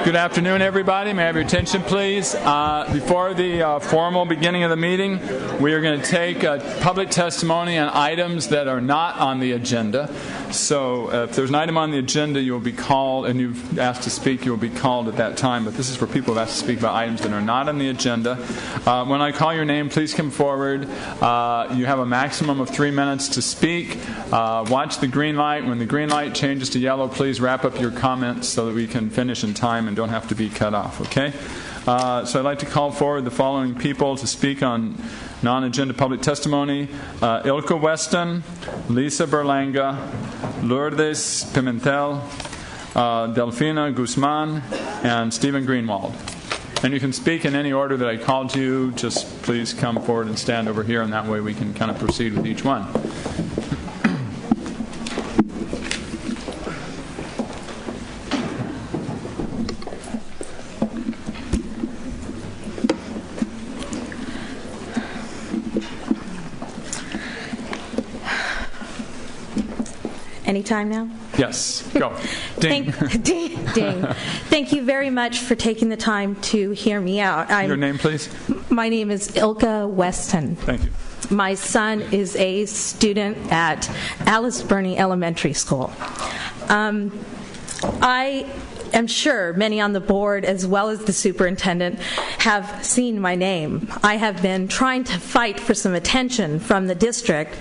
Good afternoon, everybody. May I have your attention, please? Before the formal beginning of the meeting, we are going to take public testimony on items that are not on the agenda. So if there's an item on the agenda, you'll be called, and you've asked to speak, you'll be called at that time. But this is for people who have asked to speak about items that are not on the agenda. When I call your name, please come forward. You have a maximum of 3 minutes to speak. Watch the green light. When the green light changes to yellow, please wrap up your comments so that we can finish in time and don't have to be cut off, okay? So I'd like to call forward the following people to speak on non-agenda public testimony. Ilka Weston, Lisa Berlanga, Lourdes Pimentel, Delfina Guzman, and Stephen Greenwald. And you can speak in any order that I called you. Just please come forward and stand over here, and that way we can kind of proceed with each one. Anytime now? Yes. Go. Ding. Ding. Thank you very much for taking the time to hear me out. Your name, please? My name is Ilka Weston. Thank you. My son is a student at Alice Burney Elementary School. I am sure many on the board, as well as the superintendent, have seen my name. I have been trying to fight for some attention from the district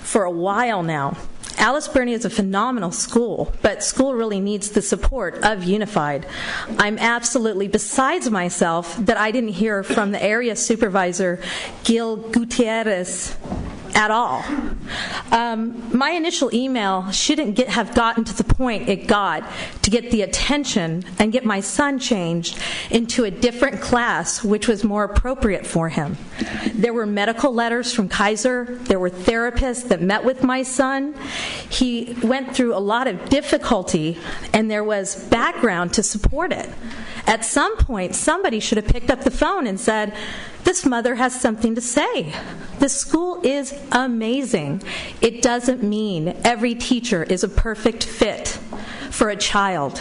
for a while now. Alice Burney is a phenomenal school, but school really needs the support of Unified. I'm absolutely besides myself that I didn't hear from the area supervisor, Gil Gutierrez, at all. My initial email shouldn't have gotten to the point it got to get the attention and get my son changed into a different class, which was more appropriate for him. There were medical letters from Kaiser. There were therapists that met with my son. He went through a lot of difficulty, and there was background to support it. At some point, somebody should have picked up the phone and said, "This mother has something to say. The school is amazing." It doesn't mean every teacher is a perfect fit for a child.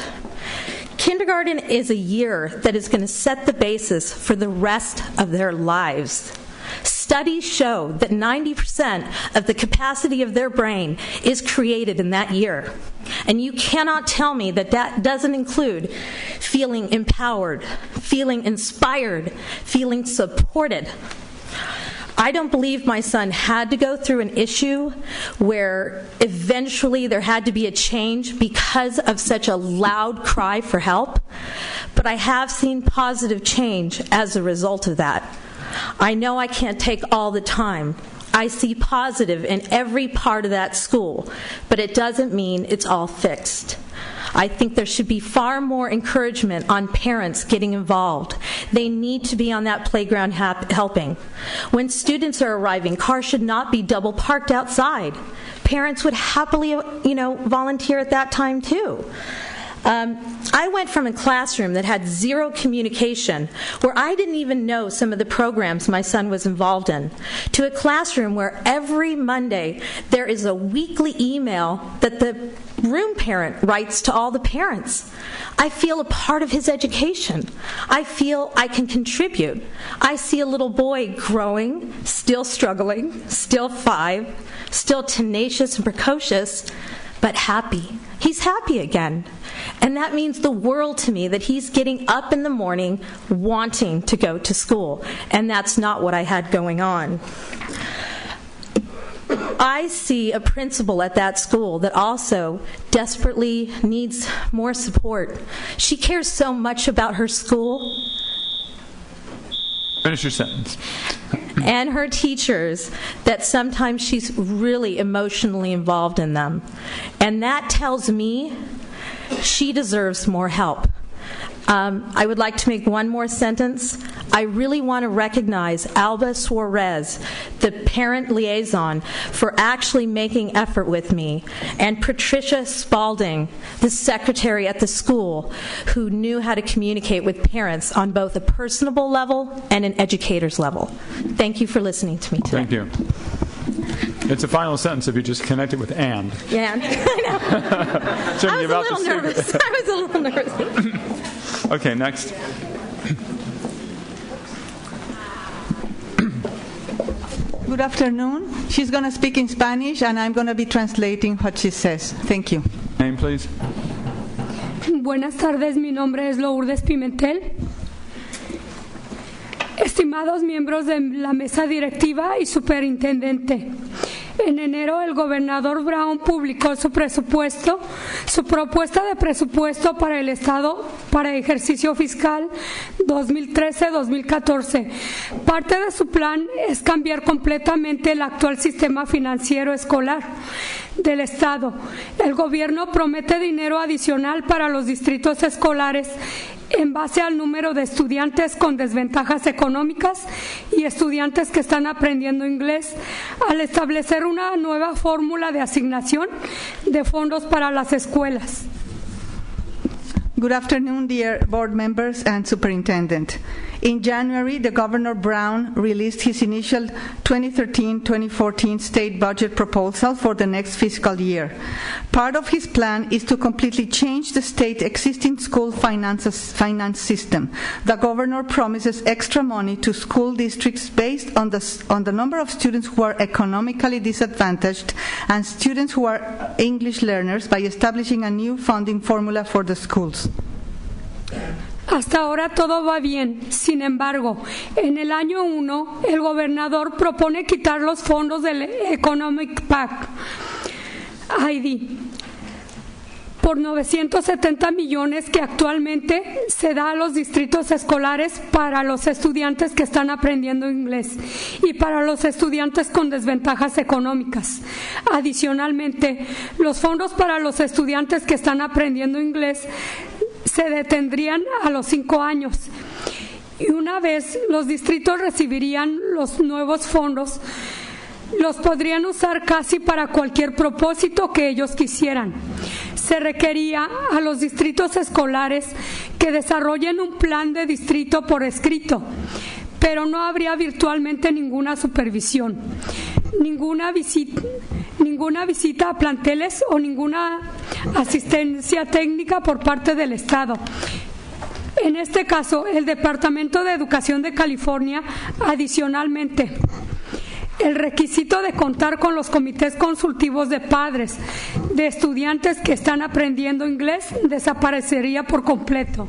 Kindergarten is a year that is going to set the basis for the rest of their lives. Studies show that 90% of the capacity of their brain is created in that year. And you cannot tell me that that doesn't include feeling empowered, feeling inspired, feeling supported. I don't believe my son had to go through an issue where eventually there had to be a change because of such a loud cry for help, but I have seen positive change as a result of that. I know I can't take all the time. I see positive in every part of that school, but it doesn't mean it's all fixed. I think there should be far more encouragement on parents getting involved. They need to be on that playground helping. When students are arriving, cars should not be double parked outside. Parents would happily, volunteer at that time too. I went from a classroom that had zero communication, where I didn't even know some of the programs my son was involved in, to a classroom where every Monday there is a weekly email that the room parent writes to all the parents. I feel a part of his education. I feel I can contribute. I see a little boy growing, still struggling, still 5, still tenacious and precocious, but happy. He's happy again. And that means the world to me, that he's getting up in the morning wanting to go to school. And that's not what I had going on. I see a principal at that school that also desperately needs more support. She cares so much about her school. Finish your sentence. And her teachers, that sometimes she's really emotionally involved in them. And that tells me she deserves more help. I would like to make one more sentence. I really want to recognize Alba Suarez, the parent liaison, for actually making effort with me, and Patricia Spalding, the secretary at the school, who knew how to communicate with parents on both a personable level and an educator's level. Thank you for listening to me today. Thank you. It's a final sentence if you just connect it with "and." Yeah, I know. I was a little nervous. Okay, next. Good afternoon. She's going to speak in Spanish, and I'm going to be translating what she says. Thank you. Name, please. Buenas tardes, mi nombre es Lourdes Pimentel. Estimados miembros de la mesa directiva y superintendente, en enero el gobernador Brown publicó su propuesta de presupuesto para el Estado para ejercicio fiscal 2013-2014. Parte de su plan es cambiar completamente el actual sistema financiero escolar del Estado. El gobierno promete dinero adicional para los distritos escolares en base al número de estudiantes con desventajas económicas y estudiantes que están aprendiendo inglés, al establecer una nueva fórmula de asignación de fondos para las escuelas. Good afternoon, dear board members and superintendent. In January, the Governor Brown released his initial 2013-2014 state budget proposal for the next fiscal year. Part of his plan is to completely change the state's existing school finance system. The governor promises extra money to school districts based on the number of students who are economically disadvantaged and students who are English learners by establishing a new funding formula for the schools. Hasta ahora todo va bien. Sin embargo, en el año 1, el gobernador propone quitar los fondos del Economic Pack ID por 970 millones que actualmente se da a los distritos escolares para los estudiantes que están aprendiendo inglés y para los estudiantes con desventajas económicas. Adicionalmente, los fondos para los estudiantes que están aprendiendo inglés se detendrían a los 5 años y una vez los distritos recibirían los nuevos fondos, los podrían usar casi para cualquier propósito que ellos quisieran. Se requería a los distritos escolares que desarrollen un plan de distrito por escrito, pero no habría virtualmente ninguna supervisión, ninguna visita a planteles o ninguna asistencia técnica por parte del Estado. En este caso, el Departamento de Educación de California, adicionalmente, el requisito de contar con los comités consultivos de padres de estudiantes que están aprendiendo inglés desaparecería por completo.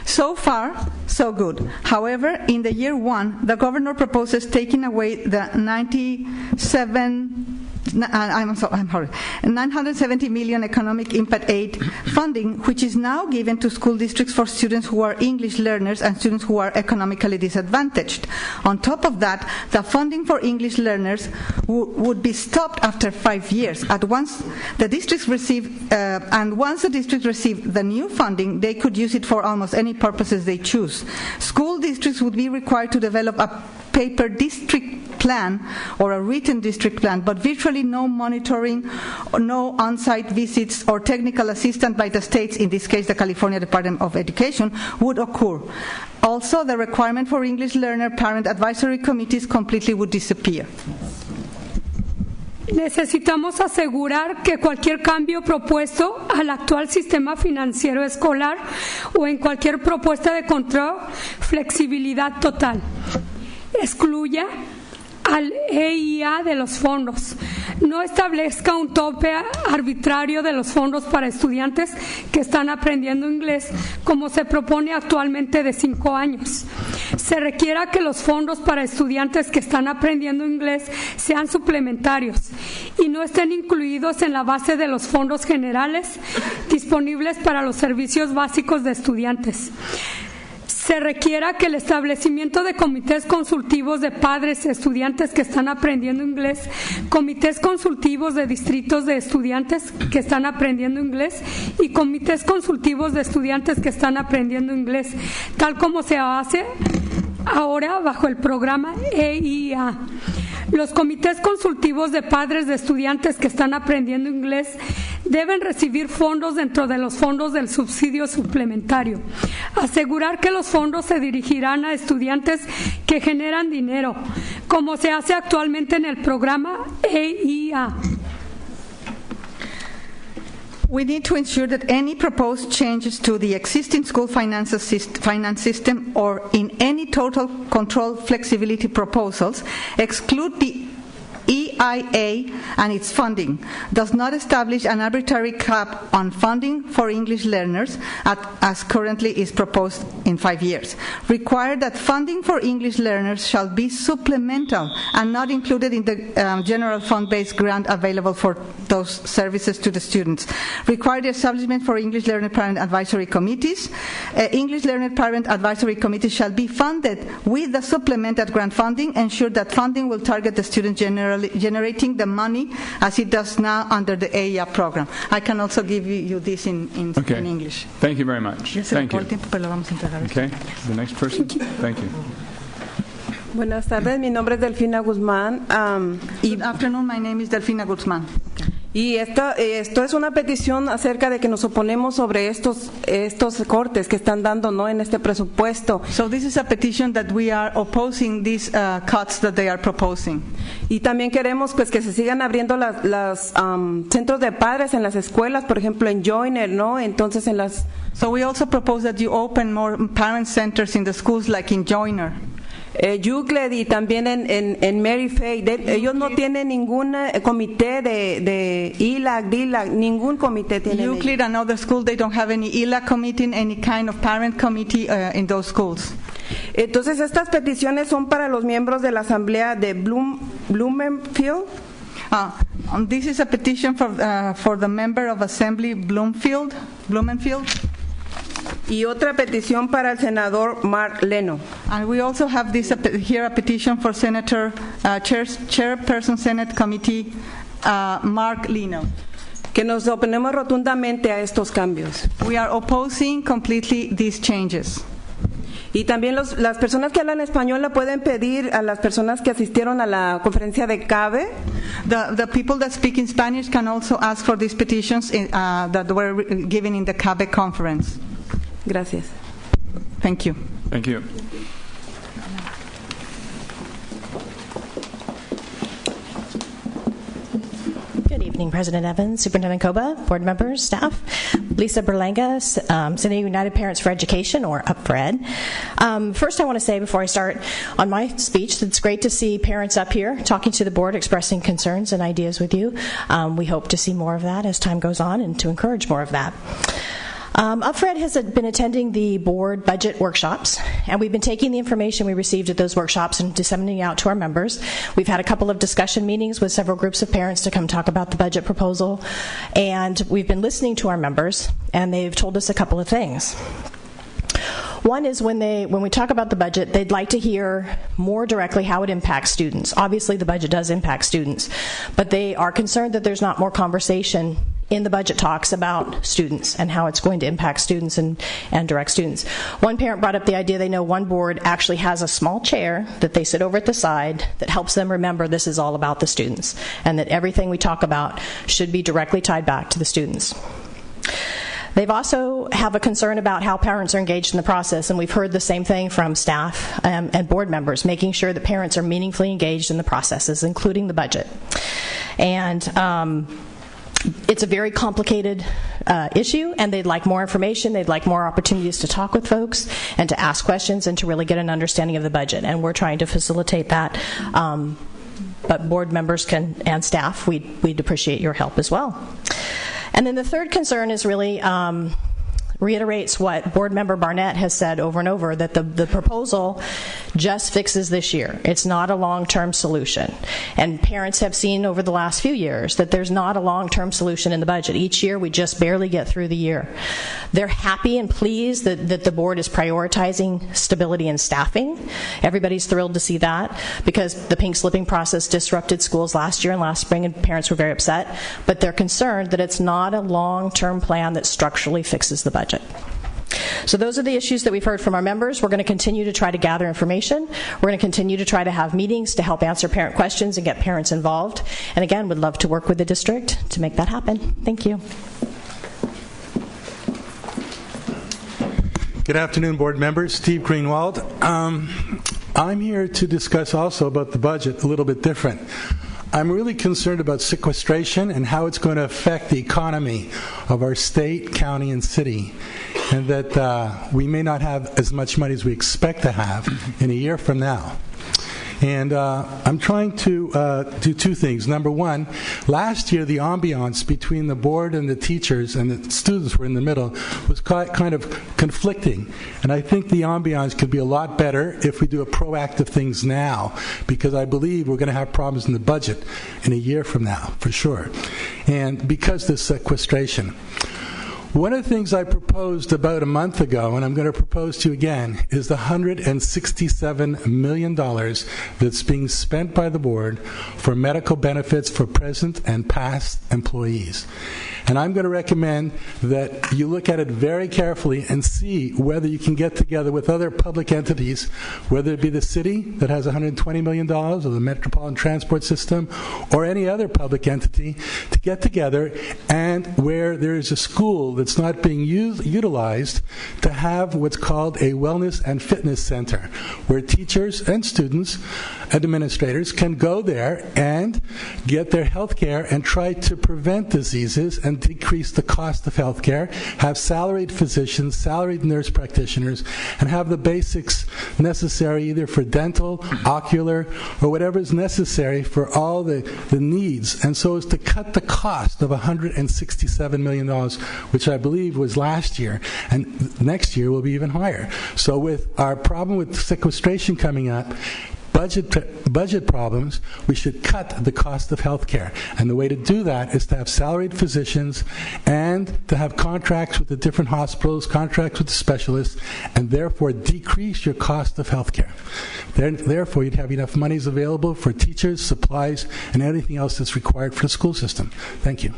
So far, so good. However, in the year 1, the governor proposes taking away the 970 million economic impact aid funding, which is now given to school districts for students who are English learners and students who are economically disadvantaged. On top of that, the funding for English learners would be stopped after 5 years. Once the districts receive the new funding, they could use it for almost any purposes they choose. School districts would be required to develop a paper district plan or a written district plan, but virtually no monitoring, no on-site visits or technical assistance by the states, in this case the California Department of Education, would occur. Also, the requirement for English learner parent advisory committees completely would disappear. Necesitamos asegurar que cualquier cambio propuesto al actual sistema financiero escolar o en cualquier propuesta de control, flexibilidad total, excluya al EIA de los fondos, no establezca un tope arbitrario de los fondos para estudiantes que están aprendiendo inglés como se propone actualmente de 5 años. Se requiera que los fondos para estudiantes que están aprendiendo inglés sean suplementarios y no estén incluidos en la base de los fondos generales disponibles para los servicios básicos de estudiantes. Se requiera que el establecimiento de comités consultivos de padres estudiantes que están aprendiendo inglés, comités consultivos de distritos de estudiantes que están aprendiendo inglés y comités consultivos de estudiantes que están aprendiendo inglés, tal como se hace ahora bajo el programa EIA. Los comités consultivos de padres de estudiantes que están aprendiendo inglés deben recibir fondos dentro de los fondos del subsidio suplementario. Asegurar que los fondos se dirigirán a estudiantes que generan dinero, como se hace actualmente en el programa EIA. We need to ensure that any proposed changes to the existing school finance system or in any total control flexibility proposals exclude the EIA and its funding, does not establish an arbitrary cap on funding for English learners as currently is proposed in 5 years. Require that funding for English learners shall be supplemental and not included in the general fund-based grant available for those services to the students. Require the establishment for English learner parent advisory committees. English learner parent advisory committees shall be funded with the supplemented grant funding. Ensure that funding will target the students generating the money as it does now under the AIA program. I can also give you this in English. Thank you very much. Thank you. Okay, the next person. Thank you. Buenas tardes, mi nombre es Delfina Guzmán. Good afternoon, my name is Delfina Guzmán. Y esto es una petición acerca de que nos oponemos sobre estos cortes que están dando, ¿no?, en este presupuesto. So this is a petition that we are opposing these cuts that they are proposing. Y también queremos pues que se sigan abriendo las centros de padres en las escuelas, por ejemplo en Joyner, ¿no? Entonces en las. So we also propose that you open more parent centers in the schools like in Joyner. Euclid y también en Mary Fay. Ellos no tienen ningún comité de ILAC, DILAC, ningún comité tienen. Euclid and other schools, they don't have any ILAC committee, any kind of parent committee in those schools. Entonces estas peticiones son para los miembros de la asamblea de Blumenfield. This is a petition for the member of Assembly Blumenfield. Y otra petición para el senador Mark Leno. And we also have here a petition for Senator Chairperson Senate Committee Mark Leno. Que nos oponemos rotundamente a estos cambios. We are opposing completely these changes. Y también las personas que hablan español le pueden pedir a las personas que asistieron a la conferencia de CABE. The people that speak in Spanish can also ask for these petitions that were given in the CABE conference. Gracias. Thank you. Thank you. Good evening, President Evans, Superintendent Koba, board members, staff. Lisa Berlanga, Synod United Parents for Education, or UPFRED. First, I want to say before I start on my speech that it's great to see parents up here talking to the board, expressing concerns and ideas with you. We hope to see more of that as time goes on and to encourage more of that. UPFRED has been attending the board budget workshops, and we've been taking the information we received at those workshops and disseminating it out to our members. We've had a couple of discussion meetings with several groups of parents to come talk about the budget proposal, and we've been listening to our members, and they've told us a couple of things. One is when we talk about the budget, they'd like to hear more directly how it impacts students. Obviously, the budget does impact students, but they are concerned that there's not more conversation in the budget talks about students and how it's going to impact students and direct students. One parent brought up the idea they know one board actually has a small chair that they sit over at the side that helps them remember this is all about the students and that everything we talk about should be directly tied back to the students. They've also have a concern about how parents are engaged in the process, and we've heard the same thing from staff and board members, making sure that parents are meaningfully engaged in the processes, including the budget. And it's a very complicated issue, and they'd like more information. They'd like more opportunities to talk with folks and to ask questions and to really get an understanding of the budget, and we're trying to facilitate that. But board members and staff, we'd appreciate your help as well. And then the third concern is really reiterates what board member Barnett has said over and over, that the proposal just fixes this year. It's not a long-term solution. And parents have seen over the last few years that there's not a long-term solution in the budget. Each year we just barely get through the year. They're happy and pleased that the board is prioritizing stability and staffing. Everybody's thrilled to see that because the pink slipping process disrupted schools last year and last spring, and parents were very upset. But they're concerned that it's not a long-term plan that structurally fixes the budget. So those are the issues that we've heard from our members. We're going to continue to try to gather information. We're going to continue to try to have meetings to help answer parent questions and get parents involved. And again, would love to work with the district to make that happen. Thank you. Good afternoon, board members. Steve Greenwald. I'm here to discuss also about the budget, a little bit different. I'm really concerned about sequestration and how it's going to affect the economy of our state, county, and city, and that we may not have as much money as we expect to have in a year from now. And I'm trying to do two things. Number one, last year the ambiance between the board and the teachers and the students were in the middle was kind of conflicting. And I think the ambiance could be a lot better if we do proactive things now, because I believe we're going to have problems in the budget in a year from now, for sure. And because there's sequestration. One of the things I proposed about a month ago, and I'm going to propose to you again, is the $167 million that's being spent by the board for medical benefits for present and past employees. And I'm going to recommend that you look at it very carefully and see whether you can get together with other public entities, whether it be the city that has $120 million, or the Metropolitan Transport System, or any other public entity, to get together and where there is a school that's not being utilized, to have what's called a wellness and fitness center, where teachers and students, administrators can go there and get their health care and try to prevent diseases and decrease the cost of health care, have salaried physicians, salaried nurse practitioners, and have the basics necessary either for dental, ocular, or whatever is necessary for all the needs, and so as to cut the cost of $167 million, which I believe was last year, and next year will be even higher. So with our problem with sequestration coming up, budget problems, we should cut the cost of health care. And the way to do that is to have salaried physicians and to have contracts with the different hospitals, contracts with the specialists, and therefore decrease your cost of health care. Therefore, you'd have enough monies available for teachers, supplies, and anything else that's required for the school system. Thank you.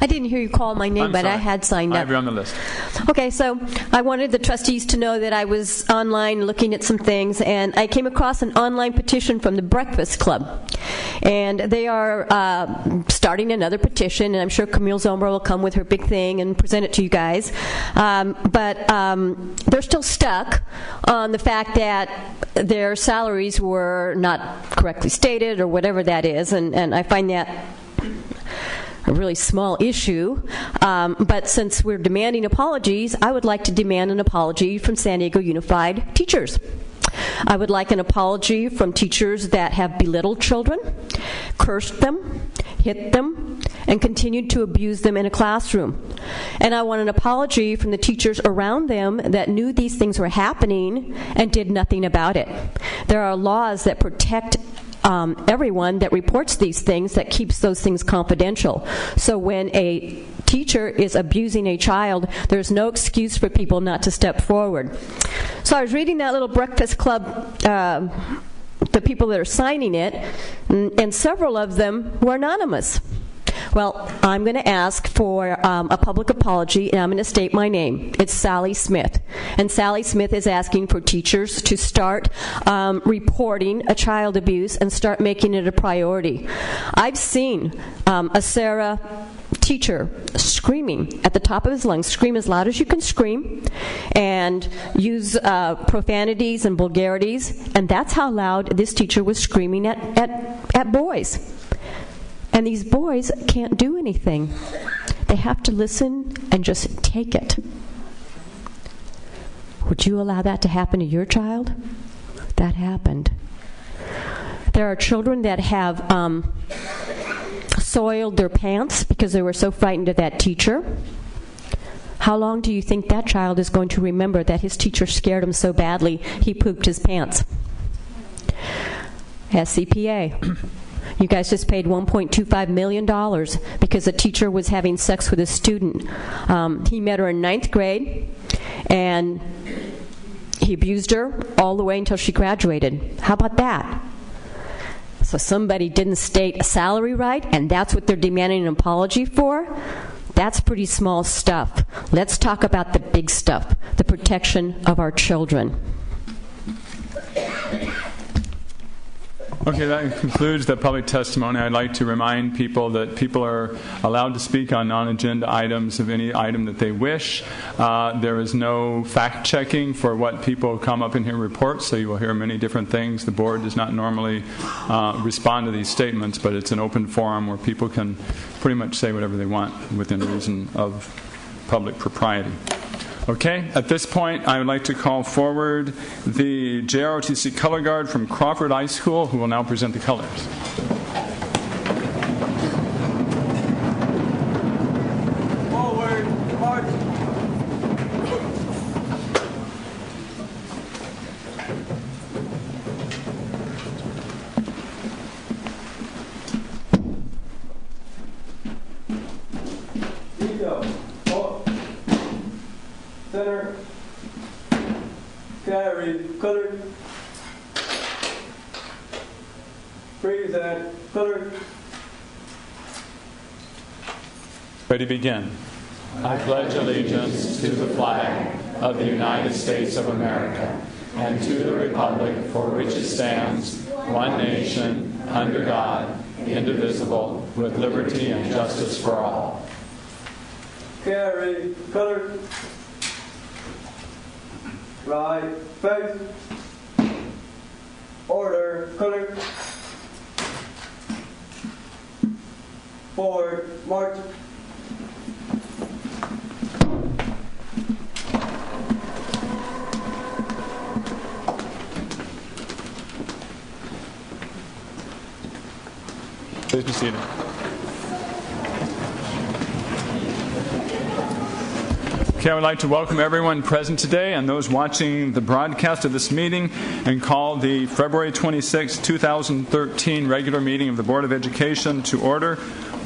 I didn't hear you call my name, but I had signed up. I have you on the list. Okay, so I wanted the trustees to know that I was online looking at some things, and I came across an online petition from the Breakfast Club. And they are starting another petition, and I'm sure Camille Zombro will come with her big thing and present it to you guys. But they're still stuck on the fact that their salaries were not correctly stated or whatever that is, and I find that a really small issue, but since we're demanding apologies, I would like to demand an apology from San Diego Unified teachers. I would like an apology from teachers that have belittled children, cursed them, hit them, and continued to abuse them in a classroom. And I want an apology from the teachers around them that knew these things were happening and did nothing about it. There are laws that protect everyone that reports these things, that keeps those things confidential. So when a teacher is abusing a child, there's no excuse for people not to step forward. So I was reading that little Breakfast Club, the people that are signing it, and several of them were anonymous. Well, I'm going to ask for a public apology, and I'm going to state my name. It's Sally Smith. And Sally Smith is asking for teachers to start reporting a child abuse and start making it a priority. I've seen a Sarah teacher screaming at the top of his lungs, scream as loud as you can scream, and use profanities and vulgarities, and that's how loud this teacher was screaming at boys. And these boys can't do anything. They have to listen and just take it. Would you allow that to happen to your child? That happened. There are children that have soiled their pants because they were so frightened of that teacher. How long do you think that child is going to remember that his teacher scared him so badly he pooped his pants? SCPA. You guys just paid $1.25 million because a teacher was having sex with a student. He met her in 9th grade, and he abused her all the way until she graduated. How about that? So somebody didn't state a salary right, and that's what they're demanding an apology for? That's pretty small stuff. Let's talk about the big stuff, the protection of our children. Okay, that concludes the public testimony. I'd like to remind people that people are allowed to speak on non-agenda items of any item that they wish. There is no fact-checking for what people come up in here and report, so you will hear many different things. The board does not normally respond to these statements, but it's an open forum where people can pretty much say whatever they want within reason of public propriety. Okay, at this point, I would like to call forward the JROTC Color Guard from Crawford High School, who will now present the colors. Forward, march. Center, carry, color, present, color. Ready, begin. I pledge allegiance to the flag of the United States of America and to the republic for which it stands, one nation, under God, indivisible, with liberty and justice for all. Carry, color. Right, face. Order, color. Forward, march. Please be seated. Okay, I would like to welcome everyone present today and those watching the broadcast of this meeting and call the February 26, 2013 regular meeting of the Board of Education to order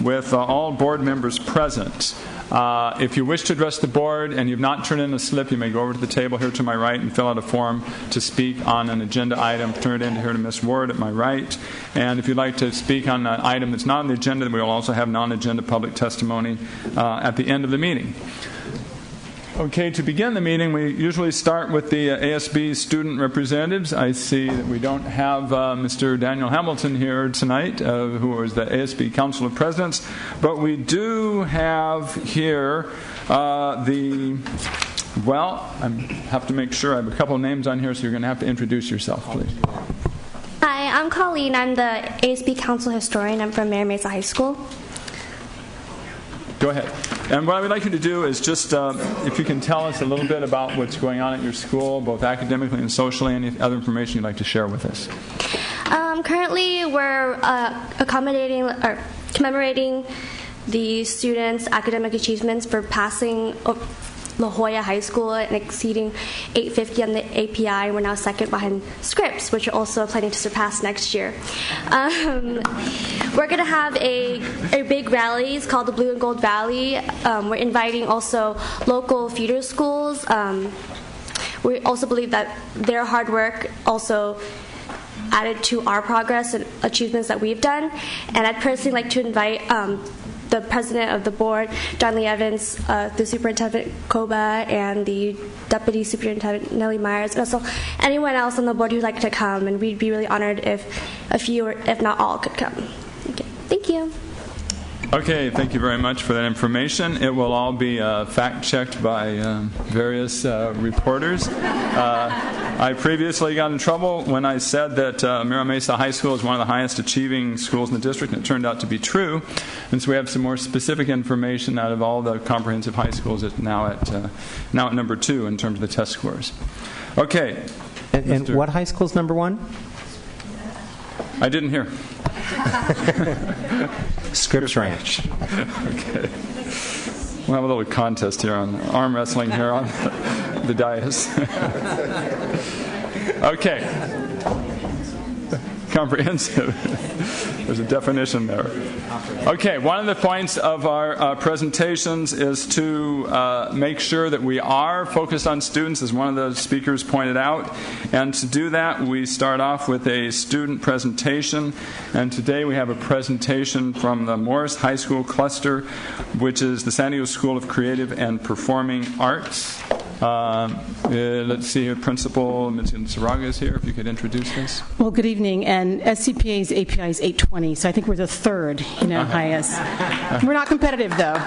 with all board members present. If you wish to address the board and you've not turned in a slip, you may go over to the table here to my right and fill out a form to speak on an agenda item. Turn it in here to Ms. Ward at my right. And if you'd like to speak on an item that's not on the agenda, we will also have non-agenda public testimony at the end of the meeting. Okay, to begin the meeting, we usually start with the ASB student representatives. I see that we don't have Mr. Daniel Hamilton here tonight, who is the ASB Council of Presidents, but we do have here I have to make sure I have a couple of names on here, so you're going to have to introduce yourself, please. Hi, I'm Colleen. I'm the ASB Council Historian. I'm from Mary Mesa High School. Go ahead. And what I would like you to do is just, if you can tell us a little bit about what's going on at your school, both academically and socially, any other information you'd like to share with us. Currently, we're commemorating the students' academic achievements for passing La Jolla High School and exceeding 850 on the API. We're now second behind Scripps, which we're also planning to surpass next year. We're going to have a big rally. It's called the Blue and Gold Rally. We're inviting also local feeder schools. We also believe that their hard work also added to our progress and achievements that we've done. And I'd personally like to invite the president of the board, John Lee Evans, the superintendent Koba, and the deputy superintendent Nellie Myers, and also anyone else on the board who'd like to come. And we'd be really honored if a few, or if not all, could come. Okay. Thank you. Okay, thank you very much for that information. It will all be fact-checked by various reporters. I previously got in trouble when I said that Mira Mesa High School is one of the highest achieving schools in the district, and it turned out to be true. And so we have some more specific information out of all the comprehensive high schools now at number 2 in terms of the test scores. Okay. And what high school's number 1? I didn't hear. Scripps Ranch. Okay. We'll have a little contest here on arm wrestling here on the dais. Okay. Comprehensive. There's a definition there. Okay, one of the points of our presentations is to make sure that we are focused on students, as one of the speakers pointed out. And to do that, we start off with a student presentation. And today we have a presentation from the Morris High School Cluster, which is the San Diego School of Creative and Performing Arts. Let's see here, Principal Ms. Saraga is here. If you could introduce this. Well, good evening. And SCPA's API is 820, so I think we're the third, highest. We're not competitive, though.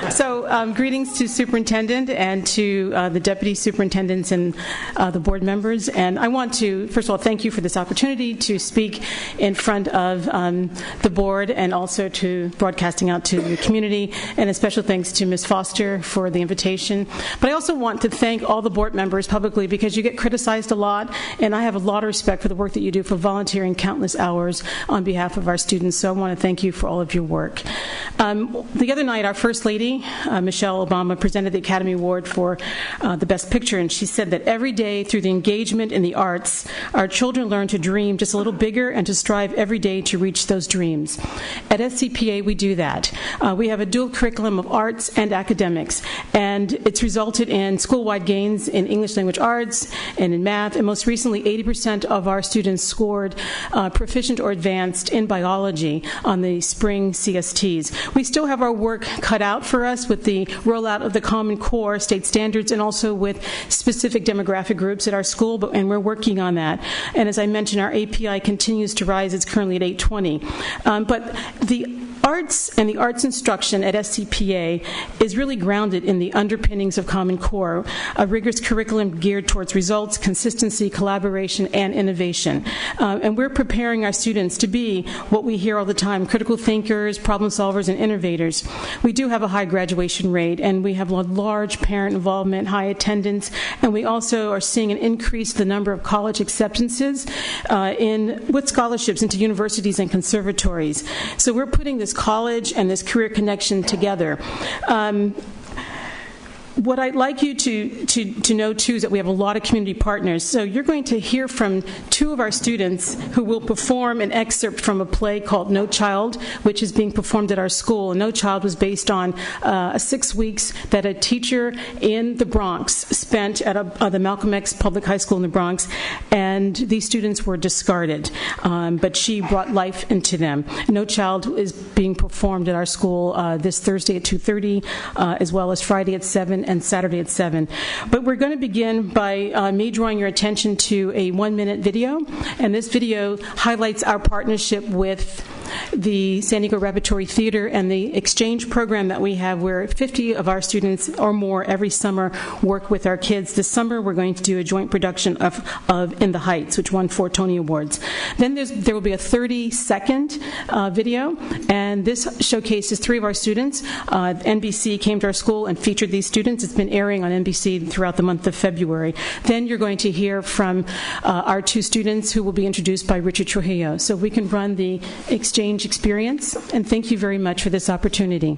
So greetings to Superintendent and to the Deputy Superintendents and the board members. And I want to, first of all, thank you for this opportunity to speak in front of the board and also to broadcasting out to the community. And a special thanks to Ms. Foster for the invitation. But I also want to thank all the board members publicly because you get criticized a lot, and I have a lot of respect for the work that you do for volunteering countless hours on behalf of our students. So I want to thank you for all of your work. The other night, our First Lady, Michelle Obama, presented the Academy Award for the Best Picture, and she said that every day through the engagement in the arts, our children learn to dream just a little bigger and to strive every day to reach those dreams. At SCPA, we do that. We have a dual curriculum of arts and academics, and it's resulted in school-wide gains in English language arts and in math, and most recently 80% of our students scored proficient or advanced in biology on the spring CSTs. We still have our work cut out for us with the rollout of the Common Core state standards and also with specific demographic groups at our school, and we're working on that. And as I mentioned, our API continues to rise. It's currently at 820. But the arts and the arts instruction at SCPA is really grounded in the underpinnings of Common Core, a rigorous curriculum geared towards results, consistency, collaboration, and innovation. And we're preparing our students to be what we hear all the time, critical thinkers, problem solvers, and innovators. We do have a high graduation rate, and we have a large parent involvement, high attendance, and we also are seeing an increase in the number of college acceptances with scholarships into universities and conservatories. So we're putting this college and this career connection together. What I'd like you to know, too, is that we have a lot of community partners. So you're going to hear from two of our students who will perform an excerpt from a play called No Child, which is being performed at our school. And No Child was based on 6 weeks that a teacher in the Bronx spent at the Malcolm X Public High School in the Bronx, and these students were discarded. But she brought life into them. No Child is being performed at our school this Thursday at 2:30, as well as Friday at 7 and Saturday at 7. But we're going to begin by me drawing your attention to a 1-minute video, and this video highlights our partnership with the San Diego Repertory Theater and the exchange program that we have where 50 of our students or more every summer work with our kids. This summer we're going to do a joint production of In the Heights, which won 4 Tony Awards. Then there will be a 30-second video, and this showcases 3 of our students. NBC came to our school and featured these students. It's been airing on NBC throughout the month of February. Then you're going to hear from our 2 students who will be introduced by Richard Trujillo. So we can run the exchange experience, and thank you very much for this opportunity.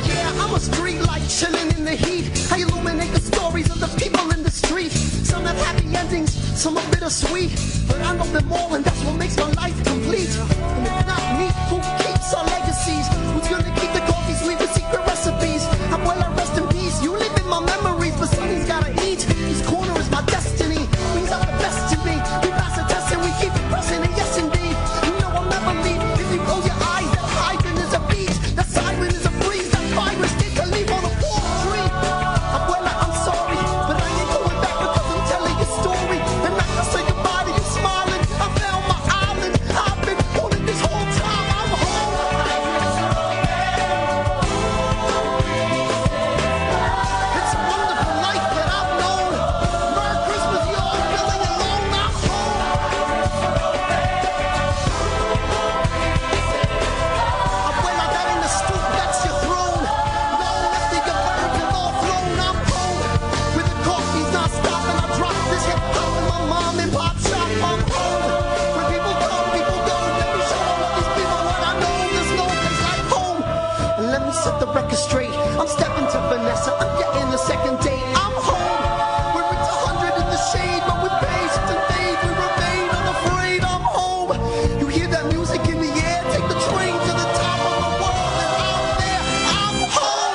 Yeah, I'm a street light chilling in the heat. I illuminate the stories of the people in the street. Some have happy endings, some are bittersweet, but I know them all, and that's what makes my life complete. And if not me, who keeps our legacies? Who's gonna keep the coffee sweet with secret recipes? Abuela, rest in peace. You live in my memories, but somebody's gotta eat. This corner is my destiny. Brings out the best in me. We pass the test and we keep it pressing. And yes, indeed, you know I'll never leave. If you close your eyes, that hydrant is a beach. That siren is a breeze. That virus did to leave on a palm tree. Abuela, I'm sorry, but I ain't going back because I'm telling your story. And I can say goodbye to you smiling. I found my island. I've been holding this whole time. I'm home. It's a wonderful life that I've known. Merry Christmas, y'all. Feeling alone, not home. Abuela, that ain't the stoop, that's your throne. Long after your birds have all flown, I'm home. With the coffee's not stopping, I drop this hip hop in my mom and pop shop. I'm home. Where people come, people go. Let me show all these people what I know. There's no place like home. And let me set the record straight. I'm stepping to Vanessa. I'm getting a second date. I'm home. Where it's 100 in the shade, but with patience and faith we remain unafraid. I'm home. You hear that music in the air? Take the train to the top of the world and out there. I'm home.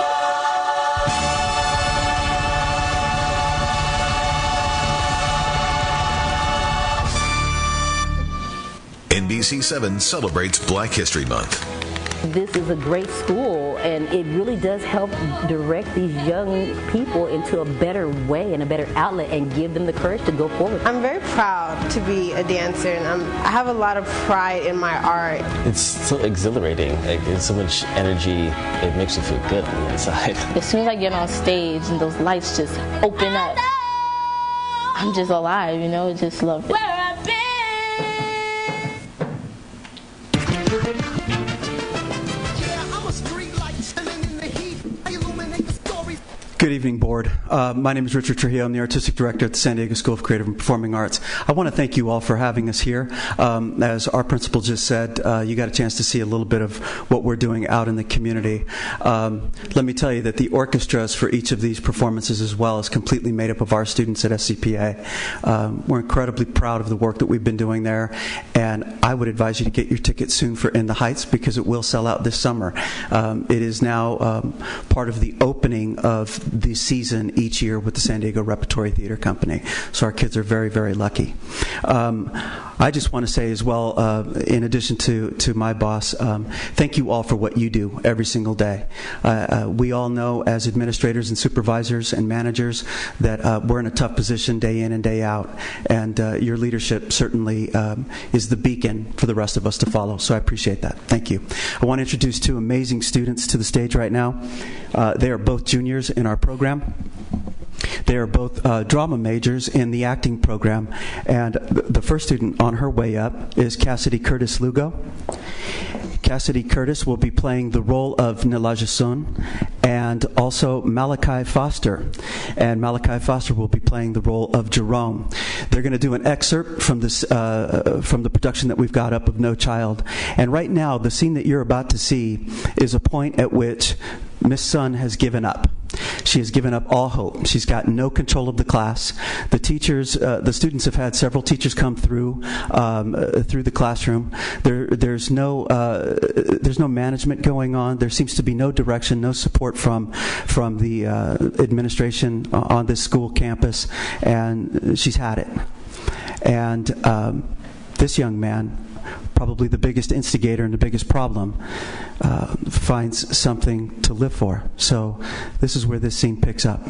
NBC7 celebrates Black History Month. This is a great school, and it really does help direct these young people into a better way and a better outlet and give them the courage to go forward. I'm very proud to be a dancer, and I have a lot of pride in my art. It's so exhilarating. Like, there's so much energy. It makes you feel good on the inside. As soon as I get on stage and those lights just open up, I'm just alive, you know, just love it. Good evening, Board. My name is Richard Trujillo. I'm the Artistic Director at the San Diego School of Creative and Performing Arts. I want to thank you all for having us here. As our principal just said, you got a chance to see a little bit of what we're doing out in the community. Let me tell you that the orchestras for each of these performances as well is completely made up of our students at SCPA. We're incredibly proud of the work that we've been doing there, and I would advise you to get your tickets soon for In the Heights because it will sell out this summer. It is now part of the opening of the season each year with the San Diego Repertory Theater Company. So our kids are very, very lucky. I just want to say as well, in addition to my boss, thank you all for what you do every single day. We all know as administrators and supervisors and managers that we're in a tough position day in and day out, and your leadership certainly is the beacon for the rest of us to follow, so I appreciate that. Thank you. I want to introduce two amazing students to the stage right now. They are both juniors in our program. They are both drama majors in the acting program, and the first student on her way up is Cassidy Curtis Lugo. Cassidy Curtis will be playing the role of Nilajasun, and also Malachi Foster. And Malachi Foster will be playing the role of Jerome. They're going to do an excerpt from this from the production that we've got up of No Child. And right now, the scene that you're about to see is a point at which Miss Sun has given up. She has given up all hope. She's got no control of the class. The teachers, the students have had several teachers come through the classroom. There's no management going on. There seems to be no direction, no support from the administration on this school campus, and she's had it. And this young man, probably the biggest instigator and the biggest problem, finds something to live for. So this is where this scene picks up.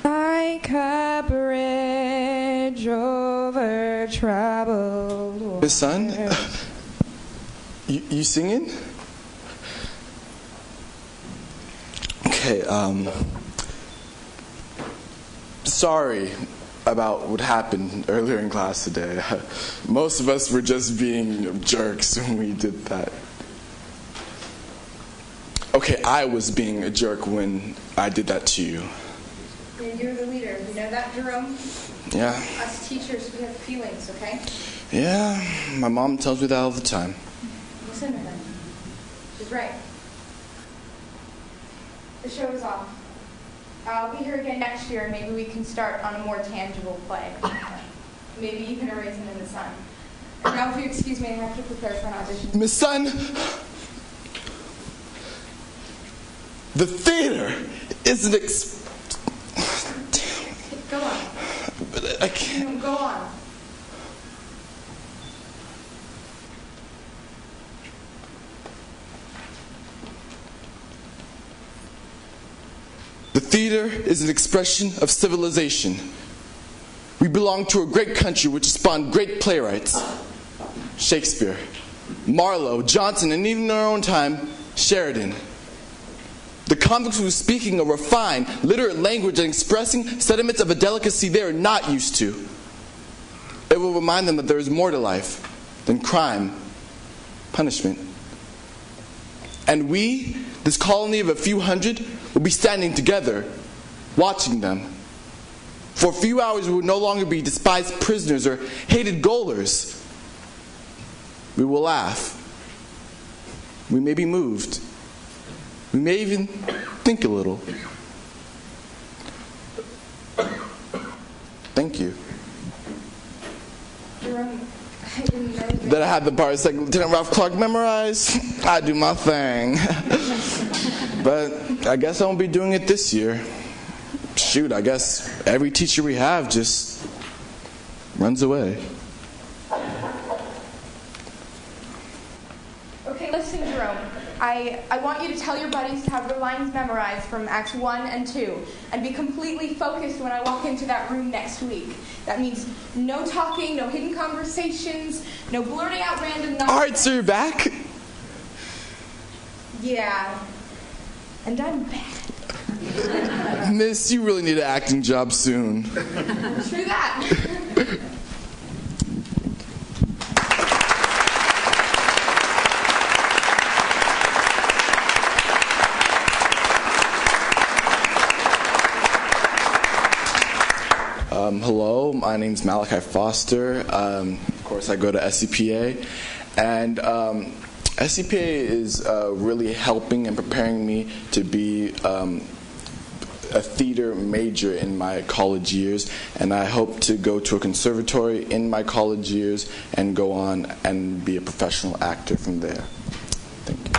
Like a bridge over troubled Miss Sun, you singing? Okay, sorry about what happened earlier in class today. Most of us were just being jerks when we did that. Okay, I was being a jerk when I did that to you. And you're the leader. You know that, Jerome? Yeah. Us teachers, we have feelings, okay? Yeah, my mom tells me that all the time. Listen to her. She's right. The show is off. I'll be here again next year, and maybe we can start on a more tangible play. Maybe even A Raisin in the Sun. And now, if you excuse me, I have to prepare for an audition. Miss Sun, the theater is an Go on. But I can't. No, go on. The theater is an expression of civilization. We belong to a great country which has spawned great playwrights. Shakespeare, Marlowe, Johnson, and even in our own time, Sheridan. The convicts who were speaking a refined, literate language and expressing sentiments of a delicacy they are not used to. It will remind them that there is more to life than crime, punishment. And we, this colony of a few hundred, will be standing together, watching them. For a few hours we will no longer be despised prisoners or hated gaolers. We will laugh. We may be moved. We may even think a little. Thank you. Jerome, I didn't know that I had the part like Lieutenant Ralph Clark memorized. I do my thing. But I guess I won't be doing it this year. Shoot, I guess every teacher we have just runs away. Okay, listen, Jerome. I want you to tell your buddies to have their lines memorized from Acts 1 and 2 and be completely focused when I walk into that room next week. That means no talking, no hidden conversations, no blurting out random numbers. All right, so you're back? Yeah. And I'm back. Miss, you really need an acting job soon. True that. Hello, my name's Malachi Foster. Of course, I go to SCPA. And SCPA is really helping and preparing me to be a theater major in my college years. And I hope to go to a conservatory in my college years and go on and be a professional actor from there. Thank you.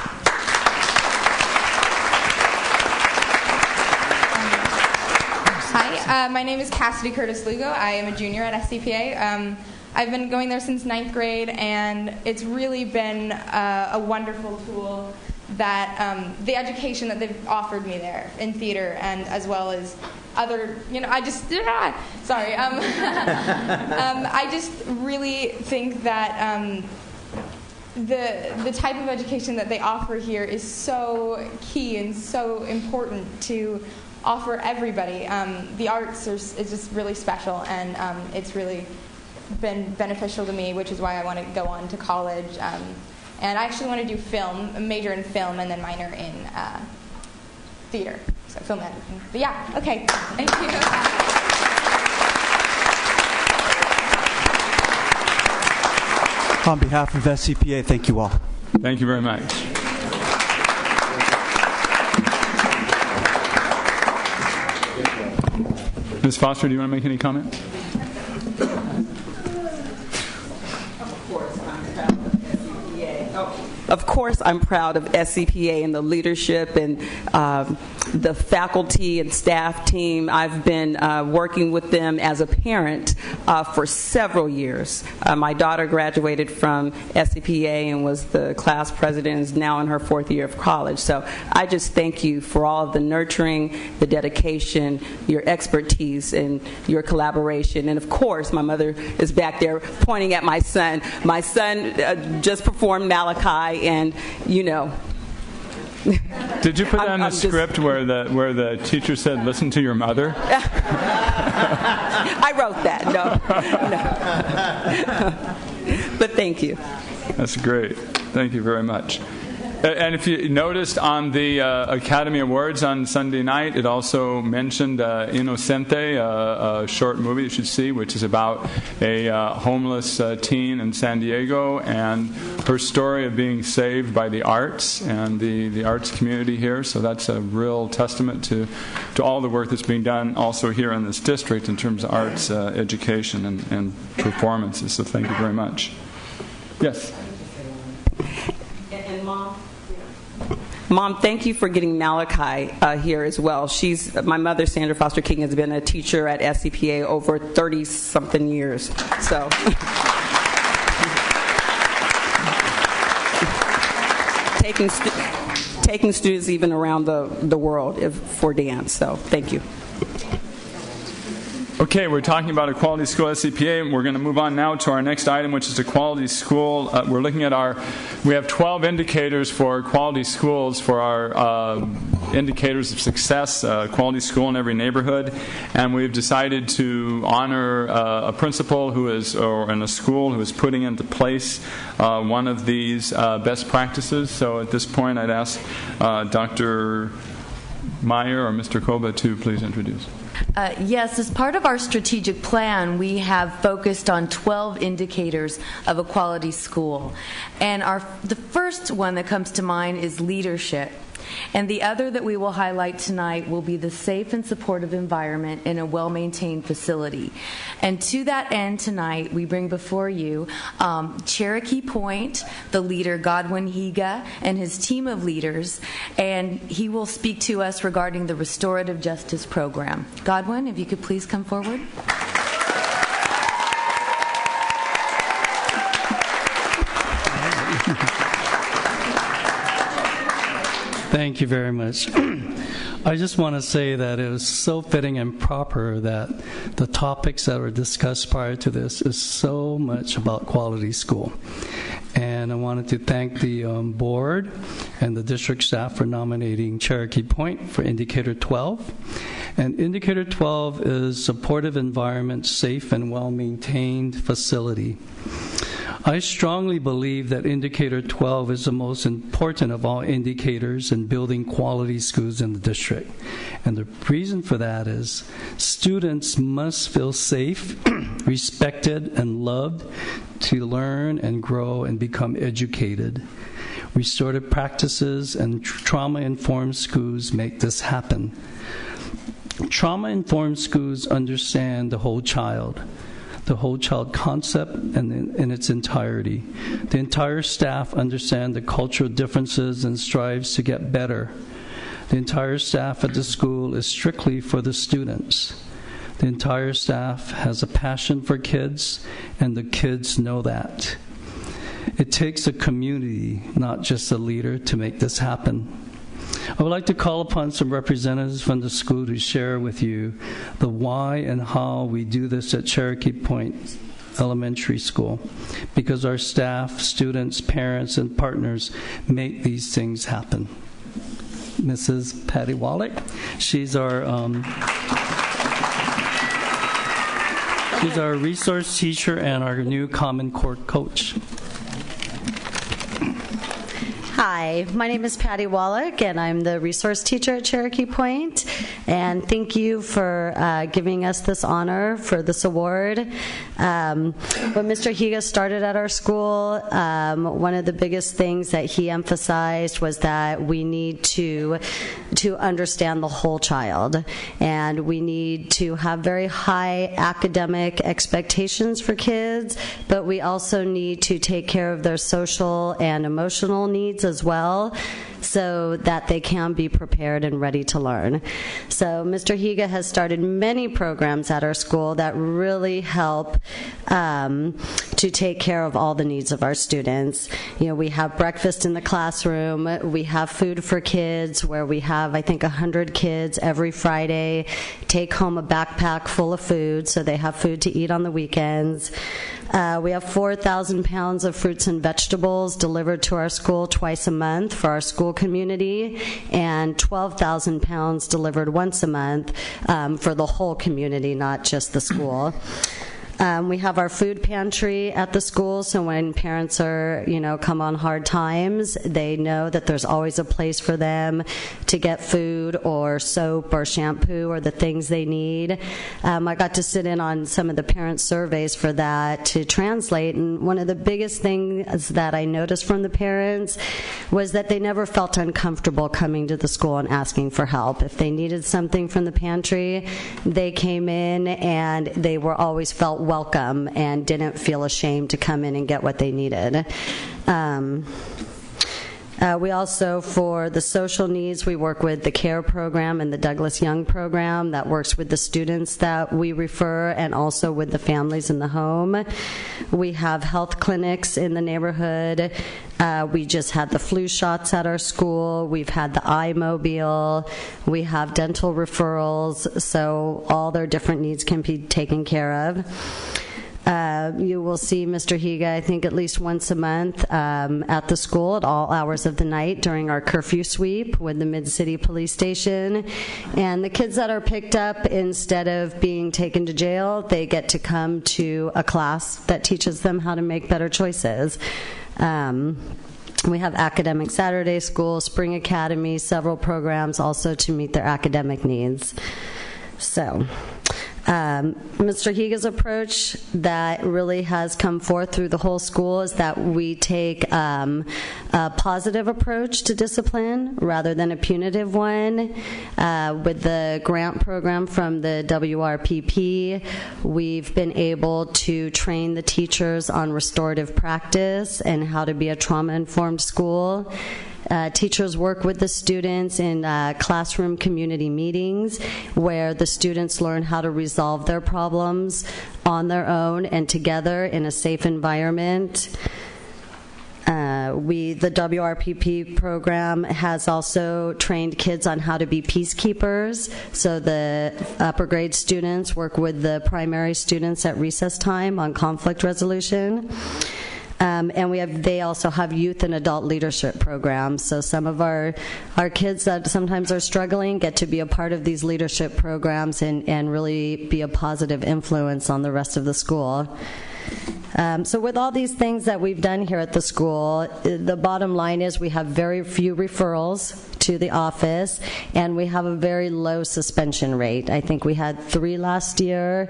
Hi, my name is Cassidy Curtis Lugo. I am a junior at SCPA. I've been going there since 9th grade, and it's really been a wonderful tool that the education that they've offered me there in theater, and as well as other, I just really think that the type of education that they offer here is so key and so important to offer everybody. The arts is just really special, and it's really been beneficial to me, which is why I want to go on to college. And I actually want to do film, a major in film, and then minor in theater, so film editing. But yeah, okay, thank you. On behalf of SCPA, thank you all. Thank you very much. Ms. Foster, do you want to make any comment? Of course, I'm proud of SCPA and the leadership and the faculty and staff team. I've been working with them as a parent for several years. My daughter graduated from SCPA and was the class president, is now in her 4th year of college. So I just thank you for all of the nurturing, the dedication, your expertise, and your collaboration. And of course, my mother is back there pointing at my son. My son just performed Malachi, and Did you put that in the script where the teacher said, "Listen to your mother"? I wrote that. No. But thank you. That's great. Thank you very much. And if you noticed on the Academy Awards on Sunday night, it also mentioned Inocente, a short movie you should see, which is about a homeless teen in San Diego and her story of being saved by the arts and the arts community here. So that's a real testament to all the work that's being done also here in this district in terms of arts education and performances. So thank you very much. Yes? And Mom, thank you for getting Malachi here as well. My mother, Sandra Foster King, has been a teacher at SCPA over 30-something years. So, taking students even around the world for dance. So, thank you. Okay, we're talking about a quality school SCPA, and we're going to move on now to our next item, which is a quality school. We're looking at we have 12 indicators for quality schools for our indicators of success, quality school in every neighborhood, and we've decided to honor a principal in a school who is putting into place one of these best practices. So at this point, I'd ask Dr. Meyer or Mr. Koba to please introduce. Yes, as part of our strategic plan, we have focused on 12 indicators of a quality school. And the first one that comes to mind is leadership. And the other that we will highlight tonight will be the safe and supportive environment in a well-maintained facility. And to that end tonight, we bring before you Cherokee Point, the leader Godwin Higa, and his team of leaders, and he will speak to us regarding the Restorative Justice Program. Godwin, if you could please come forward. Thank you very much. I just want to say that it was so fitting and proper that the topics that were discussed prior to this is so much about quality school. And I wanted to thank the board and the district staff for nominating Cherokee Point for Indicator 12. And Indicator 12 is supportive environment, safe and well-maintained facility. I strongly believe that Indicator 12 is the most important of all indicators in building quality schools in the district. And the reason for that is students must feel safe, respected, and loved to learn and grow and become educated. Restorative practices and trauma-informed schools make this happen. Trauma-informed schools understand the whole child concept and in its entirety. The entire staff understand the cultural differences and strives to get better. The entire staff at the school is strictly for the students. The entire staff has a passion for kids, and the kids know that. It takes a community, not just a leader, to make this happen. I would like to call upon some representatives from the school to share with you the why and how we do this at Cherokee Point Elementary School, because our staff, students, parents, and partners make these things happen. Mrs. Patty Wallach, she's our resource teacher and our new Common Core coach. Hi, my name is Patty Wallach, and I'm the resource teacher at Cherokee Point. And thank you for giving us this honor for this award. When Mr. Higa started at our school, one of the biggest things that he emphasized was that we need to understand the whole child, and we need to have very high academic expectations for kids, but we also need to take care of their social and emotional needs as well, so that they can be prepared and ready to learn. So Mr. Higa has started many programs at our school that really help to take care of all the needs of our students. You know, we have breakfast in the classroom, we have food for kids, where we have, I think, 100 kids every Friday take home a backpack full of food, so they have food to eat on the weekends. We have 4,000 pounds of fruits and vegetables delivered to our school twice a month for our school community, and 12,000 pounds delivered once a month for the whole community, not just the school. We have our food pantry at the school, so when parents are, come on hard times, they know that there's always a place for them to get food or soap or shampoo or the things they need. I got to sit in on some of the parent surveys for that to translate, and one of the biggest things that I noticed from the parents was that they never felt uncomfortable coming to the school and asking for help. If they needed something from the pantry, they came in and they were always felt welcome and didn't feel ashamed to come in and get what they needed. We also, for the social needs, we work with the CARE program and the Douglas Young program that works with the students that we refer and also with the families in the home. We have health clinics in the neighborhood. We just had the flu shots at our school. We've had the iMobile. We have dental referrals, so all their different needs can be taken care of. You will see Mr. Higa, I think, at least once a month at the school at all hours of the night during our curfew sweep with the Mid-City Police Station. And the kids that are picked up, instead of being taken to jail, they get to come to a class that teaches them how to make better choices. We have Academic Saturday School, Spring Academy, several programs also to meet their academic needs. So, Mr. Higa's approach that really has come forth through the whole school is that we take a positive approach to discipline rather than a punitive one. With the grant program from the WRPP, we've been able to train the teachers on restorative practice and how to be a trauma-informed school. Teachers work with the students in classroom community meetings where the students learn how to resolve their problems on their own and together in a safe environment. The WRPP program has also trained kids on how to be peacekeepers. So the upper grade students work with the primary students at recess time on conflict resolution. And they also have youth and adult leadership programs. So some of our kids that sometimes are struggling get to be a part of these leadership programs and really be a positive influence on the rest of the school. So with all these things that we've done here at the school, the bottom line is we have very few referrals to the office, and we have a very low suspension rate. I think we had 3 last year,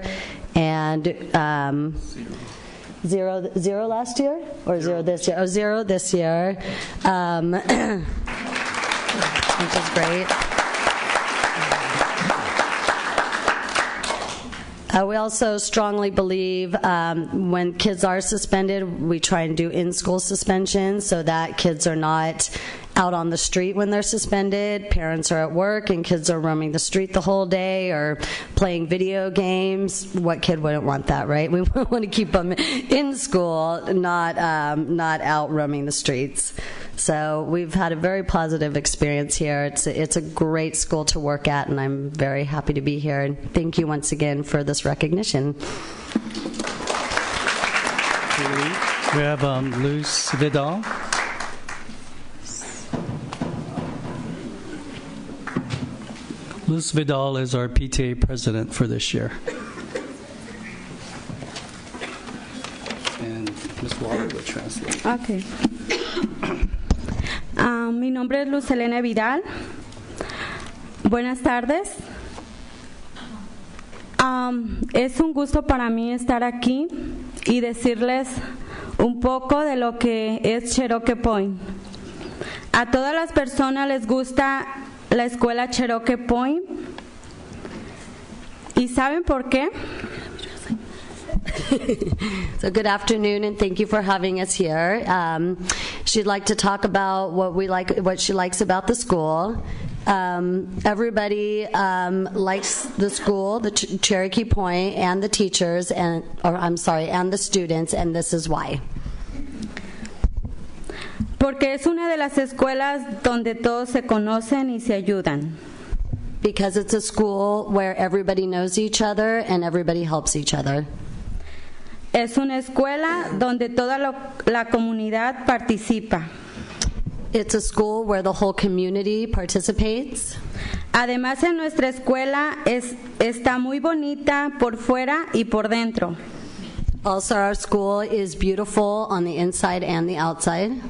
and zero last year? Or zero this year? Oh, 0 this year, which is great. We also strongly believe when kids are suspended, we try and do in-school suspension so that kids are not out on the street when they're suspended. Parents are at work and kids are roaming the street the whole day or playing video games. What kid wouldn't want that, right? We want to keep them in school, not out roaming the streets. So we've had a very positive experience here. It's a great school to work at, and I'm very happy to be here. And thank you once again for this recognition. We have Luz Vidal. Luz Vidal is our PTA president for this year. And Ms. Waller will translate. Okay. Mi nombre es Luz Helena Vidal. Buenas tardes. Es un gusto para mí estar aquí y decirles un poco de lo que es Cherokee Point. A todas las personas les gusta la escuela Cherokee Point. ¿Y saben por qué? So good afternoon, and thank you for having us here. She'd like to talk about what she likes about the school. Everybody likes the school, the Cherokee Point, and the teachers, and the students, and this is why. Porque es una de las escuelas donde todos se conocen y se ayudan. Because it's a school where everybody knows each other and everybody helps each other. Es una escuela donde toda la comunidad participa. It's a school where the whole community participates. Además, en nuestra escuela está muy bonita por fuera y por dentro. Also, our school is beautiful on the inside and the outside.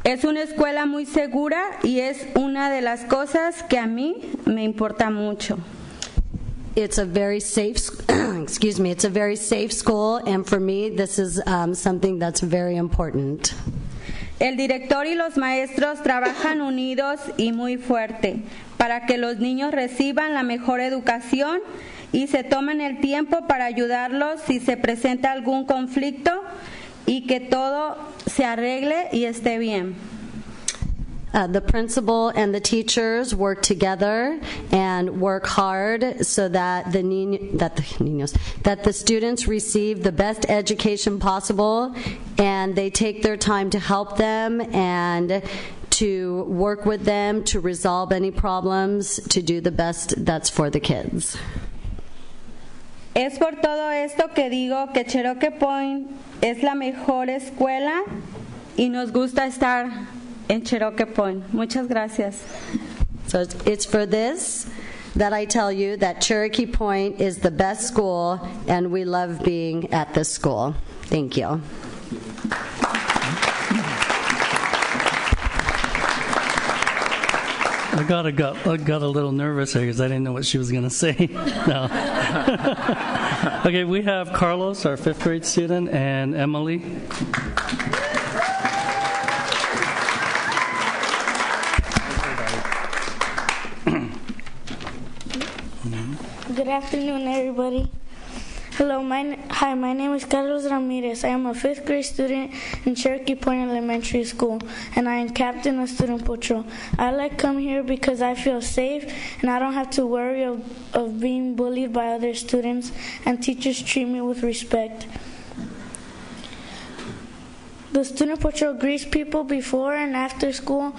Es una escuela muy segura y es una de las cosas que a mí me importa mucho. It's a very safe, it's a very safe school, and for me, this is something that's very important. El director y los maestros trabajan unidos y muy fuerte para que los niños reciban la mejor educación y se tomen el tiempo para ayudarlos si se presenta algún conflicto y que todo se arregle y esté bien. The principal and the teachers work together and work hard so that the students receive the best education possible, and they take their time to help them and to work with them to resolve any problems, to do the best that's for the kids. Es por todo esto que digo que Cherokee Point es la mejor escuela y nos gusta estar en Cherokee Point. Muchas gracias. So it's for this that I tell you that Cherokee Point is the best school, and we love being at this school. Thank you. I got a little nervous here because I didn't know what she was going to say. No. Okay, we have Carlos, our 5th grade student, and Emily. Good afternoon, everybody. Hello, my name is Carlos Ramirez. I am a 5th grade student in Cherokee Point Elementary School, and I am captain of Student Patrol. I like coming here because I feel safe, and I don't have to worry of being bullied by other students, and teachers treat me with respect. The Student Patrol greets people before and after school.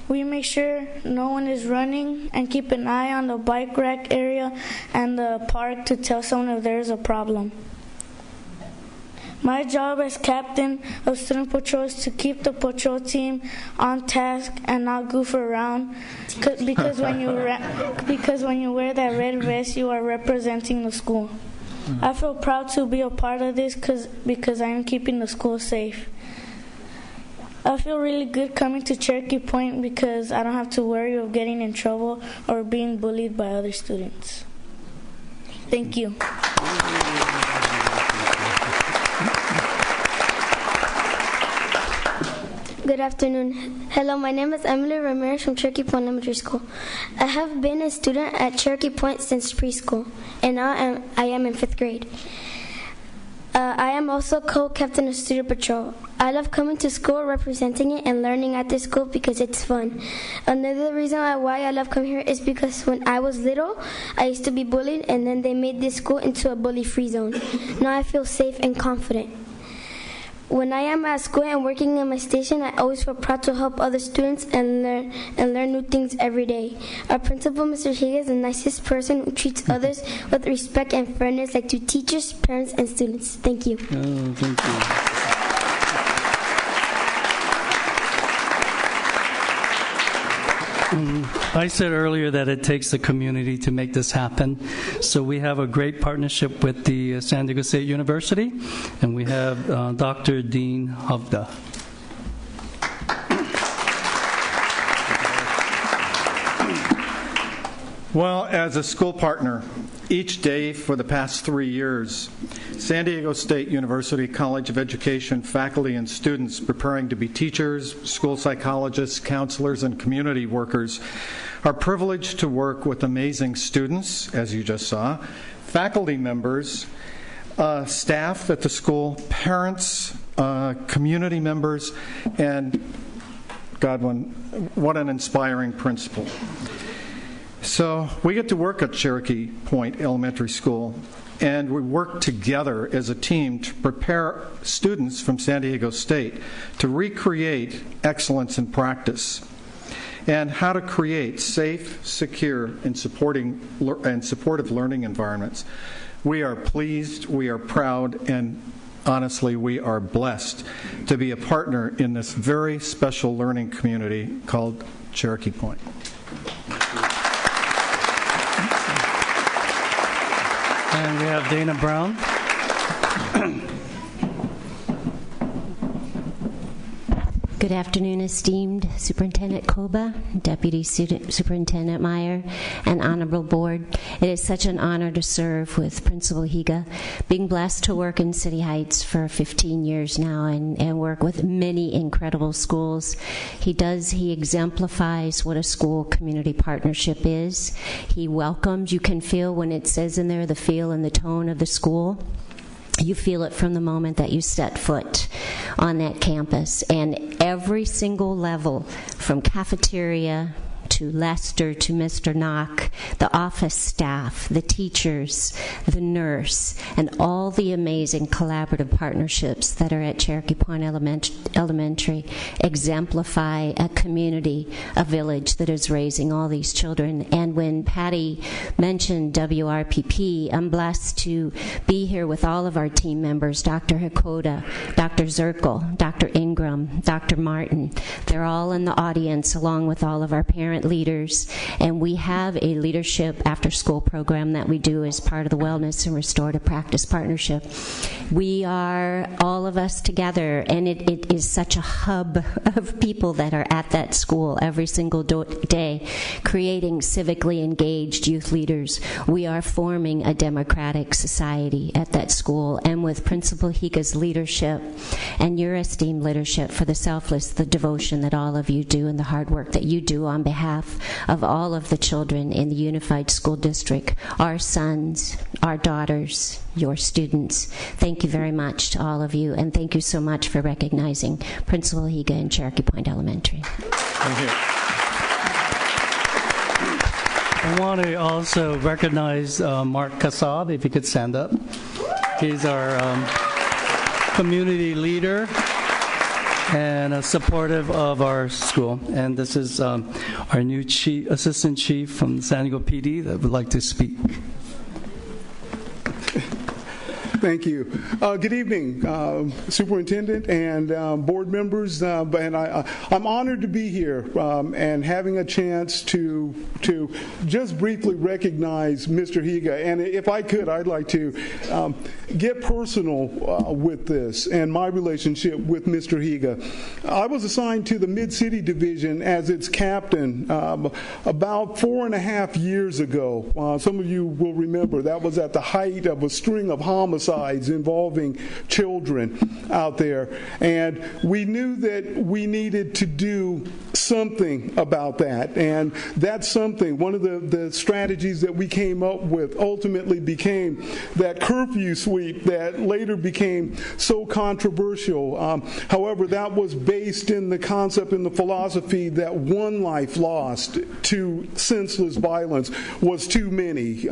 We make sure no one is running and keep an eye on the bike rack area and the park to tell someone if there is a problem. My job as captain of Student Patrol is to keep the patrol team on task and not goof around, because when you wear that red vest, you are representing the school. I feel proud to be a part of this because I am keeping the school safe. I feel really good coming to Cherokee Point because I don't have to worry of getting in trouble or being bullied by other students. Thank you. Good afternoon. Hello, my name is Emily Ramirez from Cherokee Point Elementary School. I have been a student at Cherokee Point since preschool, and now I am in 5th grade. I am also co-captain of Student Patrol. I love coming to school, representing it, and learning at this school because it's fun. Another reason why I love coming here is because when I was little, I used to be bullied, and then they made this school into a bully-free zone. Now I feel safe and confident. When I am at school and working in my station, I always feel proud to help other students and learn new things every day. Our principal, Mr. Higa, is the nicest person who treats others with respect and fairness, like to teachers, parents, and students. Thank you. Oh, thank you. I said earlier that it takes the community to make this happen. So we have a great partnership with the San Diego State University, and we have Dr. Dean Hovda. Well, as a school partner, each day for the past 3 years, San Diego State University College of Education faculty and students preparing to be teachers, school psychologists, counselors, and community workers are privileged to work with amazing students, as you just saw, faculty members, staff at the school, parents, community members, and Godwin, what an inspiring principal. So we get to work at Cherokee Point Elementary School, and we work together as a team to prepare students from San Diego State to recreate excellence in practice and how to create safe, secure, and supportive learning environments. We are pleased, we are proud, and honestly, we are blessed to be a partner in this very special learning community called Cherokee Point. And we have Dana Brown. Good afternoon, esteemed Superintendent Koba, Deputy Superintendent Meyer, and Honorable Board. It is such an honor to serve with Principal Higa, being blessed to work in City Heights for 15 years now and work with many incredible schools. He exemplifies what a school community partnership is. He welcomes, you can feel when it says in there the feel and the tone of the school. You feel it from the moment that you set foot on that campus. And every single level, from cafeteria to Lester to Mr. Knock, the office staff, the teachers, the nurse, and all the amazing collaborative partnerships that are at Cherokee Point Elementary exemplify a community, a village that is raising all these children. And when Patty mentioned WRPP, I'm blessed to be here with all of our team members, Dr. Hakoda, Dr. Zirkle, Dr. Ingram, Dr. Martin. They're all in the audience along with all of our parents parent leaders, and we have a leadership after-school program that we do as part of the Wellness and Restorative Practice Partnership. We are all of us together, and it is such a hub of people that are at that school every single day, creating civically engaged youth leaders. We are forming a democratic society at that school, and with Principal Higa's leadership and your esteemed leadership for the selfless, the devotion that all of you do, and the hard work that you do on behalf of all of the children in the Unified School District, our sons, our daughters, your students. Thank you very much to all of you, and thank you so much for recognizing Principal Higa and Cherokee Point Elementary. Thank you. I want to also recognize Mark Kassab, if he could stand up. He's our community leader and supportive of our school. And this is our new assistant chief from San Diego PD that would like to speak. Thank you. Good evening, Superintendent and board members. And I'm honored to be here and having a chance to just briefly recognize Mr. Higa. And if I could, I'd like to get personal with this and my relationship with Mr. Higa. I was assigned to the Mid-City Division as its captain about 4.5 years ago. Some of you will remember that was at the height of a string of homicides involving children out there, and we knew that we needed to do something about that. And that's something, one of the strategies that we came up with ultimately became that curfew sweep that later became so controversial. However, that was based in the concept and the philosophy that one life lost to senseless violence was too many,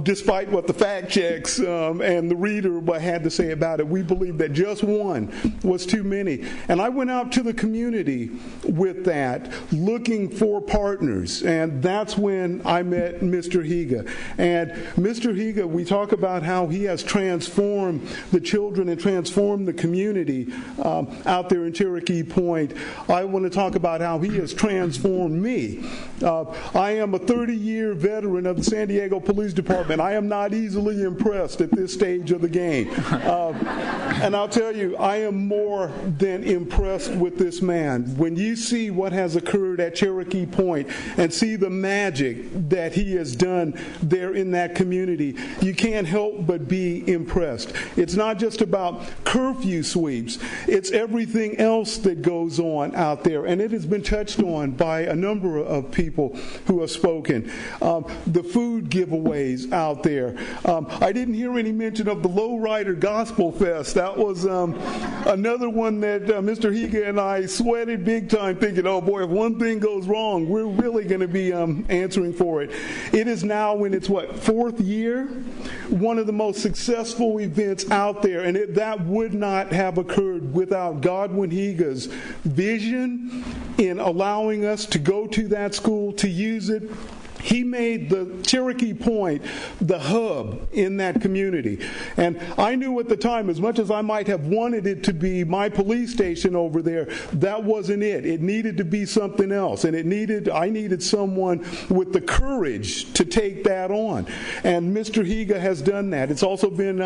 despite what the fact checks and the reader had to say about it. We believe that just one was too many. And I went out to the community with that, looking for partners. And that's when I met Mr. Higa. And Mr. Higa, we talk about how he has transformed the children and transformed the community out there in Cherokee Point. I want to talk about how he has transformed me. I am a 30-year veteran of the San Diego Police Department. I am not easily impressed at this stage of the game. And I'll tell you, I am more than impressed with this man. When you see what has occurred at Cherokee Point and see the magic that he has done there in that community, you can't help but be impressed. It's not just about curfew sweeps. It's everything else that goes on out there. And it has been touched on by a number of people who have spoken. The food giveaways out there. I didn't hear any mention of the Lowrider Gospel Fest. That was another one that Mr. Higa and I sweated big time thinking, oh boy, if one thing goes wrong, we're really going to be answering for it. It is now in its, fourth year? One of the most successful events out there, and that would not have occurred without Godwin Higa's vision in allowing us to go to that school, to use it. He made the Cherokee Point the hub in that community. And I knew at the time, as much as I might have wanted it to be my police station over there, that wasn't it. It needed to be something else. And I needed someone with the courage to take that on. And Mr. Higa has done that. It's also been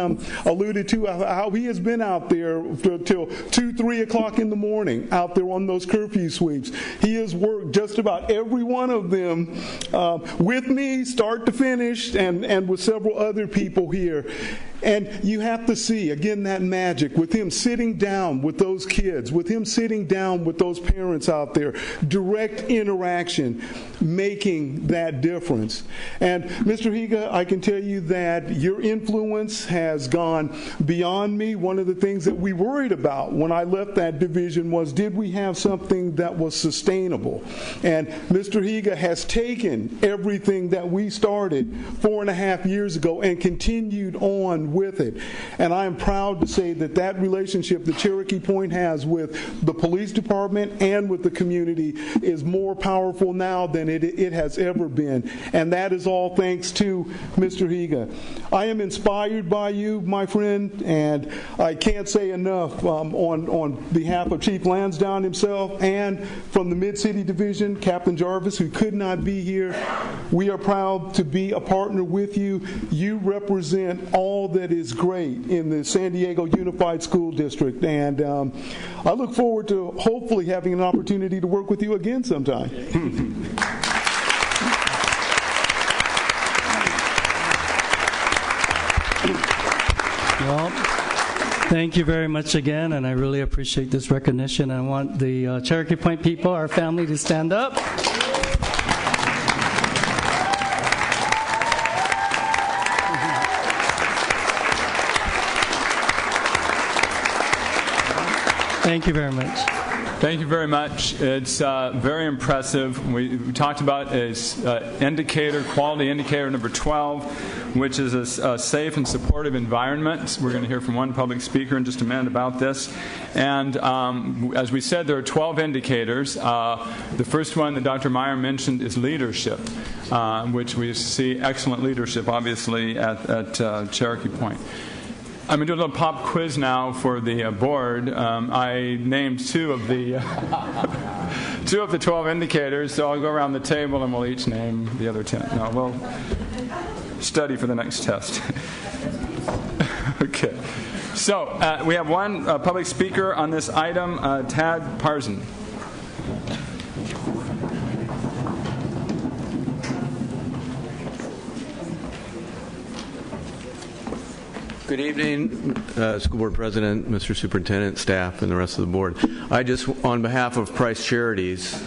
alluded to how he has been out there till 2, 3 o'clock in the morning, out there on those curfew sweeps. He has worked just about every one of them with me, start to finish, and with several other people here. And you have to see, again, that magic with him sitting down with those kids, with him sitting down with those parents out there, direct interaction, making that difference. And Mr. Higa, I can tell you that your influence has gone beyond me. One of the things that we worried about when I left that division was, did we have something that was sustainable? And Mr. Higa has taken everything that we started 4.5 years ago and continued on with it. And I am proud to say that that relationship that Cherokee Point has with the police department and with the community is more powerful now than it has ever been. And that is all thanks to Mr. Higa. I am inspired by you, my friend, and I can't say enough on behalf of Chief Lansdowne himself and from the Mid-City Division, Captain Jarvis, who could not be here. We are proud to be a partner with you. You represent all that is great in the San Diego Unified School District, and I look forward to hopefully having an opportunity to work with you again sometime. Well, thank you very much again, and I really appreciate this recognition. I want the Cherokee Point people, our family, to stand up. Thank you very much. Thank you very much. It's very impressive. We talked about is quality indicator number 12, which is a safe and supportive environment. We're going to hear from one public speaker in just a minute about this. And as we said, there are 12 indicators. The first one that Dr. Meyer mentioned is leadership, which we see excellent leadership, obviously, at Cherokee Point. I'm going to do a little pop quiz now for the board. I named two of the 12 indicators, so I'll go around the table and we'll each name the other 10. No, we'll study for the next test. Okay. So we have one public speaker on this item, Tad Parson. Good evening, School Board President, Mr. Superintendent, staff, and the rest of the board. I just, on behalf of Price Charities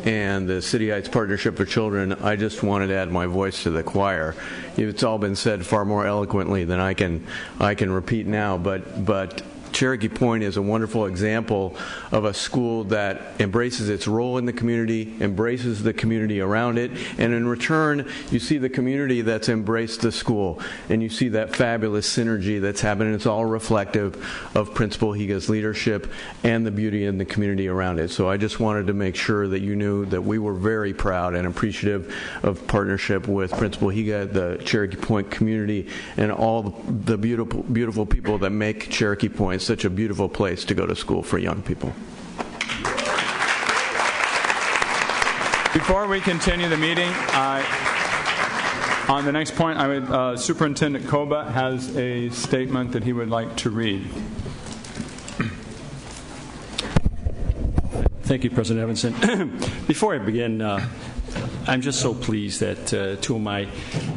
and the City Heights Partnership for Children, I just wanted to add my voice to the choir. It's all been said far more eloquently than I can repeat now, but Cherokee Point is a wonderful example of a school that embraces its role in the community, embraces the community around it, and in return, you see the community that's embraced the school, and you see that fabulous synergy that's happening. It's all reflective of Principal Higa's leadership and the beauty in the community around it. So I just wanted to make sure that you knew that we were very proud and appreciative of partnership with Principal Higa, the Cherokee Point community, and all the beautiful, beautiful people that make Cherokee Point such a beautiful place to go to school for young people. Before we continue the meeting, on the next point, Superintendent Koba has a statement that he would like to read. Thank you, President Evanson. Before I begin, I'm just so pleased that two of my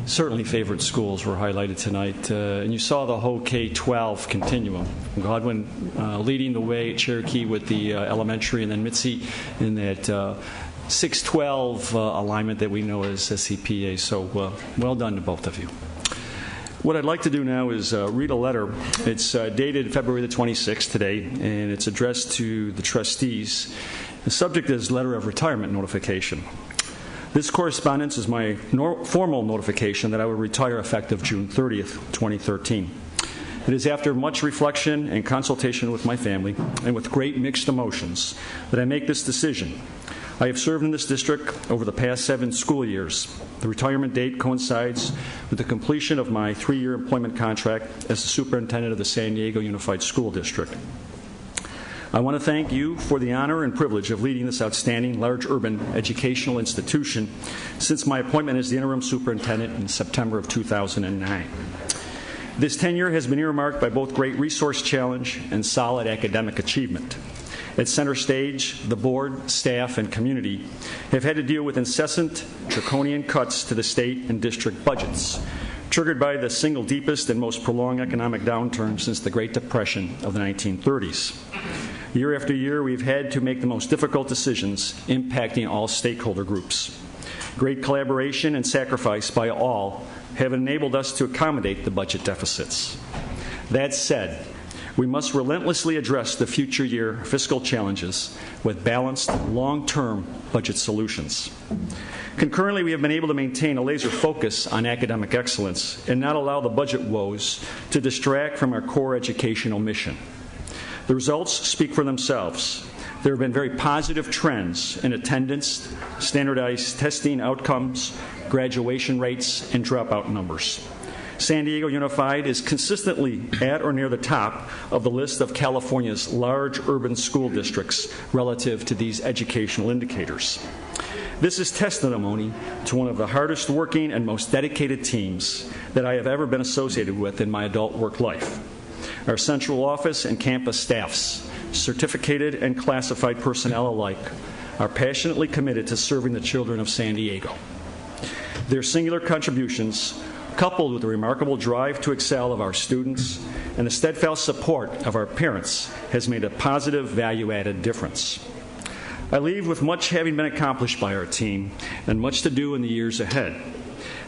certainly favorite schools were highlighted tonight. And you saw the whole K-12 continuum. Godwin leading the way at Cherokee with the elementary, and then Mitzi in that 6-12 alignment that we know as SCPA. So well done to both of you. What I'd like to do now is read a letter. It's dated February the 26th today, and it's addressed to the trustees. The subject is letter of retirement notification. This correspondence is my formal notification that I will retire effective June 30th, 2013. It is after much reflection and consultation with my family, and with great mixed emotions, that I make this decision. I have served in this district over the past 7 school years. The retirement date coincides with the completion of my 3-year employment contract as the superintendent of the San Diego Unified School District. I want to thank you for the honor and privilege of leading this outstanding large urban educational institution since my appointment as the interim superintendent in September of 2009. This tenure has been earmarked by both great resource challenge and solid academic achievement. At center stage, the board, staff, and community have had to deal with incessant draconian cuts to the state and district budgets, triggered by the single deepest and most prolonged economic downturn since the Great Depression of the 1930s. Year after year, we've had to make the most difficult decisions impacting all stakeholder groups. Great collaboration and sacrifice by all have enabled us to accommodate the budget deficits. That said, We must relentlessly address the future year fiscal challenges with balanced, long-term budget solutions. Concurrently, we have been able to maintain a laser focus on academic excellence and not allow the budget woes to distract from our core educational mission. The results speak for themselves. There have been very positive trends in attendance, standardized testing outcomes, graduation rates, and dropout numbers. San Diego Unified is consistently at or near the top of the list of California's large urban school districts relative to these educational indicators. This is testimony to one of the hardest working and most dedicated teams that I have ever been associated with in my adult work life. Our central office and campus staffs, certificated and classified personnel alike, are passionately committed to serving the children of San Diego. Their singular contributions, coupled with the remarkable drive to excel of our students and the steadfast support of our parents, has made a positive, value-added difference. I leave with much having been accomplished by our team and much to do in the years ahead.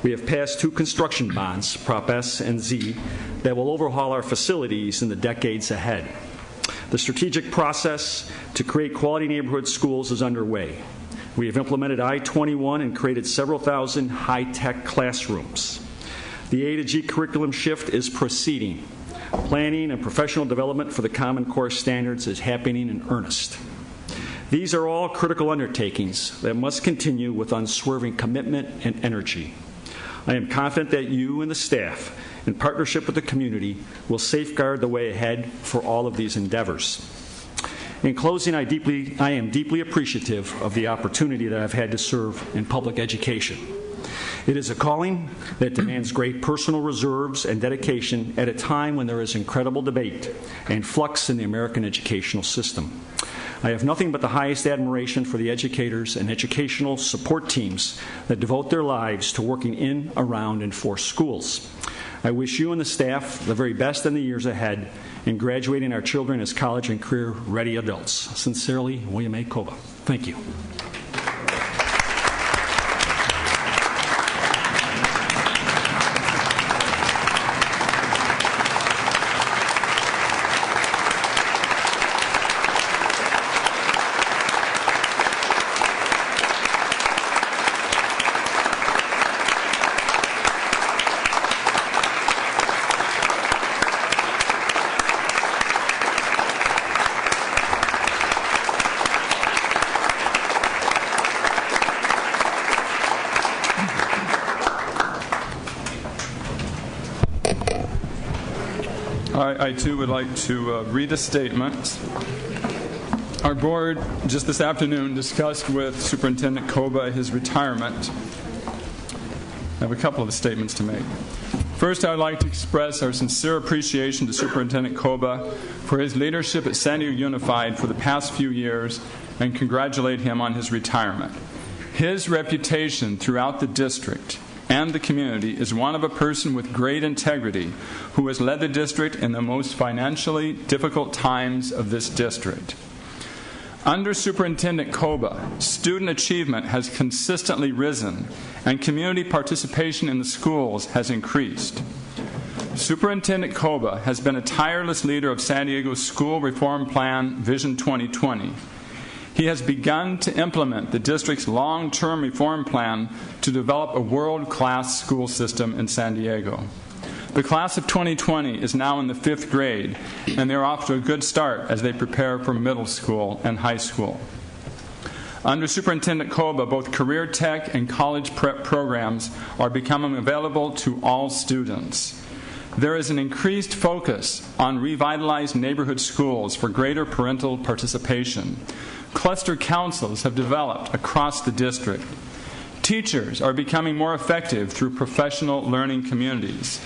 We have passed 2 construction bonds, Prop S and Z, that will overhaul our facilities in the decades ahead. The strategic process to create quality neighborhood schools is underway. We have implemented I-21 and created several thousand high-tech classrooms. The A to G curriculum shift is proceeding. Planning and professional development for the Common Core standards is happening in earnest. These are all critical undertakings that must continue with unswerving commitment and energy. I am confident that you and the staff, in partnership with the community, will safeguard the way ahead for all of these endeavors. In closing, I am deeply appreciative of the opportunity that I've had to serve in public education. It is a calling that demands great personal reserves and dedication at a time when there is incredible debate and flux in the American educational system. I have nothing but the highest admiration for the educators and educational support teams that devote their lives to working in, around, and for schools. I wish you and the staff the very best in the years ahead in graduating our children as college and career-ready adults. Sincerely, William A. Koba. Thank you. I too would like to read a statement. Our board just this afternoon discussed with Superintendent Koba his retirement. I have a couple of statements to make. First, I would like to express our sincere appreciation to Superintendent Koba for his leadership at San Diego Unified for the past few years and congratulate him on his retirement. His reputation throughout the district and the community is one of a person with great integrity who has led the district in the most financially difficult times of this district. Under Superintendent Koba, student achievement has consistently risen and community participation in the schools has increased. Superintendent Koba has been a tireless leader of San Diego's school reform plan, Vision 2020. He has begun to implement the district's long-term reform plan to develop a world-class school system in San Diego. The class of 2020 is now in the 5th grade, and they're off to a good start as they prepare for middle school and high school. Under Superintendent Koba, both career tech and college prep programs are becoming available to all students. There is an increased focus on revitalized neighborhood schools for greater parental participation. Cluster councils have developed across the district. Teachers are becoming more effective through professional learning communities.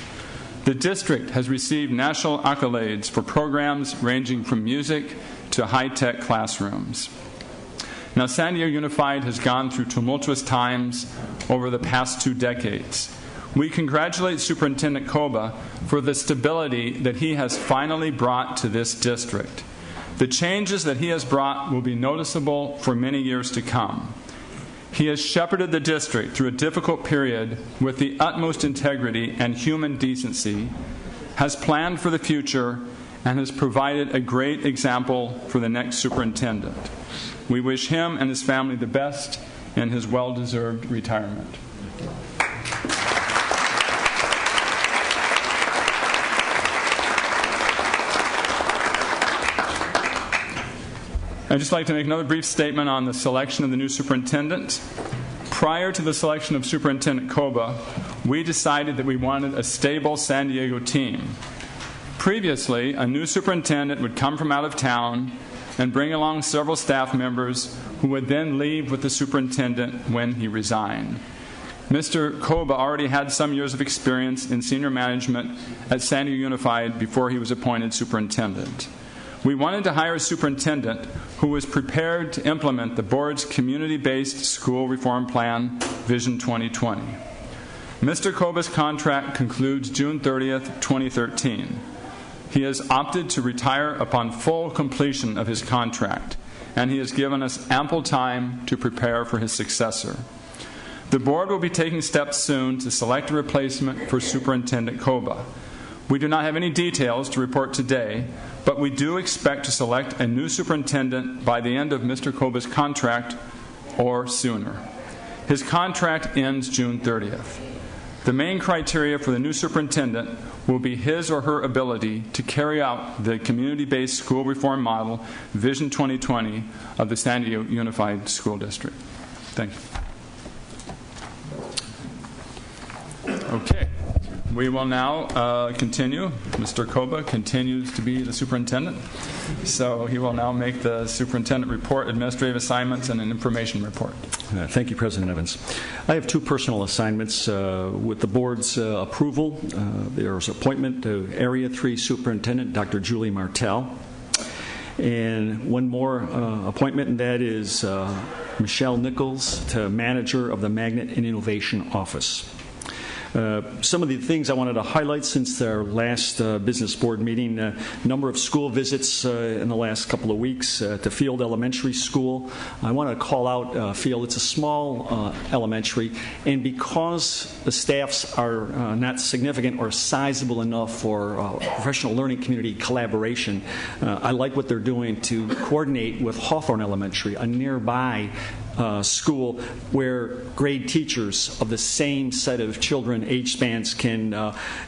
The district has received national accolades for programs ranging from music to high-tech classrooms. Now, San Diego Unified has gone through tumultuous times over the past 2 decades. We congratulate Superintendent Koba for the stability that he has finally brought to this district. The changes that he has brought will be noticeable for many years to come. He has shepherded the district through a difficult period with the utmost integrity and human decency, has planned for the future, and has provided a great example for the next superintendent. We wish him and his family the best in his well-deserved retirement. I'd just like to make another brief statement on the selection of the new superintendent. Prior to the selection of Superintendent Koba, we decided that we wanted a stable San Diego team. Previously, a new superintendent would come from out of town and bring along several staff members who would then leave with the superintendent when he resigned. Mr. Koba already had some years of experience in senior management at San Diego Unified before he was appointed superintendent. We wanted to hire a superintendent who was prepared to implement the board's community-based school reform plan, Vision 2020. Mr. Koba's contract concludes June 30th, 2013. He has opted to retire upon full completion of his contract, and he has given us ample time to prepare for his successor. The board will be taking steps soon to select a replacement for Superintendent Koba. We do not have any details to report today, but we do expect to select a new superintendent by the end of Mr. Koba's contract or sooner. His contract ends June 30th. The main criteria for the new superintendent will be his or her ability to carry out the community-based school reform model, Vision 2020, of the San Diego Unified School District. Thank you. Okay. We will now continue. Mr. Koba continues to be the superintendent, so he will now make the superintendent report, administrative assignments, and an information report. Thank you, President Evans. I have two personal assignments with the board's approval. There's appointment to Area 3 Superintendent Dr. Julie Martell, and one more appointment, and that is Michelle Nichols to Manager of the Magnet and Innovation Office. Some of the things I wanted to highlight since our last business board meeting, a number of school visits in the last couple of weeks to Field Elementary School. I want to call out Field. It's a small elementary, and because the staffs are not significant or sizable enough for professional learning community collaboration, I like what they're doing to coordinate with Hawthorne Elementary, a nearby school where grade teachers of the same set of children age spans can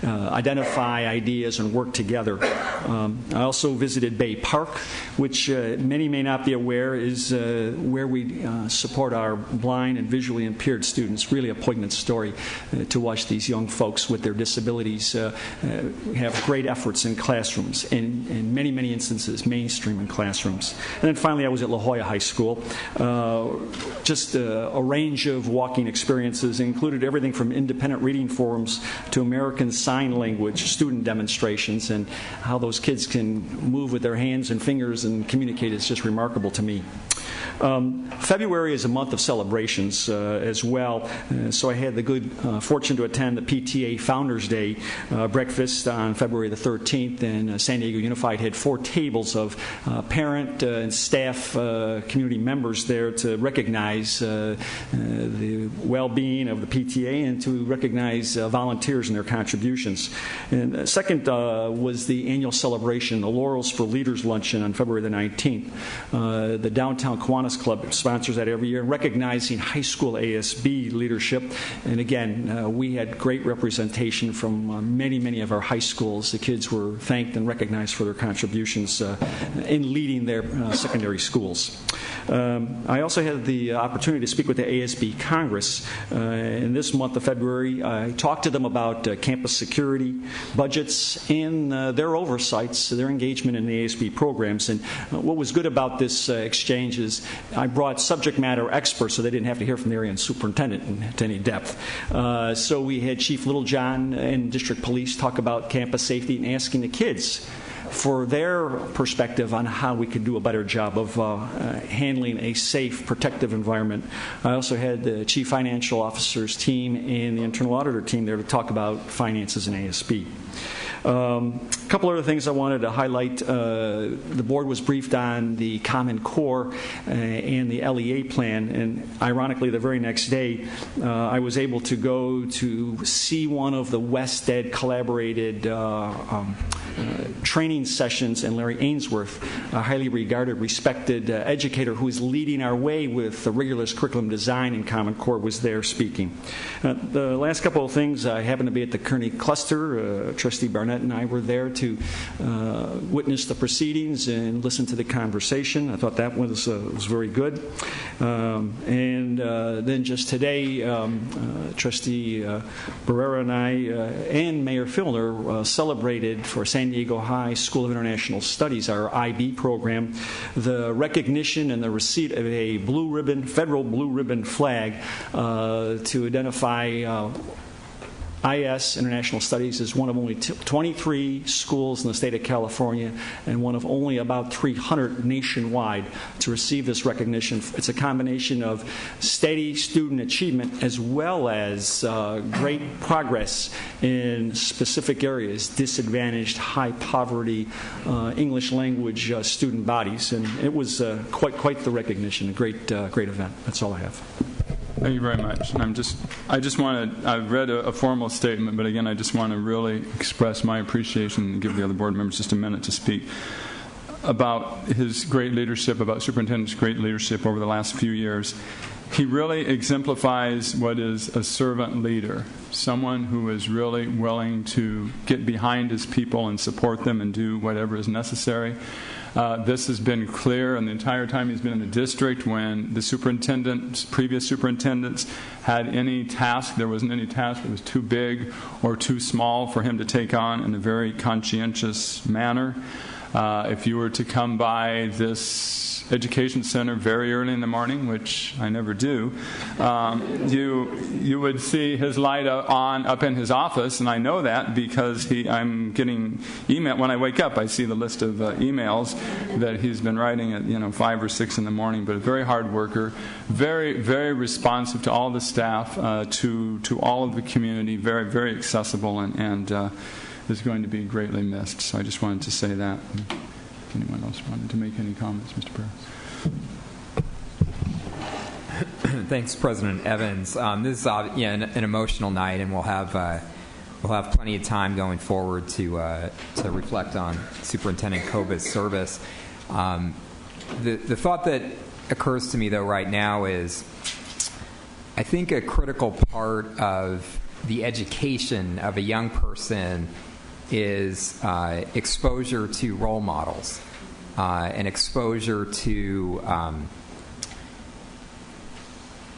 identify ideas and work together. I also visited Bay Park, which many may not be aware is where we support our blind and visually impaired students. Really a poignant story to watch these young folks with their disabilities have great efforts in classrooms, and in many, many instances mainstream in classrooms. And then finally I was at La Jolla High School. Just a range of walking experiences included everything from independent reading forums to American Sign Language student demonstrations, and how those kids can move with their hands and fingers and communicate is just remarkable to me. February is a month of celebrations as well, so I had the good fortune to attend the PTA Founders Day breakfast on February the 13th, and San Diego Unified had 4 tables of parent and staff community members there to recognize the well-being of the PTA and to recognize volunteers and their contributions. And second was the annual celebration, the Laurels for Leaders Luncheon on February the 19th. The Downtown Kiwanis Club sponsors that every year, recognizing high school ASB leadership. And again, we had great representation from many, many of our high schools. The kids were thanked and recognized for their contributions in leading their secondary schools. I also had the opportunity to speak with the ASB Congress in this month of February. I talked to them about campus security, budgets, and their oversights, their engagement in the ASB programs. And what was good about this exchange is I brought subject matter experts so they didn't have to hear from the area superintendent to any depth. So we had Chief Littlejohn and District Police talk about campus safety and asking the kids for their perspective on how we could do a better job of handling a safe, protective environment. I also had the Chief Financial Officer's team and the Internal Auditor team there to talk about finances and ASB. A couple other things I wanted to highlight. The board was briefed on the Common Core and the LEA plan, and ironically the very next day I was able to go to see one of the West Ed collaborated training sessions, and Larry Ainsworth, a highly regarded, respected educator who is leading our way with the rigorous curriculum design in Common Core, was there speaking. The last couple of things, I happened to be at the Kearney Cluster. Trustee Barnett and I were there to witness the proceedings and listen to the conversation. I thought that was very good. And then just today, Trustee Barrera and I and Mayor Filner celebrated for San Diego High School of International Studies, our IB program, the recognition and the receipt of a federal blue ribbon flag to identify IS, International Studies, is one of only 23 schools in the state of California and one of only about 300 nationwide to receive this recognition. It's a combination of steady student achievement as well as great progress in specific areas, disadvantaged, high poverty, English language student bodies. And it was quite the recognition, a great event. That's all I have. Thank you very much. And I've read a formal statement, but again, I just want to really express my appreciation and give the other board members just a minute to speak about his great leadership, about Superintendent's great leadership over the last few years. He really exemplifies what is a servant leader, someone who is really willing to get behind his people and support them and do whatever is necessary. This has been clear in the entire time he's been in the district. When the previous superintendents had any task, there wasn't any task that was too big or too small for him to take on in a very conscientious manner. If you were to come by this education center very early in the morning, which I never do, you would see his light on up in his office, and I know that because I'm getting email when I wake up. I see the list of emails that he's been writing at 5 or 6 in the morning. But a very hard worker, very very responsive to all the staff, to all of the community, very very accessible, and is going to be greatly missed. So I just wanted to say that. If anyone else wanted to make any comments, Mr. Perez. Thanks, President Evans. This is an emotional night, and we'll have plenty of time going forward to reflect on Superintendent Koba's service. The thought that occurs to me, though, right now is I think a critical part of the education of a young person is exposure to role models and exposure to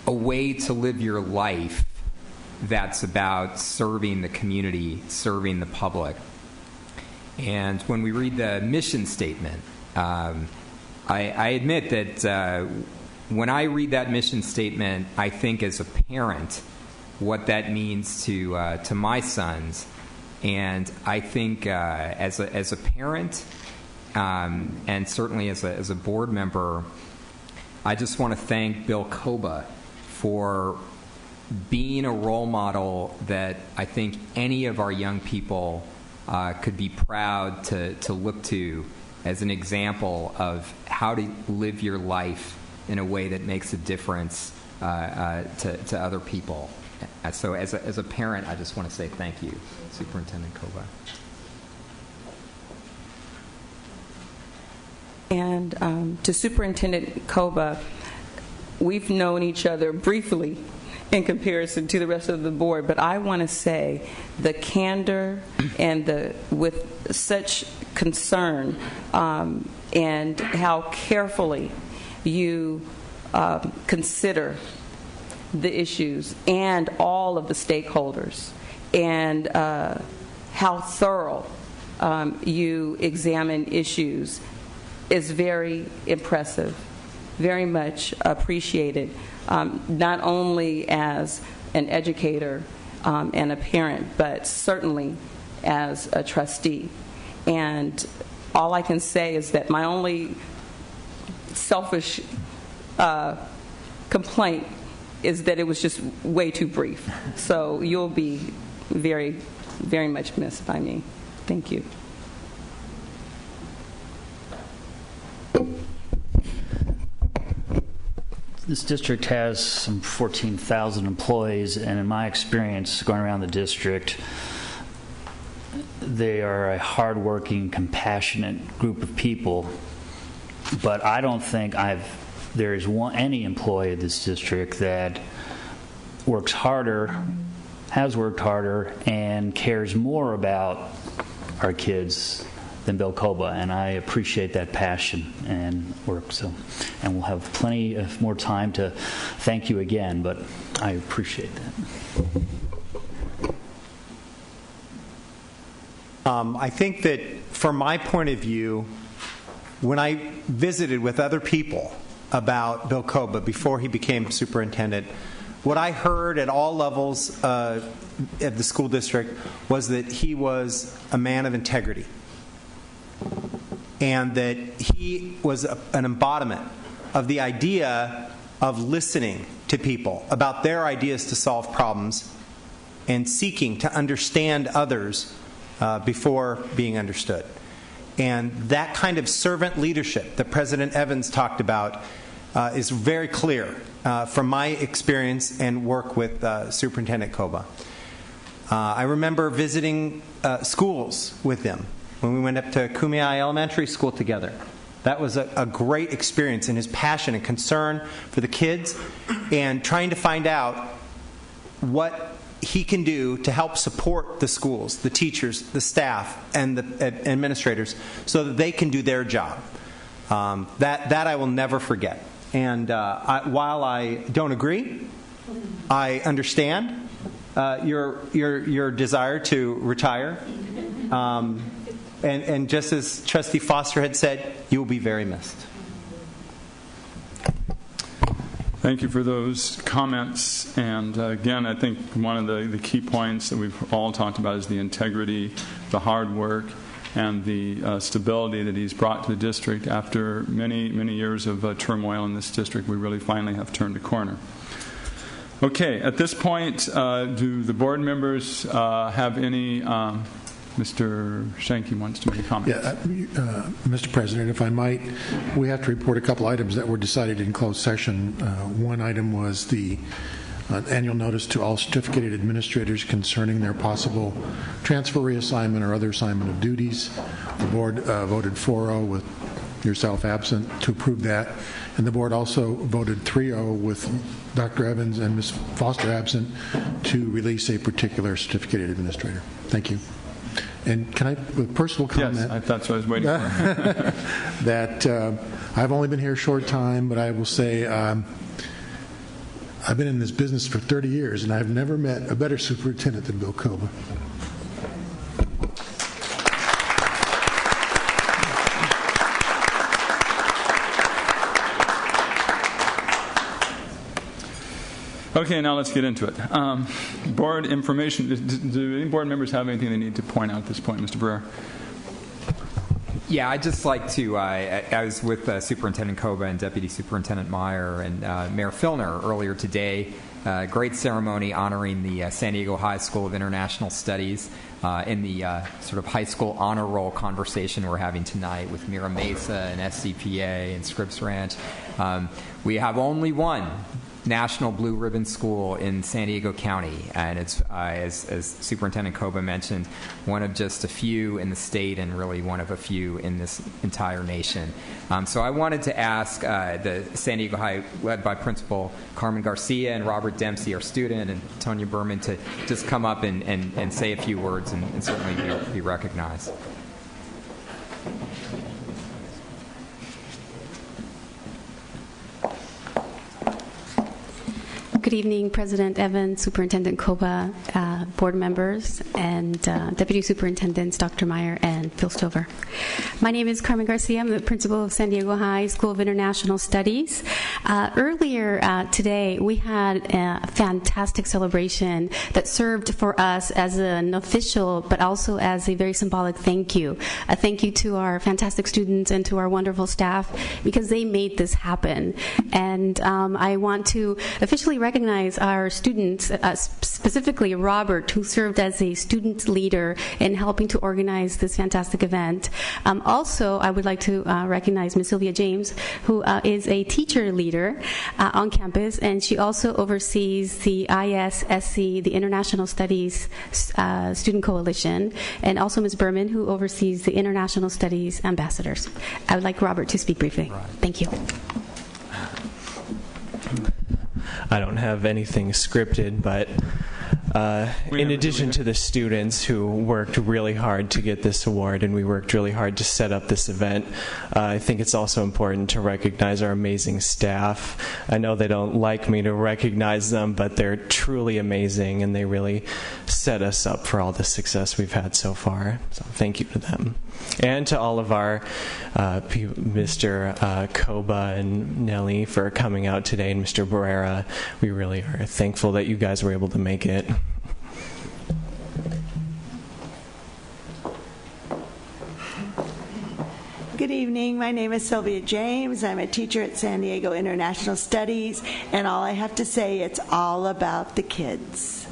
a way to live your life that's about serving the community, serving the public. And when we read the mission statement, I admit that when I read that mission statement, I think as a parent what that means to my sons. And I think as a parent and certainly as a board member, I just want to thank Bill Koba for being a role model that I think any of our young people could be proud to look to as an example of how to live your life in a way that makes a difference to other people. So as a parent, I just want to say thank you, Superintendent Koba. And to Superintendent Koba, we've known each other briefly in comparison to the rest of the board, but I want to say the candor and with such concern and how carefully you consider the issues and all of the stakeholders, and how thorough you examine issues is very impressive, very much appreciated, not only as an educator and a parent, but certainly as a trustee. And all I can say is that my only selfish complaint is that it was just way too brief. So you'll be very, very much missed by me. Thank you. This district has some 14,000 employees, and in my experience going around the district, they are a hardworking, compassionate group of people. But I don't think there is any employee of this district that works harder, has worked harder, and cares more about our kids than Bill Koba, and I appreciate that passion and work. And we'll have plenty of more time to thank you again, but I appreciate that. I think that from my point of view, when I visited with other people about Bill Koba before he became superintendent, what I heard at all levels of the school district was that he was a man of integrity, and that he was an embodiment of the idea of listening to people about their ideas to solve problems and seeking to understand others before being understood. And that kind of servant leadership that President Evans talked about is very clear from my experience and work with Superintendent Koba. I remember visiting schools with him when we went up to Kumeyaay Elementary School together. That was a great experience, and his passion and concern for the kids and trying to find out what he can do to help support the schools, the teachers, the staff, and the administrators so that they can do their job. That I will never forget. And while I don't agree, I understand your desire to retire. And just as Trustee Foster had said, you will be very missed. Thank you for those comments. And again, I think one of the key points that we've all talked about is the integrity, the hard work, and the stability that he's brought to the district. After many, many years of turmoil in this district, we really finally have turned a corner. Okay, at this point, do the board members have any... Mr. Shanky wants to make a comment. Yeah, Mr. President, if I might, we have to report a couple items that were decided in closed session. One item was the annual notice to all certificated administrators concerning their possible transfer, reassignment, or other assignment of duties. The board voted 4-0 with yourself absent to approve that, and the board also voted 3-0 with Dr. Evans and Ms. Foster absent to release a particular certificated administrator. Thank you. And can I, with personal comment? Yes, that's what I was waiting for. That I've only been here a short time, but I will say I've been in this business for 30 years, and I've never met a better superintendent than Bill Koba. Okay, now let's get into it. Board information. Do any board members have anything they need to point out at this point, Mr. Brewer? Yeah, I'd just like to, I was with Superintendent Koba and Deputy Superintendent Meyer and Mayor Filner earlier today. Great ceremony honoring the San Diego High School of International Studies in the sort of high school honor roll conversation we're having tonight with Mira Mesa and SCPA and Scripps Ranch. We have only one National Blue Ribbon School in San Diego County, and it's, as Superintendent Koba mentioned, one of just a few in the state and really one of a few in this entire nation. So I wanted to ask the San Diego High, led by Principal Carmen Garcia and Robert Dempsey, our student, and Tonya Berman, to just come up and say a few words and certainly be recognized. Good evening, President Evans, Superintendent Koba, board members, and Deputy Superintendents Dr. Meyer and Phil Stover. My name is Carmen Garcia. I'm the principal of San Diego High School of International Studies. Earlier today, we had a fantastic celebration that served for us as an official, but also as a very symbolic thank you. A thank you to our fantastic students and to our wonderful staff, because they made this happen. And I want to officially recognize our students, specifically Robert, who served as a student leader in helping to organize this fantastic event. Also, I would like to recognize Ms. Sylvia James, who is a teacher leader on campus, and she also oversees the ISSC, the International Studies Student Coalition, and also Ms. Berman, who oversees the International Studies Ambassadors. I would like Robert to speak briefly. Thank you. I don't have anything scripted, but in addition to the students who worked really hard to get this award, and we worked really hard to set up this event, I think it's also important to recognize our amazing staff. I know they don't like me to recognize them, but they're truly amazing, and they really set us up for all the success we've had so far. So thank you to them. And to all of our Mr. Koba and Nelly for coming out today, and Mr. Barrera. We really are thankful that you guys were able to make it. Good evening. My name is Sylvia James. I'm a teacher at San Diego International Studies, and all I have to say, it's all about the kids.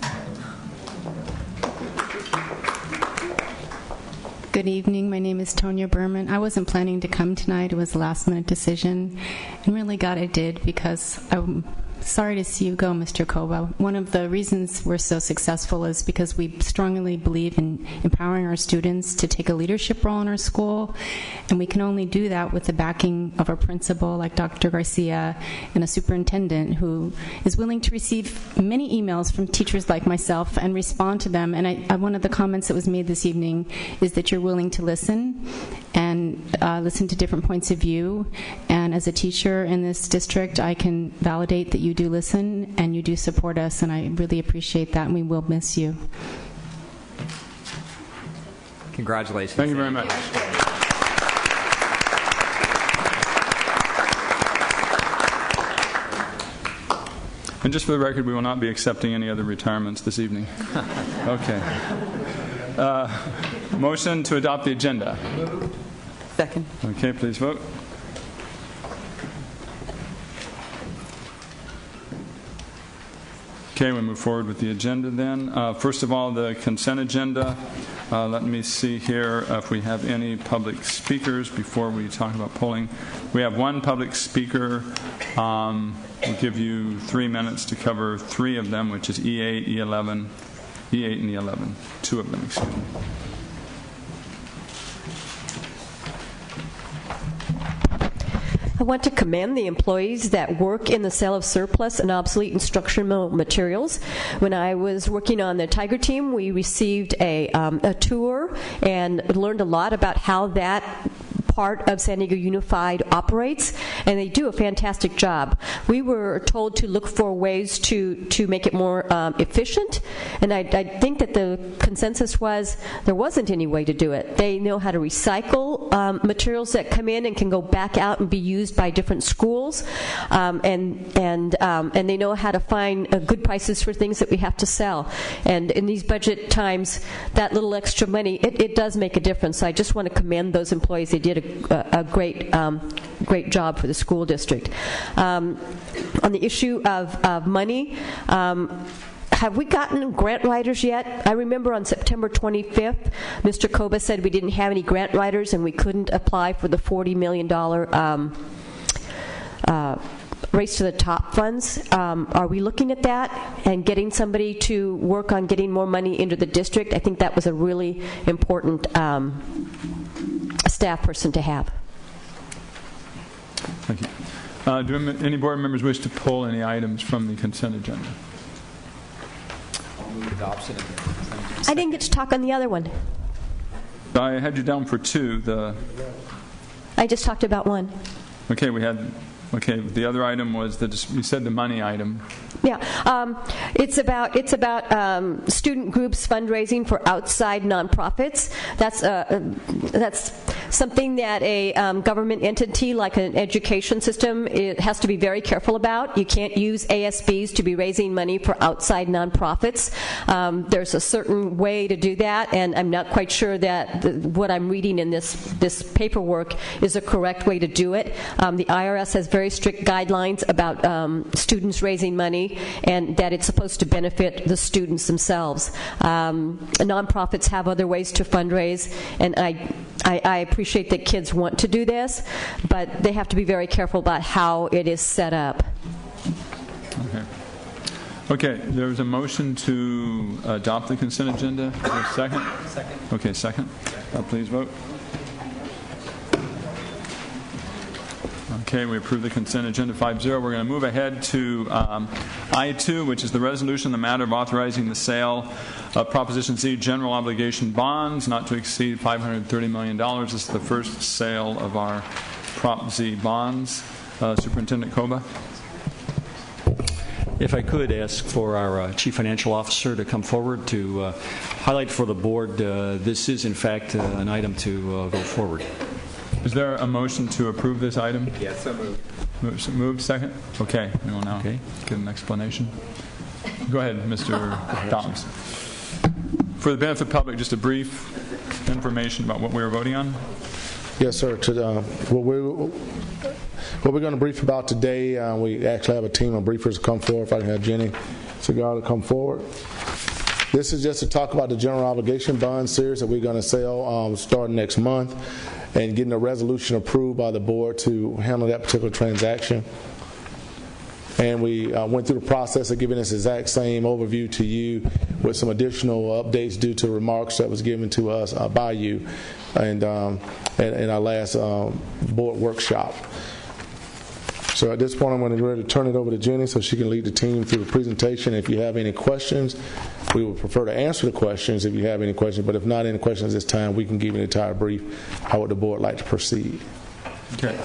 Good evening. My name is Tonya Berman. I wasn't planning to come tonight. It was a last-minute decision, and really glad I did, because I'm sorry to see you go, Mr. Koba. One of the reasons we're so successful is because we strongly believe in empowering our students to take a leadership role in our school, and we can only do that with the backing of our principal, like Dr. Garcia, and a superintendent who is willing to receive many emails from teachers like myself and respond to them. And one of the comments that was made this evening is that you're willing to listen and listen to different points of view. And as a teacher in this district, I can validate that you do listen and you do support us, and I really appreciate that, and we will miss you. Congratulations. Thank you very much. And just for the record, we will not be accepting any other retirements this evening. Okay. Motion to adopt the agenda. Second. Okay, please vote. Okay, we move forward with the agenda then. First of all, the consent agenda. Let me see here if we have any public speakers before we talk about polling. We have one public speaker. We'll give you 3 minutes to cover 3 of them, which is E8, E11, E8 and E11. 2 of them, excuse me. I want to commend the employees that work in the sale of surplus and obsolete instructional materials. When I was working on the Tiger team, we received a tour and learned a lot about how that part of San Diego Unified operates, and they do a fantastic job. We were told to look for ways to make it more efficient, and I think that the consensus was there wasn't any way to do it. They know how to recycle materials that come in and can go back out and be used by different schools, and they know how to find good prices for things that we have to sell. And in these budget times, that little extra money, it does make a difference. So I just want to commend those employees. They did a great job for the school district. On the issue of money, have we gotten grant writers yet? I remember on September 25th, Mr. Koba said we didn't have any grant writers and we couldn't apply for the $40 million Race to the Top funds. Are we looking at that and getting somebody to work on getting more money into the district? I think that was a really important staff person to have. Thank you. Do any board members wish to pull any items from the consent agenda? Adoption. I didn't get to talk on the other one. I had you down for 2. I just talked about 1. Okay, the other item was you said the money item. Yeah, it's about student groups fundraising for outside nonprofits. That's something that a government entity like an education system, it has to be very careful about. You can't use ASBs to be raising money for outside nonprofits. There's a certain way to do that, and I'm not quite sure that what I'm reading in this paperwork is a correct way to do it. The IRS has very strict guidelines about students raising money, and that it's supposed to benefit the students themselves. Nonprofits have other ways to fundraise, and I appreciate that kids want to do this, but they have to be very careful about how it is set up. Okay, there's a motion to adopt the consent agenda. Is there a second? Second. Okay, second. Please vote. Okay, we approve the consent agenda 5-0. We're going to move ahead to I-2, which is the resolution in the matter of authorizing the sale of Proposition Z general obligation bonds not to exceed $530 million. This is the first sale of our Prop Z bonds. Superintendent Koba. If I could ask for our Chief Financial Officer to come forward to highlight for the board, this is in fact an item to go forward. Is there a motion to approve this item? Yes, so moved. Moved, second? Okay, we will now give an explanation. Go ahead, Mr. Dobbs. For the benefit of the public, just a brief information about what we are voting on. Yes, sir. What we're going to brief about today, we actually have a team of briefers come forward. If I can have Jenny Cigar to come forward. This is just to talk about the general obligation bond series that we're going to sell starting next month and getting a resolution approved by the board to handle that particular transaction. And we went through the process of giving this exact same overview to you with some additional updates due to remarks that was given to us by you and in our last board workshop. So at this point, I'm going to ready to turn it over to Jenny so she can lead the team through the presentation. If you have any questions, we would prefer to answer the questions if you have any questions. But if not any questions this time, we can give you an entire brief how would the board like to proceed. Okay.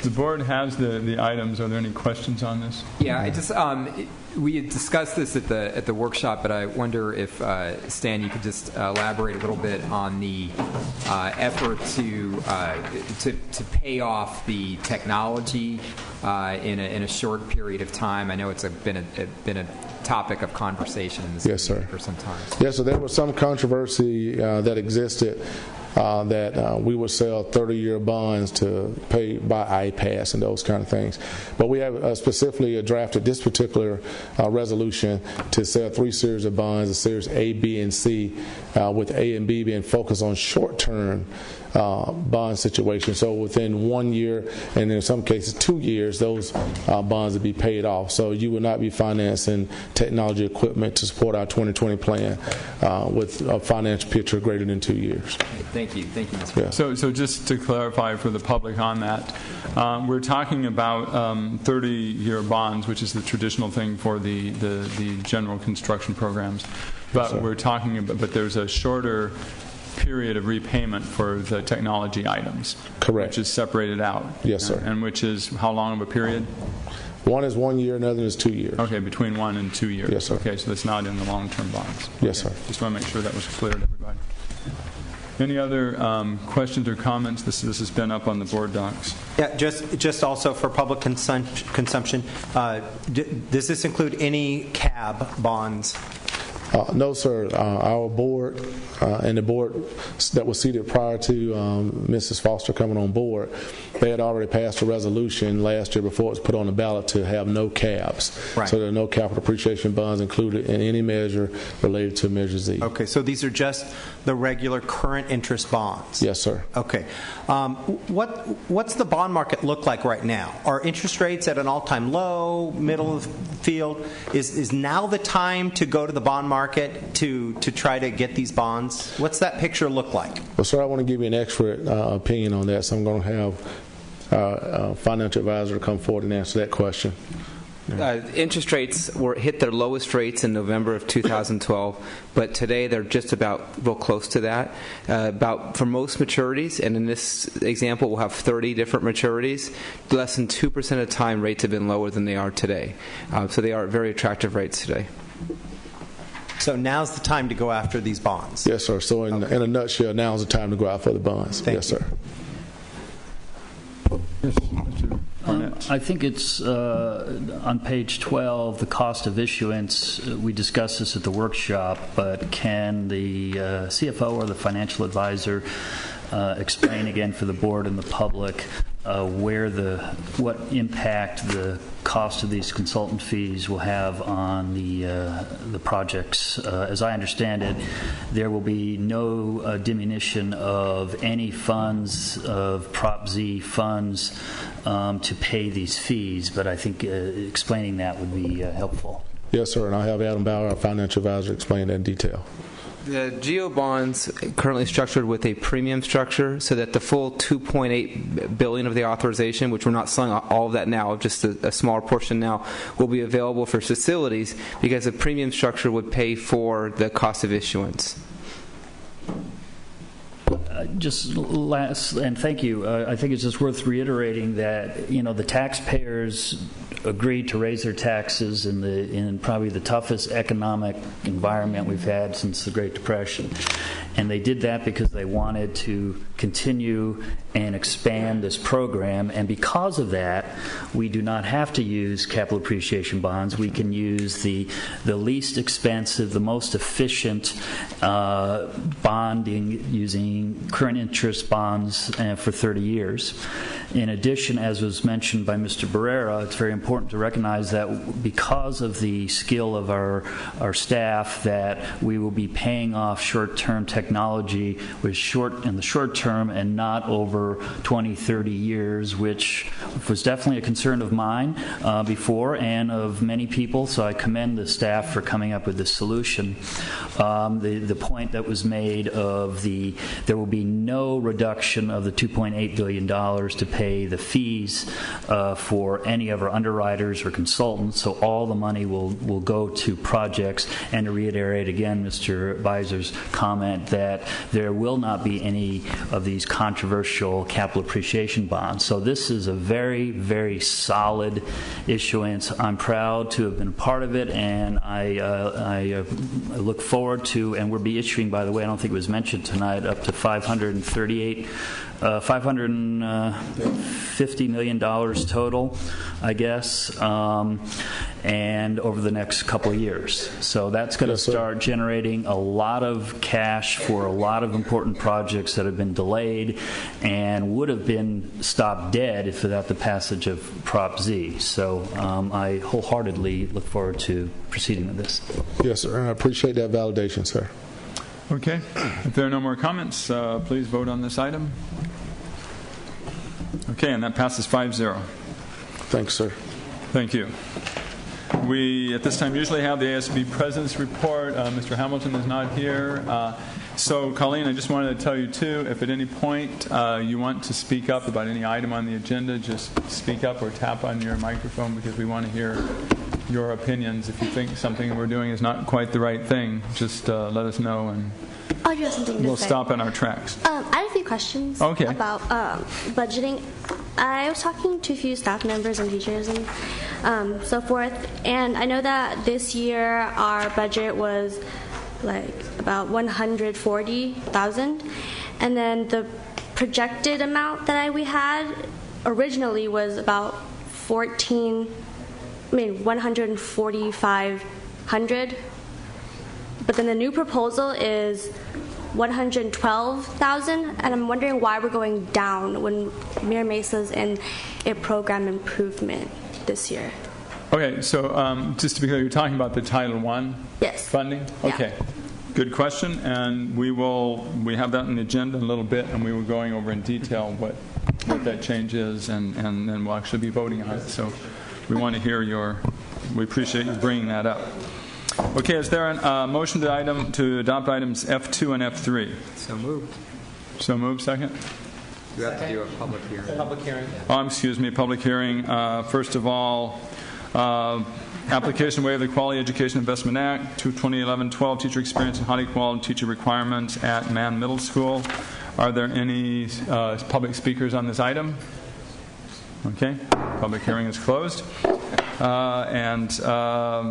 The board has the items. Are there any questions on this? Yeah, I just we had discussed this at the workshop, but I wonder if Stan, you could just elaborate a little bit on the effort to pay off the technology in a short period of time. I know it's been a topic of conversation in this community for some time. Yes, so there was some controversy that existed that we would sell 30-year bonds to pay by iPass and those kind of things. But we have specifically drafted this particular resolution to sell 3 series of bonds, the series A, B, and C, with A and B being focused on short-term bond situations. So within 1 year, and in some cases 2 years, those bonds would be paid off. So you will not be financing technology equipment to support our 2020 plan with a financial picture greater than 2 years. Thank you, Mr. Yeah. So just to clarify for the public on that, we're talking about 30-year bonds, which is the traditional thing for the general construction programs. But we're talking about, but there's a shorter period of repayment for the technology items. Correct. Which is separated out. Yes, sir. And which is how long of a period? One is 1 year, another is 2 years. Okay, between 1 and 2 years. Yes, sir. Okay, so that's not in the long-term bonds. Yes, sir. Just want to make sure that was clear to everybody. Any other questions or comments? This has been up on the board docs. Yeah, just also for public consumption, does this include any CAB bonds? No, sir. Our board and the board that was seated prior to Mrs. Foster coming on board, they had already passed a resolution last year before it was put on the ballot to have no cabs. Right. So there are no capital appreciation bonds included in any measure related to Measure Z. Okay, so these are just the regular current interest bonds? Yes, sir. Okay. What's the bond market look like right now? Are interest rates at an all-time low, middle of the field? Is now the time to go to the bond market to try to get these bonds? What's that picture look like? Well, sir, I want to give you an expert opinion on that, so I'm going to have a financial advisor come forward and answer that question. Interest rates hit their lowest rates in November of 2012, but today they're just about real close to that. For most maturities, and in this example we'll have 30 different maturities, less than 2% of the time rates have been lower than they are today. So they are at very attractive rates today. So now's the time to go after these bonds? Yes, sir. So in a nutshell, now's the time to go out for the bonds. Thank yes, you. sir. I think it's on page 12, the cost of issuance. We discussed this at the workshop, but can the CFO or the financial advisor explain again for the board and the public what impact the cost of these consultant fees will have on the projects? As I understand it, there will be no diminution of any funds of Prop Z funds to pay these fees, but I think explaining that would be helpful. Yes, sir, and I'll have Adam Bauer, our financial advisor, explain that in detail. The GEO bonds currently structured with a premium structure, so that the full $2.8 billion of the authorization, which we're not selling all of that now, just a smaller portion now, will be available for facilities because the premium structure would pay for the cost of issuance. Just last, and thank you. I think it's just worth reiterating that the taxpayers agreed to raise their taxes in probably the toughest economic environment we've had since the Great Depression, and they did that because they wanted to continue and expand this program. And because of that, we do not have to use capital appreciation bonds. We can use the least expensive, the most efficient bonding using current interest bonds for 30 years. In addition, as was mentioned by Mr. Barrera, it's very important to recognize that because of the skill of our staff, that we will be paying off short-term technology in the short term and not over 20, 30 years, which was definitely a concern of mine before and of many people, so I commend the staff for coming up with this solution. The point that was made of there will be no reduction of the $2.8 billion to pay the fees for any of our underwriters or consultants, so all the money will go to projects. And to reiterate again Mr. Beiser's comment that there will not be any of these controversial capital appreciation bonds. So this is a very, very solid issuance. I'm proud to have been part of it, and I look forward to, and we'll be issuing, by the way, I don't think it was mentioned tonight, up to $550 million total, I guess, and over the next couple of years. So that's going to start generating a lot of cash for a lot of important projects that have been delayed and would have been stopped dead if without the passage of Prop Z. So I wholeheartedly look forward to proceeding with this. Yes, sir, and I appreciate that validation, sir. Okay. If there are no more comments, please vote on this item. Okay, and that passes 5-0. Thanks, sir. Thank you. We, at this time, usually have the ASB President's Report. Mr. Hamilton is not here. So, Colleen, I just wanted to tell you, too, if at any point you want to speak up about any item on the agenda, just speak up or tap on your microphone, because we want to hear your opinions. If you think something we're doing is not quite the right thing, just let us know, and we'll stop in our tracks. I have a few questions about budgeting. I was talking to a few staff members and teachers and so forth, and I know that this year our budget was like about $140,000, and then the projected amount that we had originally was about $145,000, but then the new proposal is $112,000, and I'm wondering why we're going down when Mira Mesa's in a program improvement this year. Okay, so just to be clear, you're talking about the Title I funding? Okay, good question, and we have that on the agenda in a little bit, and we were going over in detail what that change is, and then we'll actually be voting on it. So we want to hear we appreciate you bringing that up. Okay, is there a motion to adopt items F2 and F3? So moved. So moved, second? You have to do a public hearing. Public hearing. Excuse me, public hearing. First of all, application waive the Quality Education Investment Act, 2011-12 teacher experience and high quality teacher requirements at Mann Middle School. Are there any public speakers on this item? Okay, public hearing is closed. And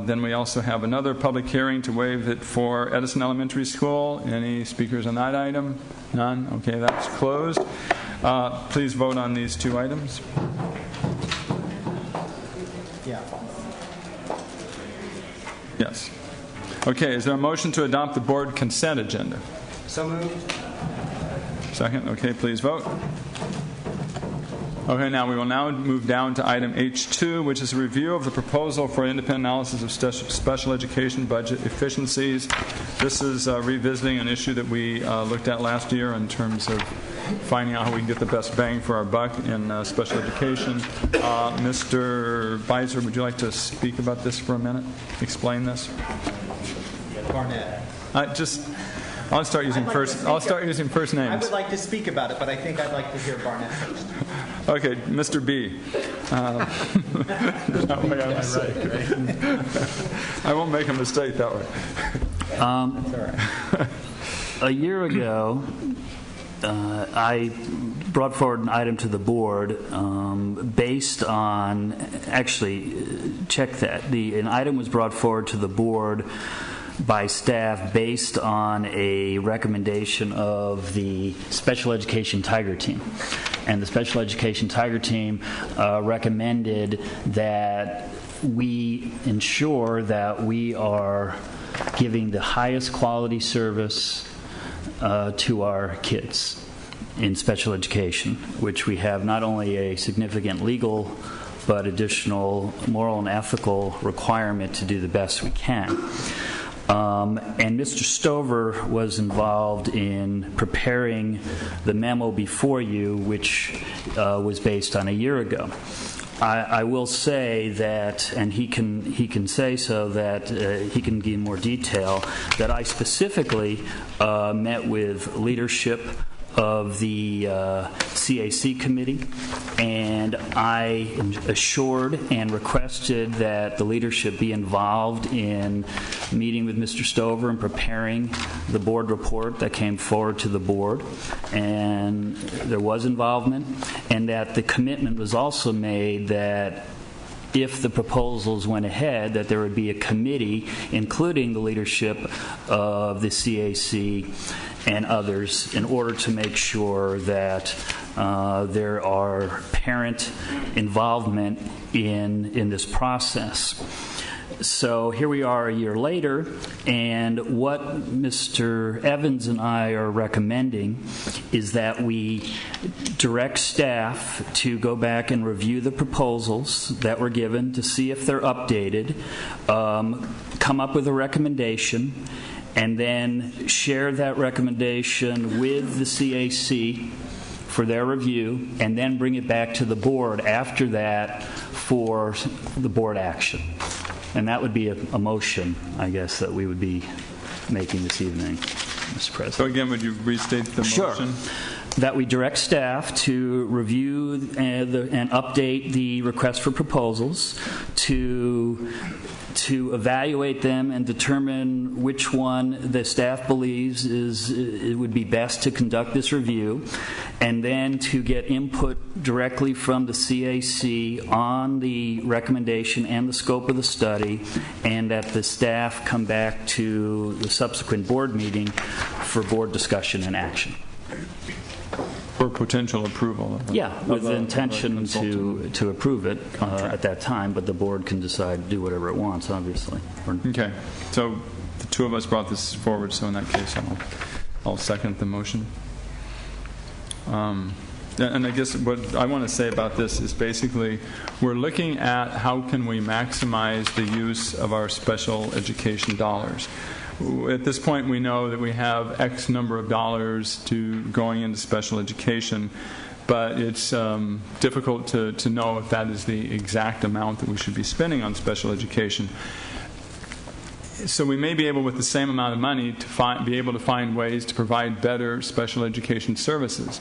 then we also have another public hearing to waive it for Edison Elementary School. Any speakers on that item? None? Okay, that's closed. Please vote on these two items. Yeah. Yes. Okay, is there a motion to adopt the board consent agenda? So moved. Second? Okay, please vote. Okay, now we will now move down to item H2, which is a review of the proposal for independent analysis of special education budget efficiencies. This is revisiting an issue that we looked at last year in terms of finding out how we can get the best bang for our buck in special education. Mr. Beiser, would you like to speak about this for a minute? Explain this? Barnett. I'll start using first names. I would like to speak about it, but I think I'd like to hear Barnett first. Okay, Mr. B. That way I'm safe. I won't make a mistake that way. A year ago, I brought forward an item to the board based on, actually, check that. An item was brought forward to the board by staff based on a recommendation of the Special Education Tiger Team. And the Special Education Tiger Team recommended that we ensure that we are giving the highest quality service to our kids in special education, which we have not only a significant legal but additional moral and ethical requirement to do the best we can. And Mr. Stover was involved in preparing the memo before you, which was based on a year ago. I will say that, and he can say so, that he can give more detail, that I specifically met with leadership of the CAC committee, and I assured and requested that the leadership be involved in meeting with Mr. Stover and preparing the board report that came forward to the board, and there was involvement, and that the commitment was also made that if the proposals went ahead, that there would be a committee, including the leadership of the CAC and others, in order to make sure that there are parent involvement in this process. So here we are a year later, and what Mr. Evans and I are recommending is that we direct staff to go back and review the proposals that were given to see if they're updated, come up with a recommendation, and then share that recommendation with the CAC for their review, and then bring it back to the board after that for the board action. And that would be a motion, I guess, that we would be making this evening, Mr. President. So again, would you restate the motion? Sure. That we direct staff to review and update the request for proposals, to evaluate them and determine which one the staff believes it would be best to conduct this review, and then to get input directly from the CAC on the recommendation and the scope of the study, and that the staff come back to the subsequent board meeting for board discussion and action. For potential approval. Yeah, with the intention to approve it at that time, but the board can decide to do whatever it wants, obviously. Okay. So the two of us brought this forward, so in that case I'll second the motion. And I guess what I want to say about this is basically we're looking at how can we maximize the use of our special education dollars. At this point, we know that we have X number of dollars going into special education, but it's difficult to know if that is the exact amount that we should be spending on special education. So we may be able, with the same amount of money, to be able to find ways to provide better special education services.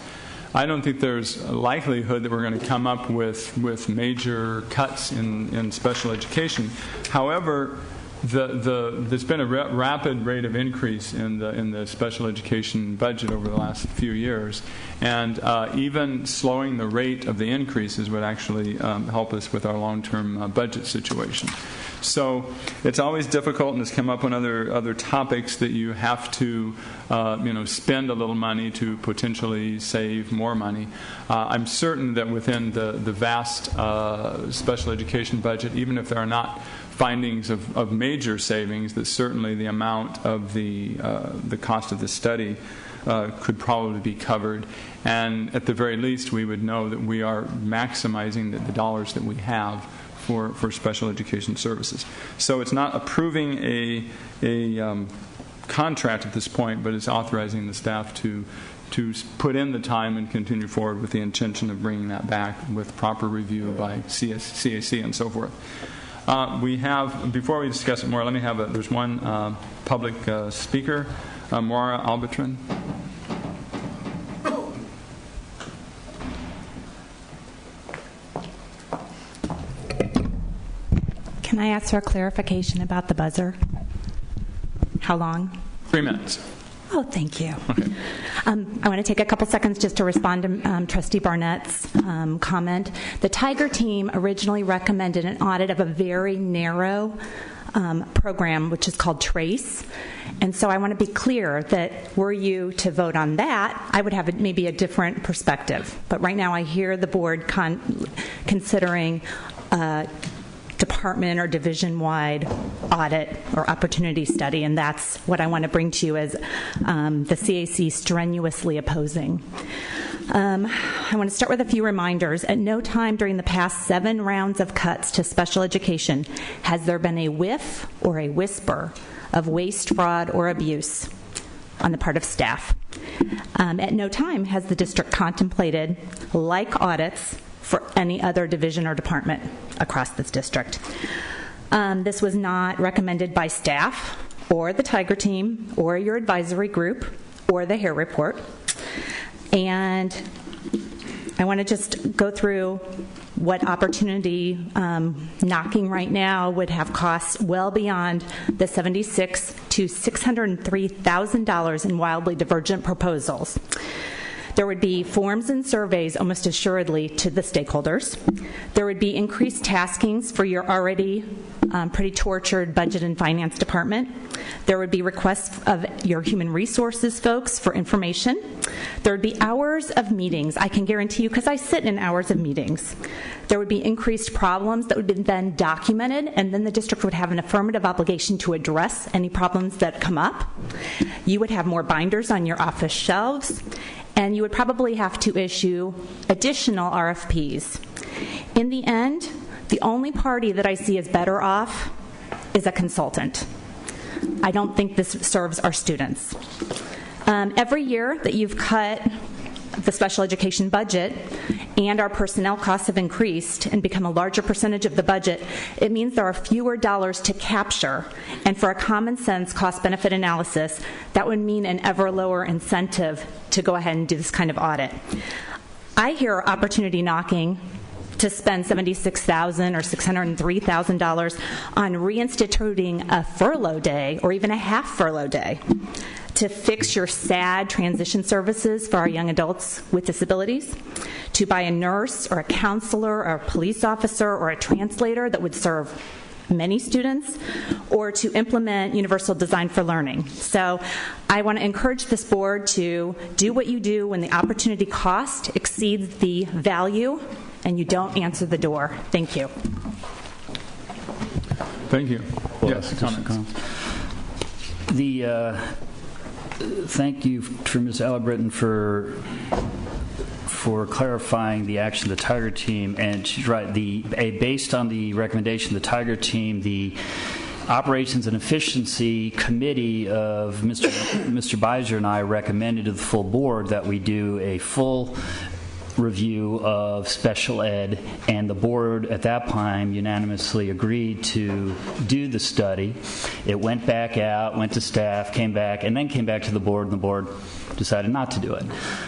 I don't think there's a likelihood that we're going to come up with major cuts in special education. However, there's been a rapid rate of increase in the special education budget over the last few years, and even slowing the rate of the increases would actually help us with our long-term budget situation. So it's always difficult, and it's come up on other topics, that you have to spend a little money to potentially save more money. I'm certain that within the vast special education budget, even if there are not findings of major savings, that certainly the amount of the cost of the study could probably be covered. And at the very least, we would know that we are maximizing the dollars that we have for special education services. So it's not approving a contract at this point, but it's authorizing the staff to put in the time and continue forward with the intention of bringing that back with proper review by CAC and so forth. We have, before we discuss it more, let me have there's one public speaker, Maura Albatrin. Can I ask for a clarification about the buzzer? How long? 3 minutes. Oh, thank you. Okay. I want to take a couple seconds just to respond to Trustee Barnett's comment. The Tiger team originally recommended an audit of a very narrow program, which is called TRACE. And so I want to be clear that were you to vote on that, I would have maybe a different perspective. But right now I hear the board considering department or division-wide audit or opportunity study, and that's what I want to bring to you as the CAC strenuously opposing. I want to start with a few reminders. At no time during the past 7 rounds of cuts to special education has there been a whiff or a whisper of waste, fraud, or abuse on the part of staff. At no time has the district contemplated like audits for any other division or department across this district. This was not recommended by staff or the Tiger team or your advisory group or the Hare report. And I want to just go through what opportunity knocking right now would have costs well beyond the $76,000 to $603,000 in wildly divergent proposals. There would be forms and surveys almost assuredly to the stakeholders. There would be increased taskings for your already pretty tortured budget and finance department. There would be requests of your human resources folks for information. There would be hours of meetings. I can guarantee you, because I sit in hours of meetings. There would be increased problems that would be then documented, and then the district would have an affirmative obligation to address any problems that come up. You would have more binders on your office shelves, and you would probably have to issue additional RFPs. In the end, the only party that I see as better off is a consultant. I don't think this serves our students. Every year that you've cut the special education budget and our personnel costs have increased and become a larger percentage of the budget, it means there are fewer dollars to capture. And for a common sense cost-benefit analysis, that would mean an ever lower incentive to go ahead and do this kind of audit. I hear opportunity knocking to spend $76,000 or $603,000 on reinstituting a furlough day or even a half furlough day to fix your SAD transition services for our young adults with disabilities, to buy a nurse or a counselor or a police officer or a translator that would serve many students, or to implement universal design for learning. So I want to encourage this board to do what you do when the opportunity cost exceeds the value and you don't answer the door. Thank you. Thank you. Yes, comments. Thank you to Ms. Albritton for clarifying the action of the Tiger team, and she's right. Based on the recommendation of the Tiger team, the Operations and Efficiency Committee of Mr. Beiser and I recommended to the full board that we do a full review of special ed, and the board at that time unanimously agreed to do the study. It went back out, went to staff, came back, and then came back to the board, and the board decided not to do it.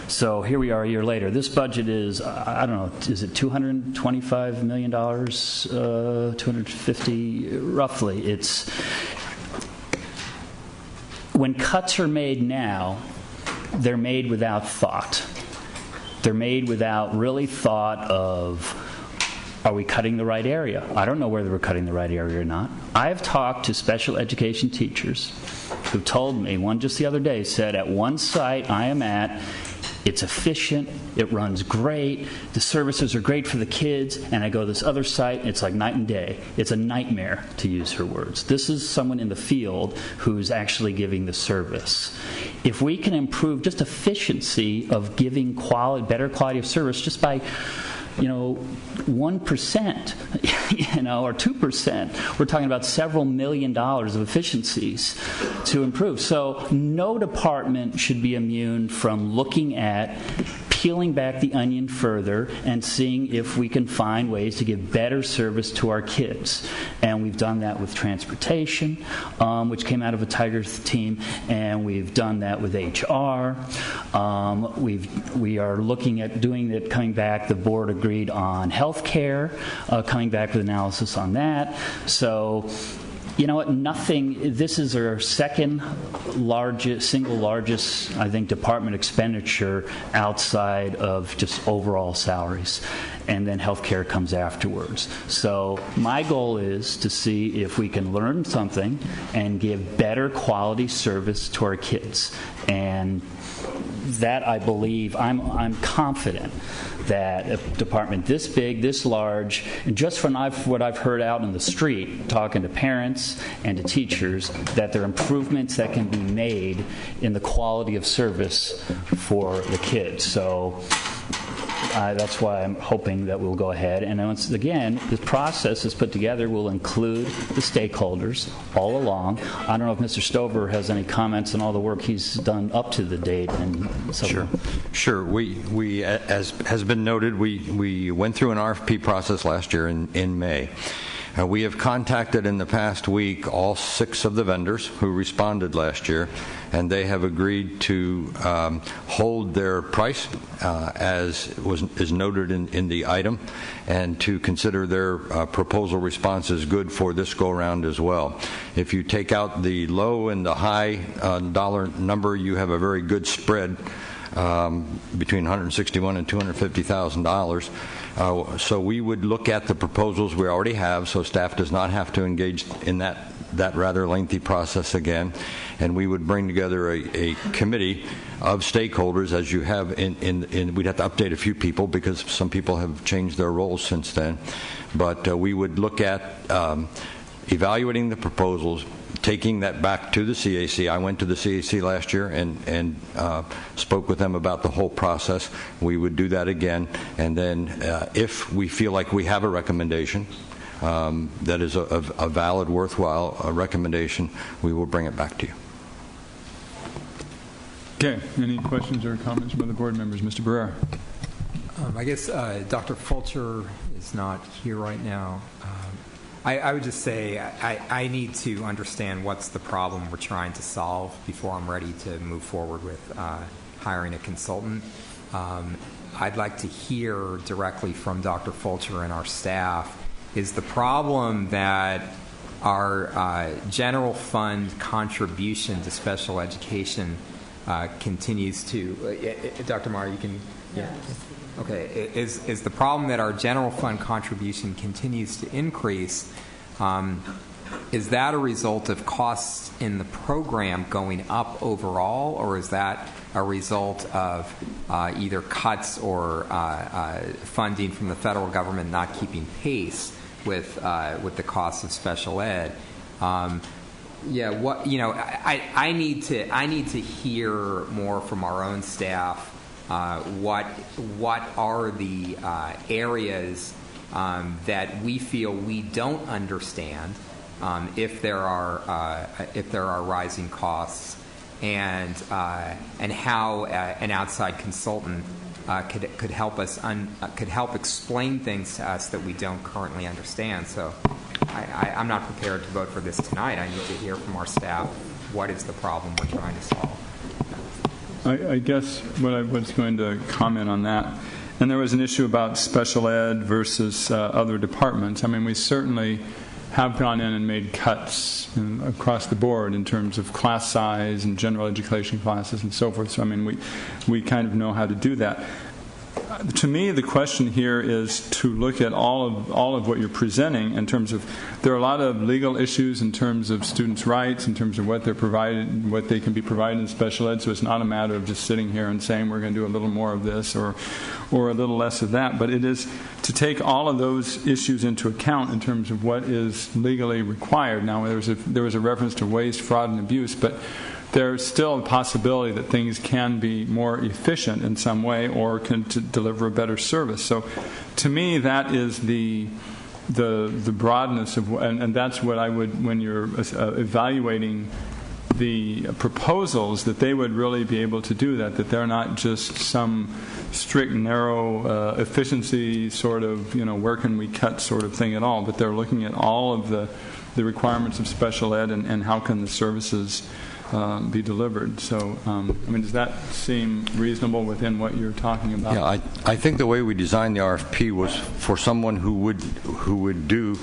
So here we are a year later. This budget is, I don't know, is it $225 million, 250 roughly. when cuts are made now, they're made without thought. They're made without really thought of, are we cutting the right area? I don't know whether we're cutting the right area or not. I've talked to special education teachers who told me, one just the other day said, at one site I am at, it's efficient, it runs great, the services are great for the kids, and I go to this other site, it's like night and day. It's a nightmare, to use her words. This is someone in the field who's actually giving the service. If we can improve just efficiency of giving better quality of service just by 1%, or 2%. We're talking about several $1 million of efficiencies to improve. So no department should be immune from looking at peeling back the onion further and seeing if we can find ways to give better service to our kids. And we've done that with transportation, which came out of a Tiger team, and we've done that with HR. We are looking at doing it, coming back, the board agreed on health care, coming back with analysis on that. So, you know what, this is our single largest, I think, department expenditure outside of just overall salaries. And then healthcare comes afterwards. So my goal is to see if we can learn something and give better quality service to our kids. And that, I believe, I'm confident that a department this big, this large, and just from what I've heard out in the street, talking to parents and to teachers, that there are improvements that can be made in the quality of service for the kids. So that's why I'm hoping that we'll go ahead. And once again, the process is put together will include the stakeholders all along. I don't know if Mr. Stover has any comments on all the work he's done up to the date. And so Sure. We as has been noted, we went through an RFP process last year in May. We have contacted in the past week all 6 of the vendors who responded last year, and they have agreed to hold their price as is noted in the item, and to consider their proposal responses good for this go-around as well. If you take out the low and the high dollar number, you have a very good spread between $161,000 and $250,000. So we would look at the proposals we already have, so staff does not have to engage in that rather lengthy process again, and we would bring together a committee of stakeholders, as you have we'd have to update a few people because some people have changed their roles since then, but we would look at evaluating the proposals, taking that back to the CAC. I went to the CAC last year and spoke with them about the whole process. We would do that again, and then if we feel like we have a recommendation that is a valid, worthwhile recommendation, we will bring it back to you. Okay. Any questions or comments from the board members? Mr. Barrera. I guess Dr. Fulcher is not here right now. I would just say I need to understand what's the problem we're trying to solve before I'm ready to move forward with hiring a consultant. I'd like to hear directly from Dr. Fulcher and our staff. Is the problem that our general fund contribution to special education continues to... Dr. Meyer, you can... Yeah. Okay. Is the problem that our general fund contribution continues to increase, is that a result of costs in the program going up overall, or is that a result of either cuts or funding from the federal government not keeping pace with the costs of special ed? I need to hear more from our own staff. What are the areas that we feel we don't understand if there are rising costs, and how an outside consultant could help us could help explain things to us that we don't currently understand. So I'm not prepared to vote for this tonight. I need to hear from our staff what is the problem we're trying to solve. I guess what I was going to comment on that, and there was an issue about special ed versus other departments. I mean, we certainly have gone in and made cuts across the board in terms of class size and general education classes and so forth. So, I mean, we kind of know how to do that. To me, the question here is to look at all of what you're presenting in terms of, there are a lot of legal issues in terms of students' rights, in terms of what they're provided, what they can be provided in special ed. So it's not a matter of just sitting here and saying we're going to do a little more of this or a little less of that. But it is to take all of those issues into account in terms of what is legally required. Now, there was a reference to waste, fraud, and abuse, but there's still a possibility that things can be more efficient in some way or can deliver a better service. So to me, that is the broadness of, and that's what I would, when you're evaluating the proposals, that they would really be able to do that they're not just some strict, narrow efficiency sort of, where can we cut sort of thing at all, but they're looking at all of the requirements of special ed and how can the services be delivered. So, I mean, does that seem reasonable within what you're talking about? Yeah, I think the way we designed the RFP was for someone who would do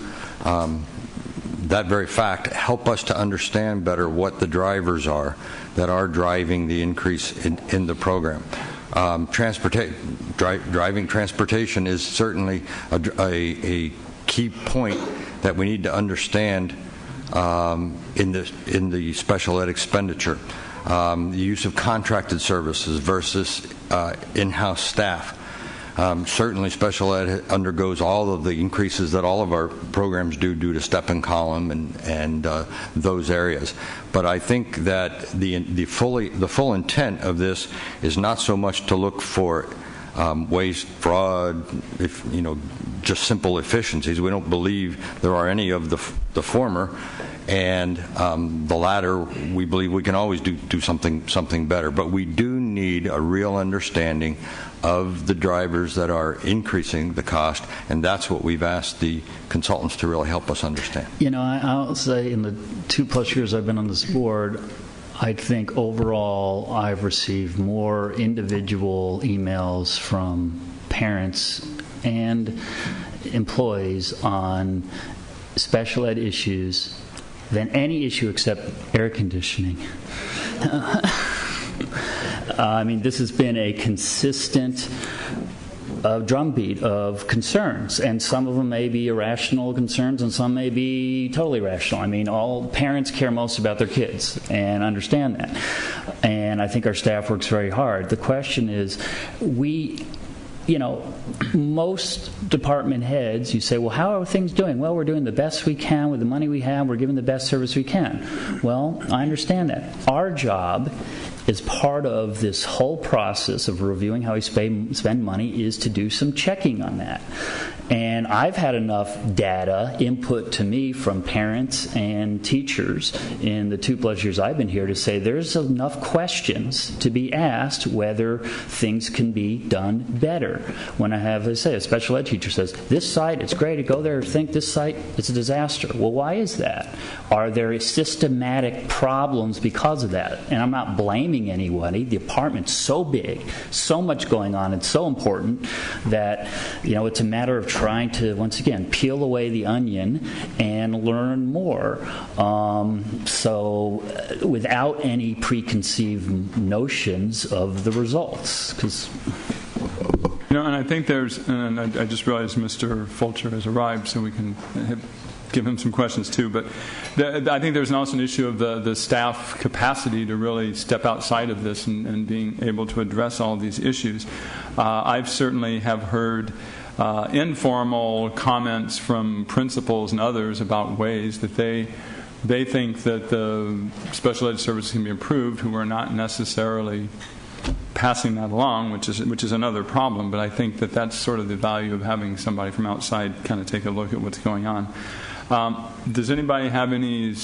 that very fact, help us to understand better what the drivers are that are driving the increase in the program. Driving transportation is certainly a key point that we need to understand in the special ed expenditure. The use of contracted services versus in-house staff. Certainly special ed undergoes all of the increases that all of our programs do due to step and column and those areas. But I think that the full intent of this is not so much to look for waste, fraud, just simple efficiencies. We don't believe there are any of the former, and the latter, we believe we can always do something better. But we do need a real understanding of the drivers that are increasing the cost, and that's what we've asked the consultants to really help us understand. I'll say in the 2+ years I've been on this board, I think overall I've received more individual emails from parents and employees on special ed issues than any issue except air conditioning. I mean, this has been a consistent drumbeat of concerns, and some of them may be irrational concerns and some may be totally rational. I mean, all parents care most about their kids and understand that, and I think our staff works very hard. The question is, most department heads, you say, well, how are things doing? Well, we're doing the best we can with the money we have. We're giving the best service we can. Well, I understand that. Our job is part of this whole process of reviewing how we spend money is to do some checking on that. And I've had enough data input to me from parents and teachers in the 2+ years I've been here to say there's enough questions to be asked whether things can be done better. When I have, let's say, a special ed teacher says, this site, it's great to go there, think this site, it's a disaster. Well, why is that? Are there systematic problems because of that? And I'm not blaming anybody. The department's so big, so much going on, it's so important that, it's a matter of trying to, once again, peel away the onion and learn more. So without any preconceived notions of the results. And I think and I just realized Mr. Fulcher has arrived, so we can give him some questions too. But I think there's also an issue of the staff capacity to really step outside of this and being able to address all of these issues. I've certainly have heard informal comments from principals and others about ways that they think that the special ed services can be improved, who are not necessarily passing that along, which is another problem. But I think that that's sort of the value of having somebody from outside kind of take a look at what's going on. Does anybody have any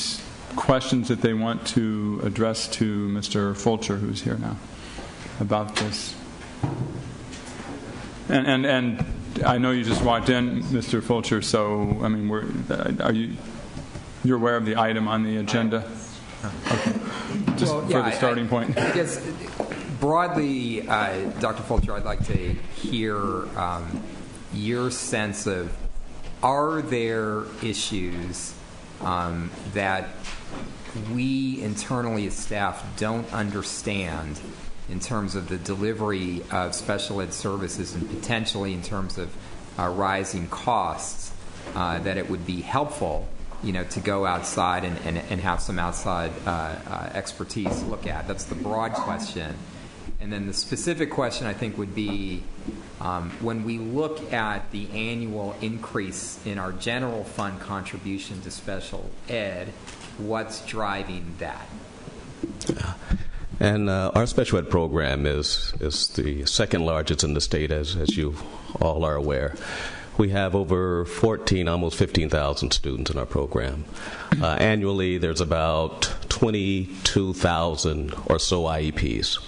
questions that they want to address to Mr. Fulcher, who's here now, about this? And I know you just walked in, Mr. Fulcher. So I mean, you're aware of the item on the agenda? Okay. Just for the starting point. I guess broadly, Dr. Fulcher, I'd like to hear your sense of are there issues that we internally as staff don't understand in terms of the delivery of special ed services and potentially in terms of rising costs, that it would be helpful, to go outside and have some outside expertise look at? That's the broad question. And then the specific question, I think, would be when we look at the annual increase in our general fund contribution to special ed, what's driving that? And our special ed program is the second largest in the state, as you all are aware. We have over 14, almost 15,000 students in our program. Annually, there's about 22,000 or so IEPs.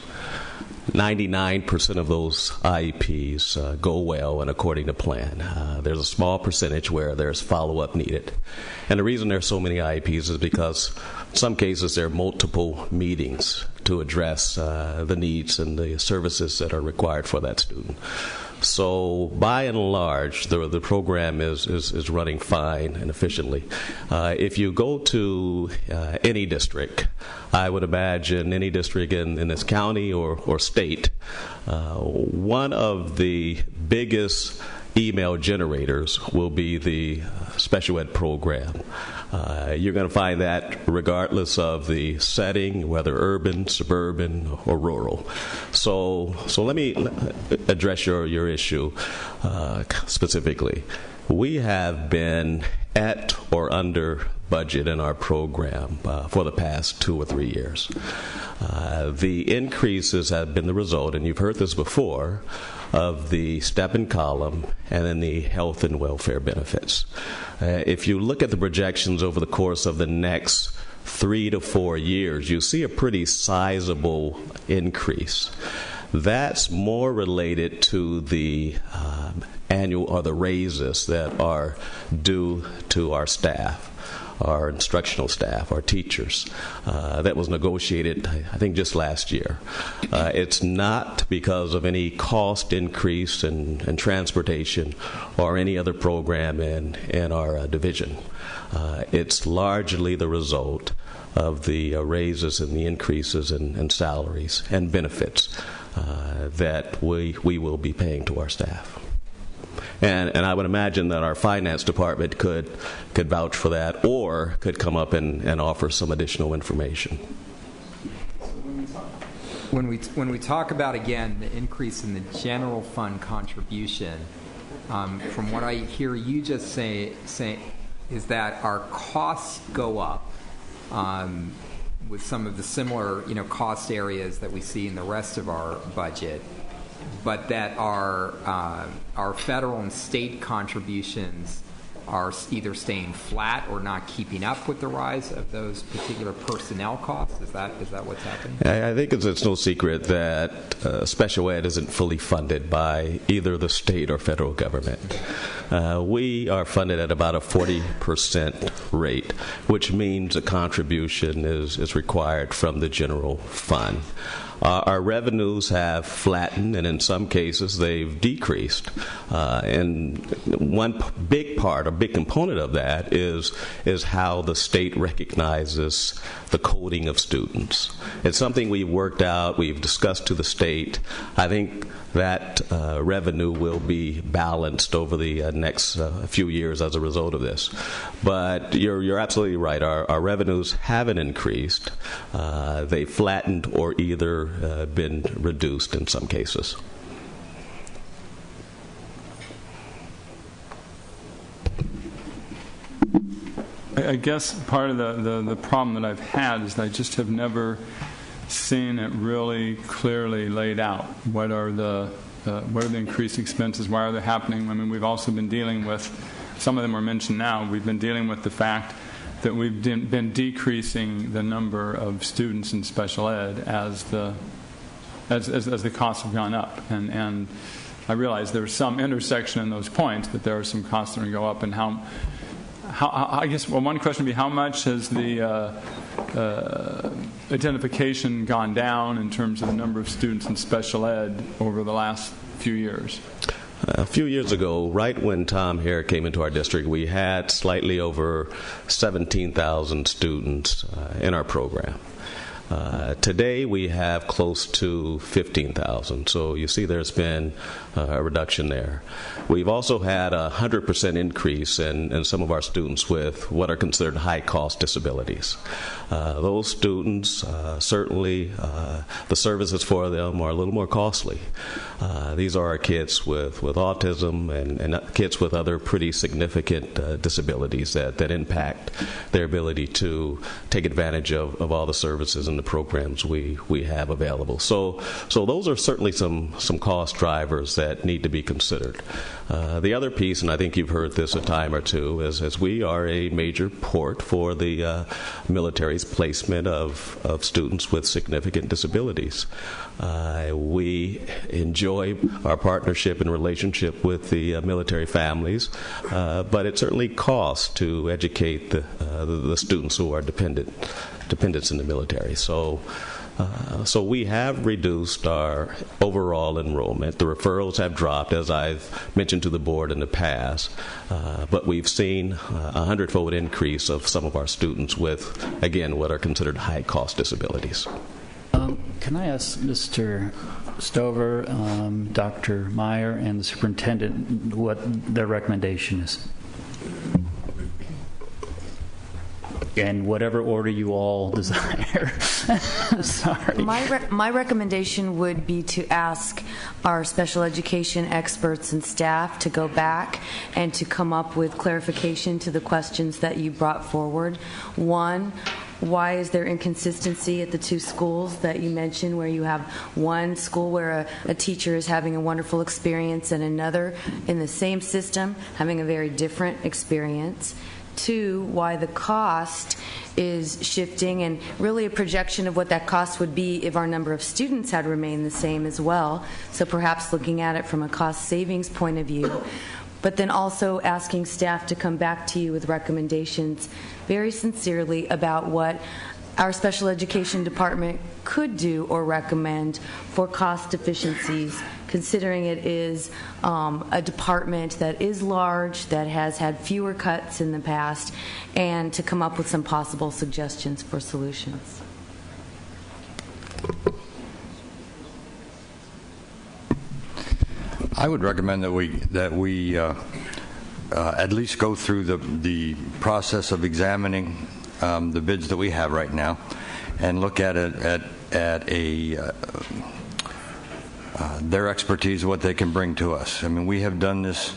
99% of those IEPs go well and according to plan. There's a small percentage where there's follow-up needed. And the reason there's so many IEPs is because in some cases there are multiple meetings to address the needs and the services that are required for that student. So by and large, the program is running fine and efficiently. If you go to any district, I would imagine any district in this county or state, one of the biggest email generators will be the special ed program. You're going to find that regardless of the setting, whether urban, suburban, or rural. So let me address your issue specifically. We have been at or under budget in our program for the past 2 or 3 years. The increases have been the result, and you've heard this before, of the step-in column and then the health and welfare benefits. If you look at the projections over the course of the next 3 to 4 years, you see a pretty sizable increase. That's more related to the annual or the raises that are due to our staff, our instructional staff, our teachers. That was negotiated, I think, just last year. It's not because of any cost increase in transportation or any other program in our division. It's largely the result of the raises and the increases in salaries and benefits that we will be paying to our staff. And I would imagine that our finance department could vouch for that or could come up and offer some additional information. When we talk about, again, the increase in the general fund contribution, from what I hear you just say is that our costs go up with some of the similar cost areas that we see in the rest of our budget, but that our federal and state contributions are either staying flat or not keeping up with the rise of those particular personnel costs? Is that what's happening? I think it's no secret that special ed isn't fully funded by either the state or federal government. We are funded at about a 40% rate, which means a contribution is required from the general fund. Our revenues have flattened, and in some cases they've decreased. And one big part, a big component of that is how the state recognizes the coding of students. It's something we've worked out, we've discussed to the state. I think that revenue will be balanced over the next few years as a result of this. But you're absolutely right. Our revenues haven't increased. They've flattened or either been reduced in some cases. I guess part of the problem that I've had is that I just have never seen it really clearly laid out. What are the increased expenses? Why are they happening? I mean, we've also been dealing with, some of them were mentioned now, we've been dealing with the fact that we've been decreasing the number of students in special ed as the costs have gone up. And I realize there's some intersection in those points, but there are some costs that are going to go up. And how I guess, well, one question would be, how much has the identification gone down in terms of the number of students in special ed over the last few years? A few years ago, right when Tom Hare came into our district, we had slightly over 17,000 students in our program. Today we have close to 15,000, so you see there's been a reduction there. We've also had a 100% increase in some of our students with what are considered high-cost disabilities. Those students, certainly the services for them are a little more costly. These are our kids with autism and kids with other pretty significant disabilities that impact their ability to take advantage of all the services and the programs we have available. So those are certainly some cost drivers that need to be considered. The other piece, and I think you've heard this a time or two, is as we are a major port for the military's placement of students with significant disabilities. We enjoy our partnership and relationship with the military families, but it certainly costs to educate the students who are dependents in the military. So we have reduced our overall enrollment. The referrals have dropped, as I've mentioned to the board in the past, but we've seen a 100-fold increase of some of our students with, again, what are considered high-cost disabilities. Can I ask Mr. Stover, Dr. Meyer, and the superintendent what their recommendation is? In whatever order you all desire. Sorry. My recommendation would be to ask our special education experts and staff to go back and to come up with clarification to the questions that you brought forward. One, why is there inconsistency at the two schools that you mentioned, where you have one school where a teacher is having a wonderful experience and another in the same system having a very different experience? Two, why the cost is shifting, and really a projection of what that cost would be if our number of students had remained the same as well. So perhaps looking at it from a cost savings point of view. But then also asking staff to come back to you with recommendations very sincerely about what our special education department could do or recommend for cost efficiencies, considering it is a department that is large, that has had fewer cuts in the past, and to come up with some possible suggestions for solutions. I would recommend that we at least go through the process of examining the bids that we have right now, and look at it at their expertise, what they can bring to us. I mean, we have done this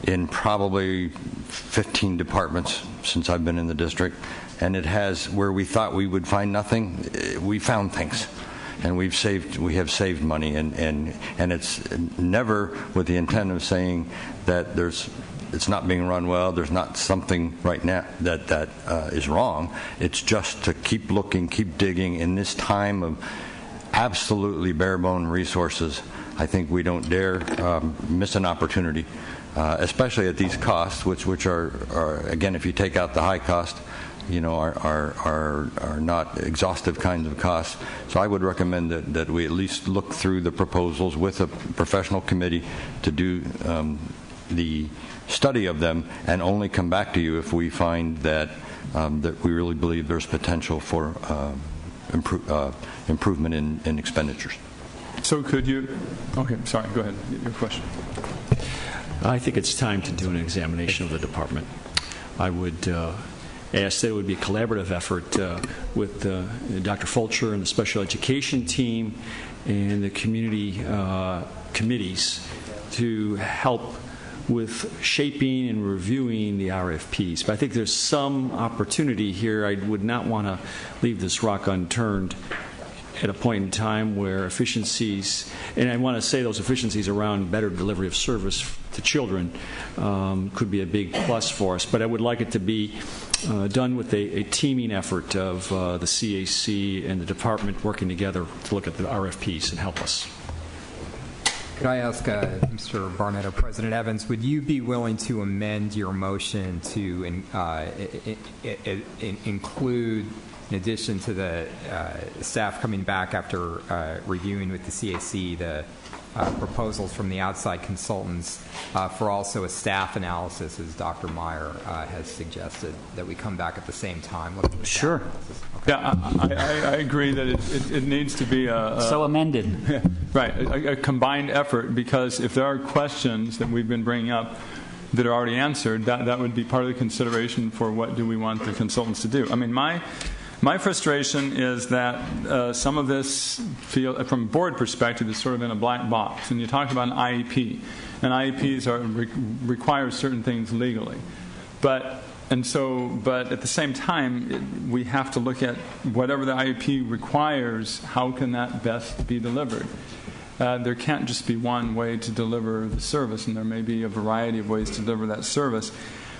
in probably 15 departments since I've been in the district, and it has, where we thought we would find nothing, we found things. And we have saved money, and it's never with the intent of saying that it's not being run well, there's not something right now that is wrong. It's just to keep looking, keep digging. In this time of absolutely bare-bone resources, I think we don't dare miss an opportunity, especially at these costs, which are again, if you take out the high cost, are not exhaustive kinds of costs. So I would recommend that we at least look through the proposals with a professional committee to do the study of them, and only come back to you if we find that we really believe there's potential for improvement in expenditures. So could you? Okay, sorry. Go ahead. Your question. I think it's time to do an examination of the department. I would ask that it would be a collaborative effort with Dr. Fulcher and the special education team and the community committees to help with shaping and reviewing the RFPs. But I think there's some opportunity here. I would not want to leave this rock unturned at a point in time where efficiencies, and I want to say those efficiencies around better delivery of service to children could be a big plus for us. But I would like it to be done with a teaming effort of the CAC and the department working together to look at the RFPs and help us. Could I ask Mr. Barnett or President Evans, would you be willing to amend your motion to include in addition to the staff coming back after reviewing with the CAC the proposals from the outside consultants for also a staff analysis, as Dr. Meyer has suggested, that we come back at the same time. Sure. Okay. Yeah, I agree that it needs to be so amended. Right, a combined effort, because if there are questions that we've been bringing up that are already answered, that would be part of the consideration for what do we want the consultants to do. I mean, my frustration is that some of this, from a board perspective, is sort of in a black box. And you talked about an IEP, and IEPs require certain things legally. But at the same time, we have to look at whatever the IEP requires, how can that best be delivered? There can't just be one way to deliver the service, and there may be a variety of ways to deliver that service.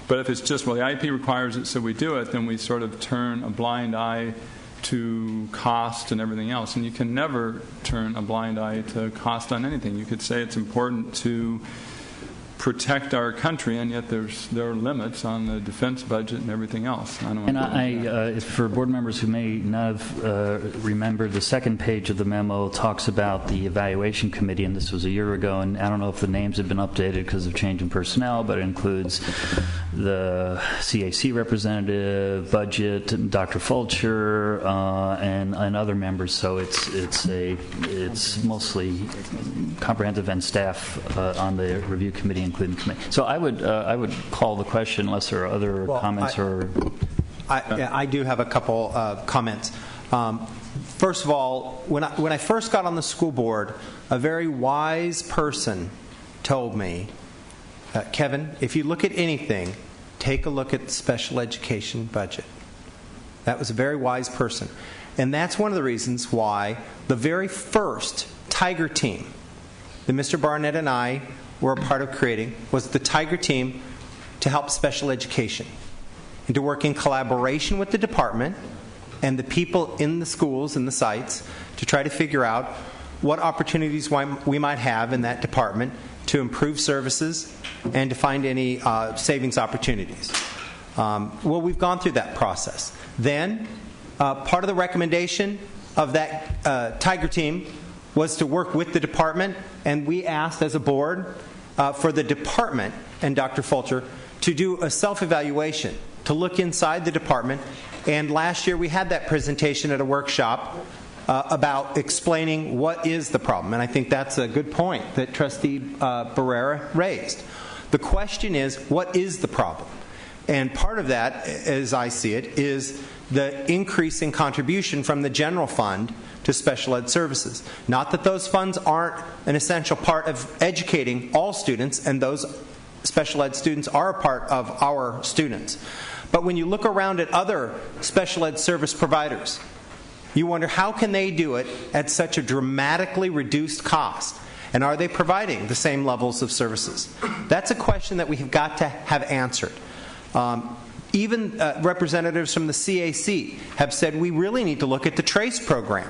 But if it's just, well, the IEP requires it, so we do it, then we sort of turn a blind eye to cost and everything else. And you can never turn a blind eye to cost on anything. You could say it's important to protect our country, and yet there are limits on the defense budget and everything else. For board members who may not have remembered, the second page of the memo talks about the evaluation committee, and this was a year ago, and I don't know if the names have been updated because of change in personnel, but it includes the CAC representative, budget, Dr. Fulcher, and other members. So it's mostly comprehensive and staff on the review committee, including committee. So I would call the question, unless there are other comments or. I do have a couple comments. First of all, when I first got on the school board, a very wise person told me, Kevin, if you look at anything, take a look at the special education budget. That was a very wise person. And that's one of the reasons why the very first Tiger team that Mr. Barnett and I were a part of creating was the Tiger team to help special education and to work in collaboration with the department and the people in the schools and the sites to try to figure out what opportunities we might have in that department to improve services and to find any savings opportunities. Well, we've gone through that process. Then, part of the recommendation of that Tiger team was to work with the department, and we asked as a board for the department and Dr. Fulcher to do a self-evaluation, to look inside the department. And last year we had that presentation at a workshop about explaining what is the problem. And I think that's a good point that Trustee Barrera raised. The question is, what is the problem? And part of that, as I see it, is the increase in contribution from the general fund to special ed services. Not that those funds aren't an essential part of educating all students, and those special ed students are a part of our students. But when you look around at other special ed service providers, you wonder how can they do it at such a dramatically reduced cost? And are they providing the same levels of services? That's a question that we have got to have answered. Even representatives from the CAC have said we really need to look at the TRACE program.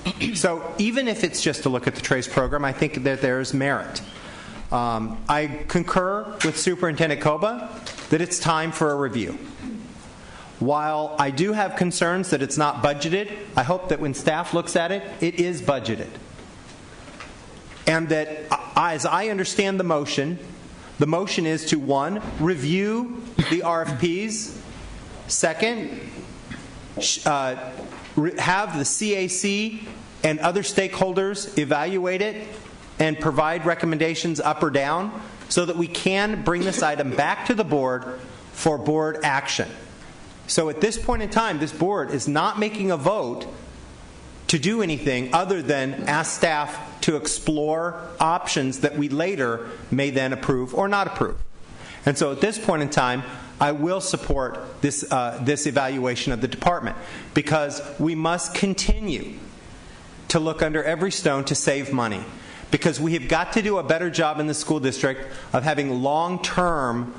Mm-hmm. So even if it's just to look at the TRACE program, I think that there's merit. I concur with Superintendent Koba that it's time for a review. While I do have concerns that it's not budgeted, I hope that when staff looks at it, it is budgeted. And that, as I understand the motion is to, 1, review the RFPs. 2nd, have the CAC and other stakeholders evaluate it and provide recommendations up or down so that we can bring this item back to the board for board action. So at this point in time, this board is not making a vote to do anything other than ask staff to explore options that we later may then approve or not approve. And so at this point in time, I will support this evaluation of the department, because we must continue to look under every stone to save money, because we have got to do a better job in the school district of having long-term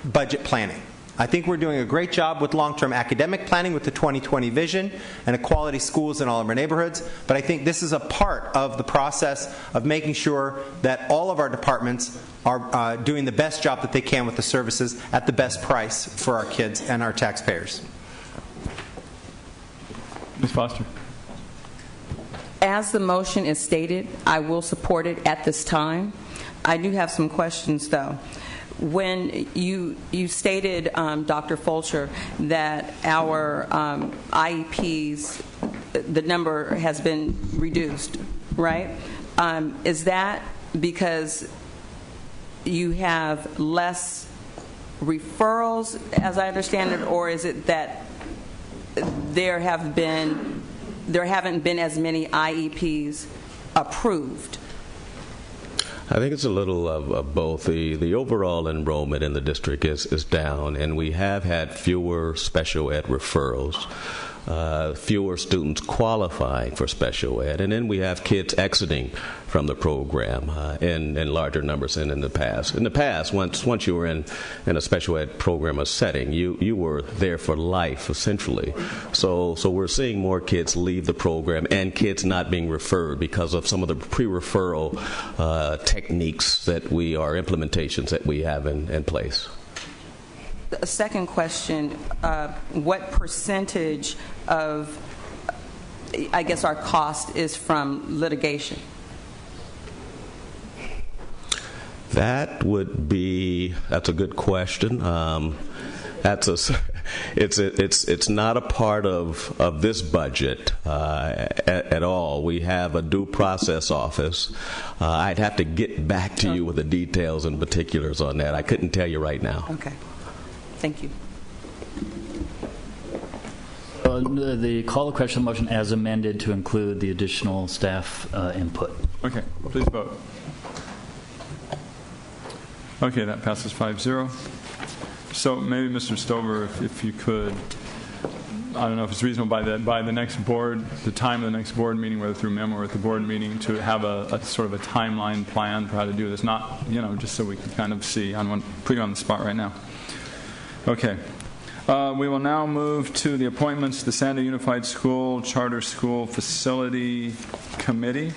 budget planning. I think we're doing a great job with long-term academic planning with the 2020 vision and equality schools in all of our neighborhoods, but I think this is a part of the process of making sure that all of our departments are doing the best job that they can with the services at the best price for our kids and our taxpayers. Ms. Foster. As the motion is stated, I will support it at this time. I do have some questions, though. When you stated, Dr. Fulcher, that our IEPs, the number has been reduced, right? Is that because you have less referrals, as I understand it, or is it that there haven't been as many IEPs approved? I think it's a little of both. The overall enrollment in the district is down, and we have had fewer special ed referrals, fewer students qualifying for special ed, and then we have kids exiting from the program in larger numbers than in the past. In the past, once you were in a special ed program or setting, you were there for life, essentially. So we're seeing more kids leave the program and kids not being referred because of some of the pre-referral techniques that implementations that we have in place. A second question, what percentage of, I guess, our cost is from litigation? That's a good question. It's not a part of this budget at all. We have a due process office. I'd have to get back to you with the details and particulars on that. I couldn't tell you right now. Okay. Thank you. The call the question motion as amended to include the additional staff input. Okay, please vote. Okay, that passes 5-0. So maybe, Mr. Stover, if you could, I don't know if it's reasonable by the next board, the time of the next board meeting, whether through memo or at the board meeting, to have a sort of a timeline plan for how to do this. Not, just so we can kind of see. I don't want to put you on the spot right now. Okay. We will now move to the appointments to the San Diego Unified School Charter School Facility Committee.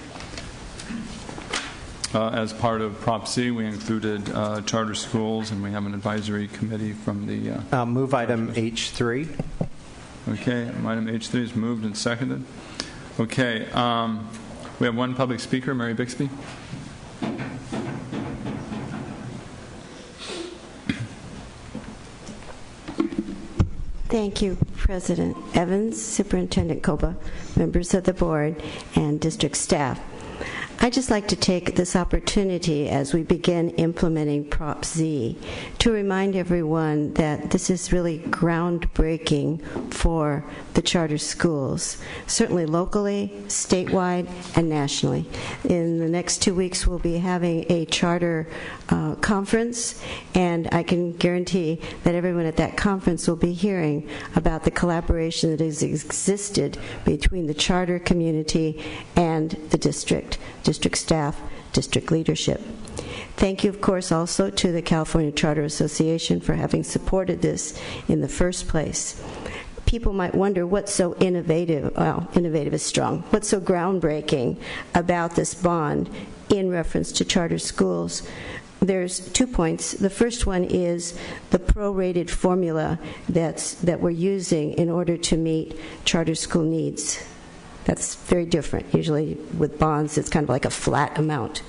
As part of Prop C, we included charter schools, and we have an advisory committee from the... move item H3. Okay, item H3 is moved and seconded. Okay, we have one public speaker, Mary Bixby. Thank you, President Evans, Superintendent Koba, members of the board, and district staff. I'd just like to take this opportunity as we begin implementing Prop Z to remind everyone that this is really groundbreaking for the charter schools, certainly locally, statewide, and nationally. In the next 2 weeks, we'll be having a charter conference, and I can guarantee that everyone at that conference will be hearing about the collaboration that has existed between the charter community and the district staff, district leadership. Thank you, of course, also to the California Charter Association for having supported this in the first place. People might wonder what's so innovative, well, innovative is strong, what's so groundbreaking about this bond in reference to charter schools. There's 2 points. The first one is the prorated formula that we're using in order to meet charter school needs. That's very different. Usually with bonds, it's kind of like a flat amount.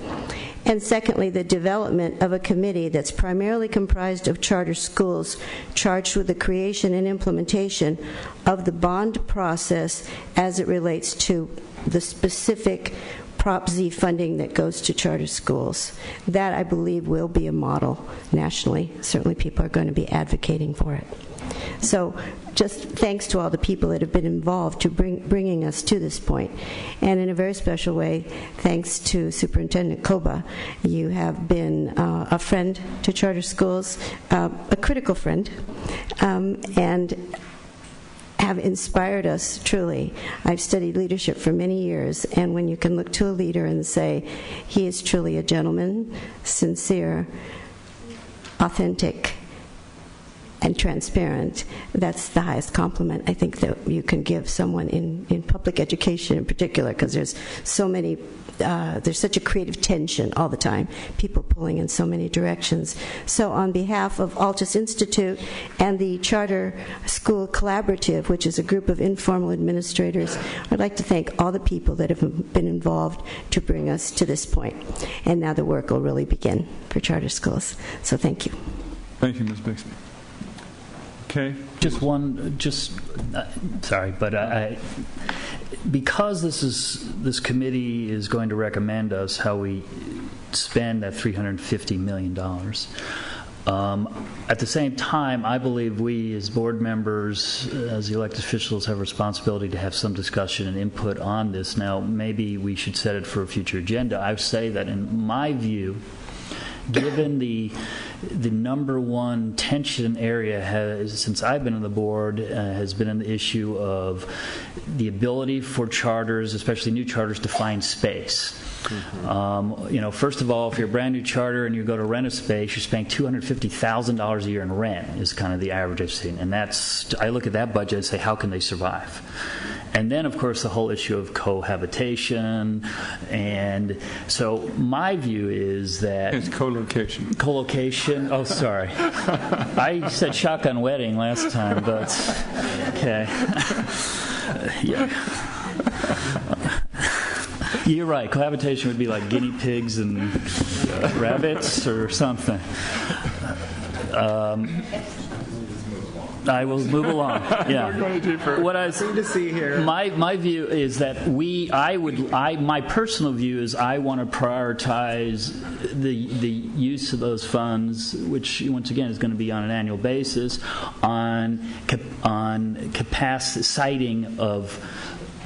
And secondly, the development of a committee that's primarily comprised of charter schools charged with the creation and implementation of the bond process as it relates to the specific Prop Z funding that goes to charter schools. That, I believe, will be a model nationally. Certainly people are going to be advocating for it. So just thanks to all the people that have been involved to bringing us to this point. And in a very special way, thanks to Superintendent Koba. You have been a friend to charter schools, a critical friend, and have inspired us truly. I've studied leadership for many years, and when you can look to a leader and say, he is truly a gentleman, sincere, authentic, and transparent, that's the highest compliment I think that you can give someone in public education in particular, because there's so many there's such a creative tension all the time, people pulling in so many directions. So on behalf of Altus Institute and the Charter School Collaborative, which is a group of informal administrators, I'd like to thank all the people that have been involved to bring us to this point. And now the work will really begin for charter schools. So thank you. Thank you, Ms. Bixby. Okay. Sorry, but because this committee is going to recommend us how we spend that $350 million, at the same time, I believe we as board members, as elected officials, have a responsibility to have some discussion and input on this. Now, maybe we should set it for a future agenda. I would say that in my view, given the number one tension area since I've been on the board has been an issue of the ability for charters, especially new charters, to find space. Mm-hmm. First of all, if you're a brand new charter and you go to rent a space, you're spending $250,000 a year in rent is kind of the average I've seen. And I look at that budget and say, how can they survive? And then, of course, the whole issue of cohabitation. And so my view is that... It's co-location. Co-location? Oh, sorry. I said shotgun wedding last time, but... Okay. Yeah. You're right. Cohabitation would be like guinea pigs and rabbits or something. I will move along. Yeah. What I seem to see here. My view is that my personal view is I want to prioritize the use of those funds, which once again is going to be on an annual basis, on capacity siting of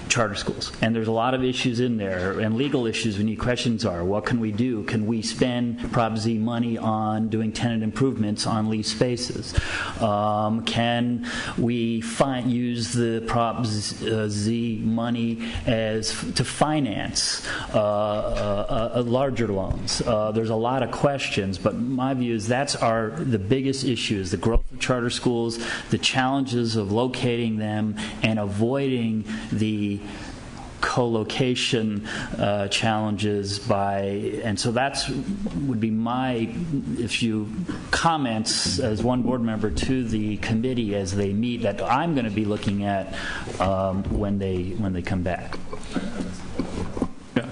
charter schools. And there's a lot of issues in there, and legal issues. We need questions are, what can we do? Can we spend Prop Z money on doing tenant improvements on leased spaces? Can we use the Prop Z money to finance larger loans? There's a lot of questions, but my view is that's the biggest issue is the growth of charter schools, the challenges of locating them, and avoiding the co-location challenges and so that's would be my comments as one board member to the committee as they meet that I'm going to be looking at when they come back. Yeah.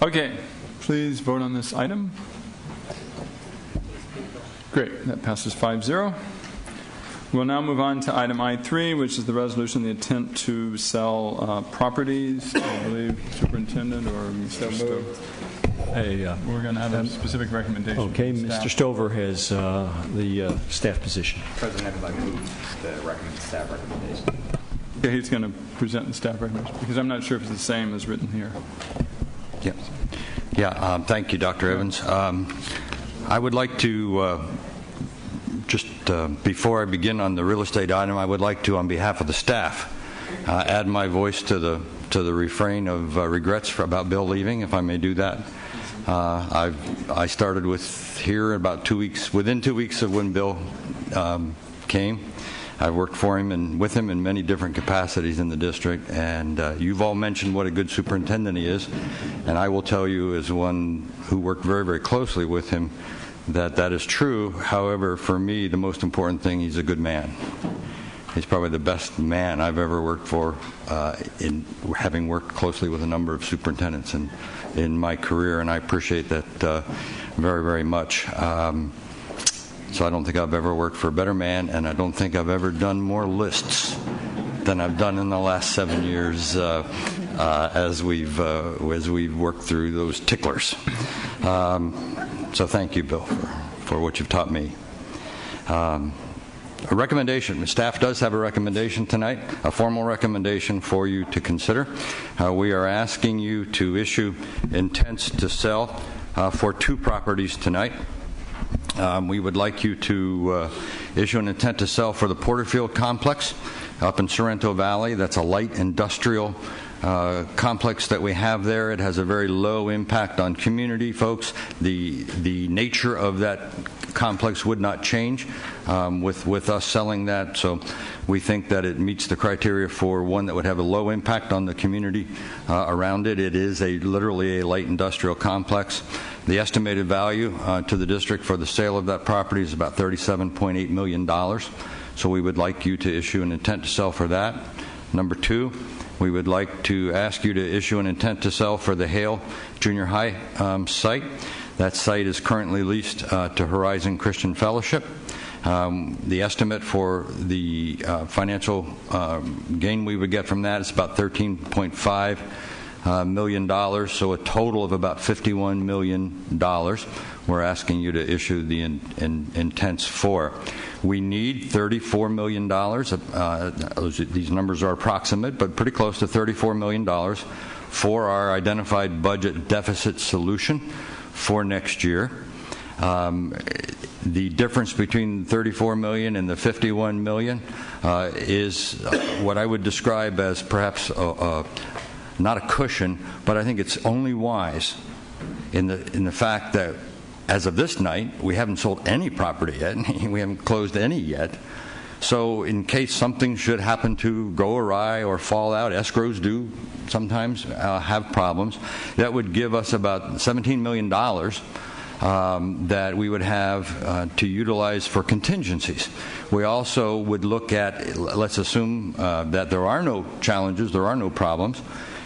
Okay, please vote on this item. Great, that passes 5-0. We'll now move on to item I3, which is the resolution, the intent to sell properties. I believe Superintendent or Mr. Stover. We're going to have a specific recommendation. Okay, Mr. Stover has the staff position. President, I'd like to move the staff recommendation. Yeah, he's going to present the staff recommendation because I'm not sure if it's the same as written here. Yeah. Thank you, Dr. Evans. I would like to. Before I begin on the real estate item, I would like to, on behalf of the staff, add my voice to the refrain of regrets about Bill leaving, if I may do that. I started with here about 2 weeks, within 2 weeks of when Bill came. I've worked for him and with him in many different capacities in the district, and you've all mentioned what a good superintendent he is, and I will tell you as one who worked very, very closely with him, that is true. However, for me, the most important thing, he's a good man. He's probably the best man I've ever worked for, in having worked closely with a number of superintendents in my career, and I appreciate that very, very much. So I don't think I've ever worked for a better man, and I don't think I've ever done more lists than I've done in the last 7 years as we've worked through those ticklers. So thank you, Bill, for what you've taught me. A recommendation. The staff does have a recommendation tonight, a formal recommendation for you to consider. We are asking you to issue intents to sell for 2 properties tonight. We would like you to issue an intent to sell for the Porterfield Complex up in Sorrento Valley. That's a light industrial complex that we have there. It has a very low impact on community folks. The nature of that complex would not change with us selling that, so we think that it meets the criteria for one that would have a low impact on the community around it. It is literally a light industrial complex. The estimated value to the district for the sale of that property is about $37.8 million, so we would like you to issue an intent to sell for that. Number two, we would like to ask you to issue an intent to sell for the Hale Junior High site. That site is currently leased to Horizon Christian Fellowship. The estimate for the financial gain we would get from that is about $13.5 million, so a total of about $51 million we're asking you to issue the intents for. We need $34 million. These numbers are approximate, but pretty close to $34 million for our identified budget deficit solution for next year. The difference between $34 million and the $51 million is what I would describe as perhaps not a cushion, but I think it's only wise in the fact that as of this night, we haven't sold any property yet. We haven't closed any yet. So in case something should happen to go awry or fall out, escrows do sometimes have problems, that would give us about $17 million that we would have to utilize for contingencies. We also would look at, let's assume that there are no challenges, there are no problems,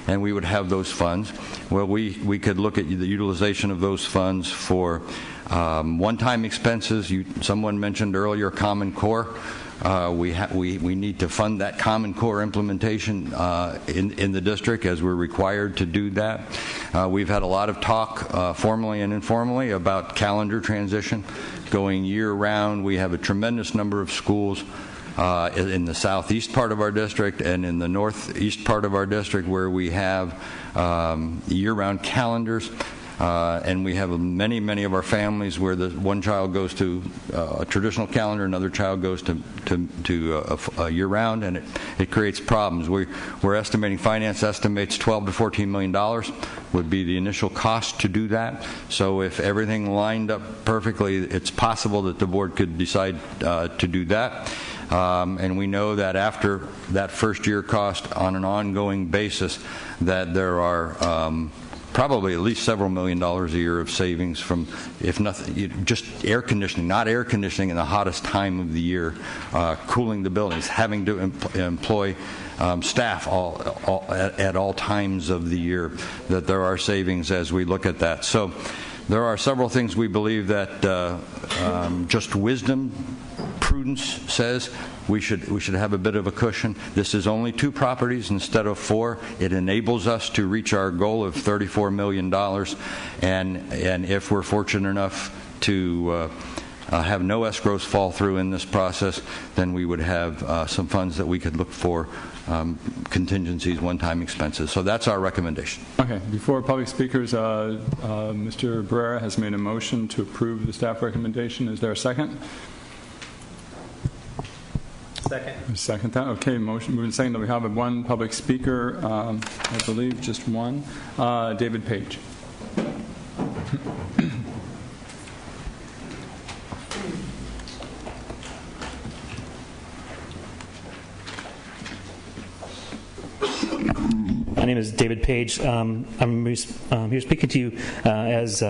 and we would have those funds. Well, we could look at the utilization of those funds for one-time expenses. Someone mentioned earlier Common Core. We need to fund that Common Core implementation in the district as we're required to do that. We've had a lot of talk, formally and informally, about calendar transition going year-round. We have a tremendous number of schools in the southeast part of our district and in the northeast part of our district where we have year-round calendars. And we have many of our families where the one child goes to a traditional calendar, another child goes to a year-round, and it creates problems. We're estimating, finance estimates $12 to $14 million would be the initial cost to do that. So if everything lined up perfectly, it's possible that the board could decide to do that. And we know that after that first year cost on an ongoing basis, that there are probably at least several $1 million a year of savings from, if nothing, just air conditioning, not air conditioning in the hottest time of the year, cooling the buildings, having to employ staff at all times of the year, that there are savings as we look at that. So there are several things we believe that just wisdom, prudence says we should have a bit of a cushion. This is only 2 properties instead of 4. It enables us to reach our goal of $34 million, and if we're fortunate enough to have no escrows fall through in this process, then we would have some funds that we could look for contingencies, one-time expenses. So that's our recommendation. Okay. Before public speakers, Mr. Barrera has made a motion to approve the staff recommendation. Is there a second? Second that. Okay, motion moving second that we have one public speaker, I believe just one, David Page. My name is David Page. I'm here speaking to you as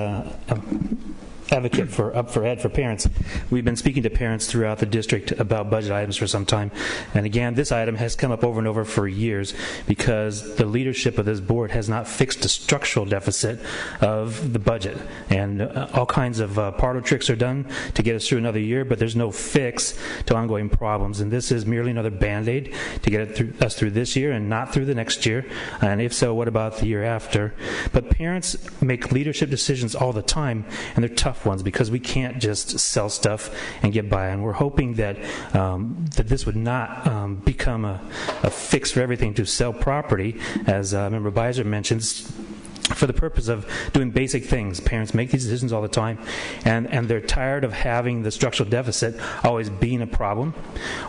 advocate for Up for Ed for parents. We've been speaking to parents throughout the district about budget items for some time, and again, this item has come up over and over for years because the leadership of this board has not fixed the structural deficit of the budget, and all kinds of parlor tricks are done to get us through another year, but there's no fix to ongoing problems, and this is merely another Band-Aid to get us through this year and not through the next year, and if so, what about the year after? But parents make leadership decisions all the time, and they're tough ones because we can't just sell stuff and get by. And we're hoping that that this would not become a fix for everything to sell property, as Member Beiser mentions. for the purpose of doing basic things. Parents make these decisions all the time, and they're tired of having the structural deficit always being a problem.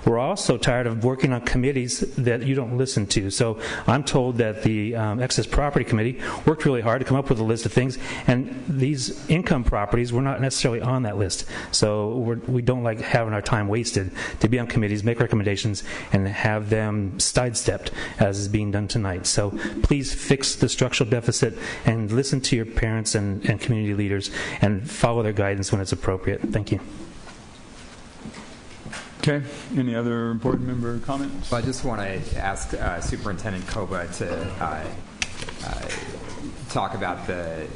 We're also tired of working on committees that you don't listen to. So I'm told that the Excess Property Committee worked really hard to come up with a list of things, and these income properties were not necessarily on that list. So we don't like having our time wasted to be on committees, make recommendations, and have them sidestepped as is being done tonight. So please fix the structural deficit and listen to your parents and community leaders and follow their guidance when it's appropriate. Thank you. Okay. Any other board member comments? Well, I just want to ask Superintendent Koba to talk about the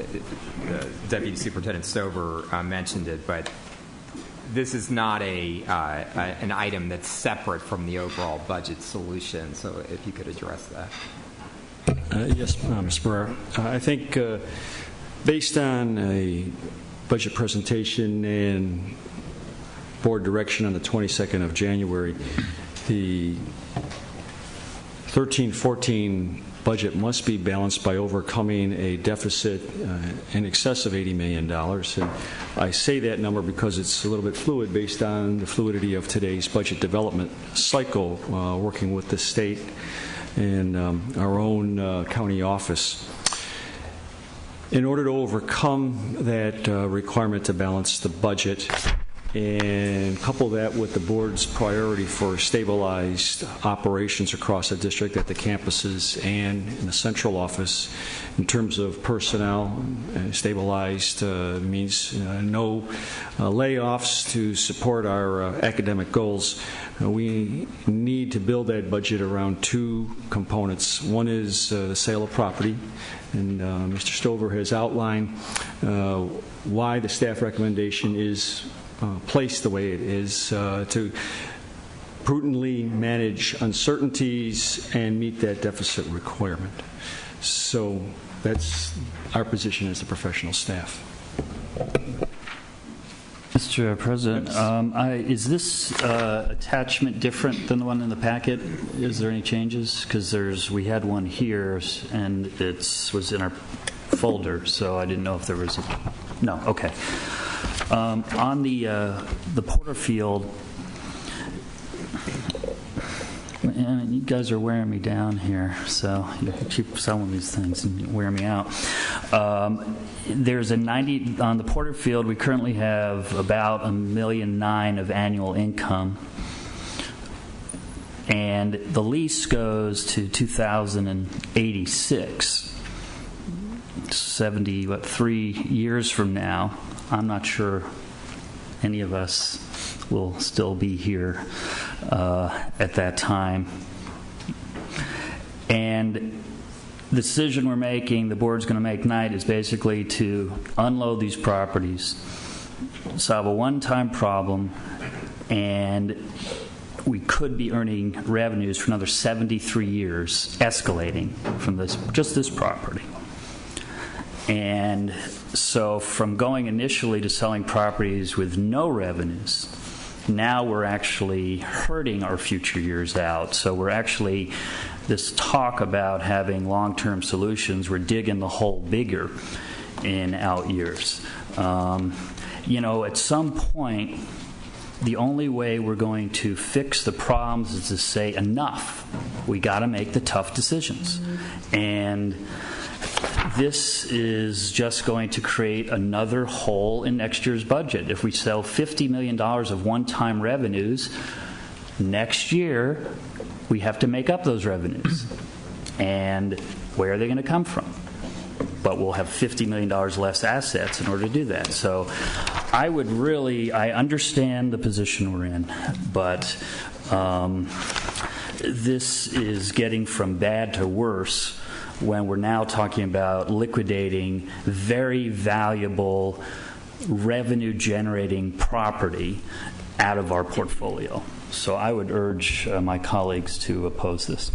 Deputy Superintendent Stover mentioned it, but this is not an item that's separate from the overall budget solution. So if you could address that. Yes, Ms. Barrera. I think based on a budget presentation and board direction on the 22nd of January, the 13-14 budget must be balanced by overcoming a deficit in excess of $80 million. And I say that number because it's a little bit fluid based on the fluidity of today's budget development cycle, working with the state and our own county office. In order to overcome that requirement to balance the budget and couple that with the board's priority for stabilized operations across the district at the campuses and in the central office in terms of personnel, stabilized means no layoffs to support our academic goals. We need to build that budget around two components. One is the sale of property, and Mr. Stover has outlined why the staff recommendation is placed the way it is to prudently manage uncertainties and meet that deficit requirement. So that's our position as the professional staff. Mr. President, is this attachment different than the one in the packet? Is there any changes? Because we had one here, and it was in our folder, so I didn't know if there was a... No, okay. On the Porterfield, man, you guys are wearing me down here, so you keep selling these things and wear me out. There's a 90 on the Porterfield. We currently have about $1.9 million of annual income, and the lease goes to 2086. 3 years from now. I'm not sure any of us will still be here at that time. And the decision we're making, the board's going to make tonight, is basically to unload these properties, solve a one-time problem, and we could be earning revenues for another 73 years, escalating from just this property. And so from going initially to selling properties with no revenues, now we're actually hurting our future years out. So we're actually, this talk about having long-term solutions, we're digging the hole bigger in out years. At some point, the only way we're going to fix the problems is to say enough. We got to make the tough decisions. And this is just going to create another hole in next year's budget. If we sell $50 million of one-time revenues, next year we have to make up those revenues. And where are they going to come from? But we'll have $50 million less assets in order to do that. So I understand the position we're in, but this is getting from bad to worse when we're now talking about liquidating very valuable revenue-generating property out of our portfolio. So I would urge my colleagues to oppose this.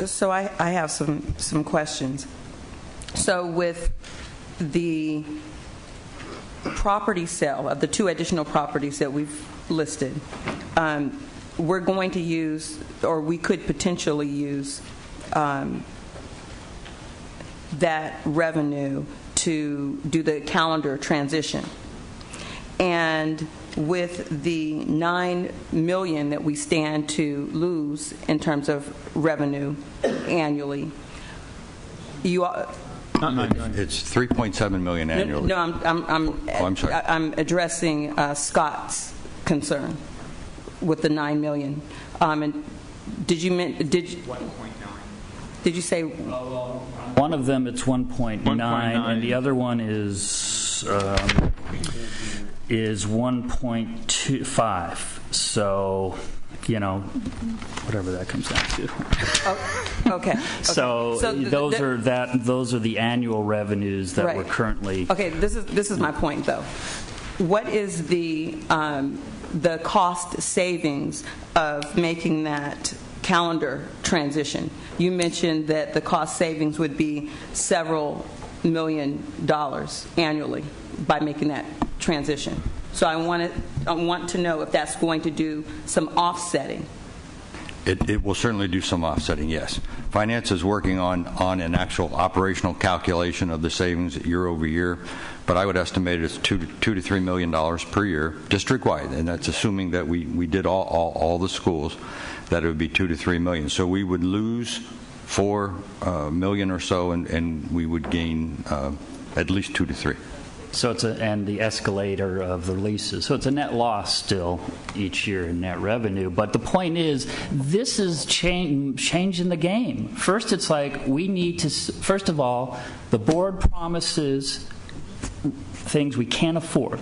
So I have some questions. So with the property sale of the two additional properties that we've listed, we're going to use, or we could potentially use, that revenue to do the calendar transition. And with the $9 million that we stand to lose in terms of revenue annually, you are. It's $3.7 million annually. No, I'm sorry. I'm addressing Scott's concern with the $9 million. And did you 1.9? Did you say? One of them it's 1.9, and the other one is 1.25. So, whatever that comes down to. Okay. So those are the annual revenues that we're currently. Okay. This is my point, though. What is the cost savings of making that calendar transition? You mentioned that the cost savings would be several $1 million annually by making that transition. So I want to know if that's going to do some offsetting. It will certainly do some offsetting, yes. Finance is working on an actual operational calculation of the savings year over year, but I would estimate it's $2 to $3 million per year, district-wide, and that's assuming that we did all the schools, that it would be $2 to $3 million. So we would lose $4 million or so, and we would gain at least 2 to 3. So and the escalator of the leases. So it's a net loss still each year in net revenue. But the point is, this is changing the game. First, it's like we need to. First of all, the board promises things we can't afford.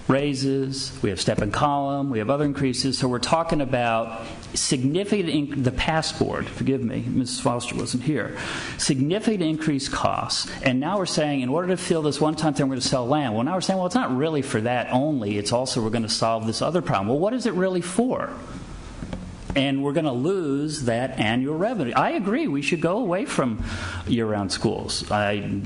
Raises, we have step and column, we have other increases. So we're talking about significant, the past board, forgive me, Mrs. Foster wasn't here, significant increased costs. And now we're saying in order to fill this one-time thing, we're going to sell land. Well, now we're saying, well, it's not really for that only. It's also we're going to solve this other problem. Well, what is it really for? And we're going to lose that annual revenue. I agree, we should go away from year-round schools.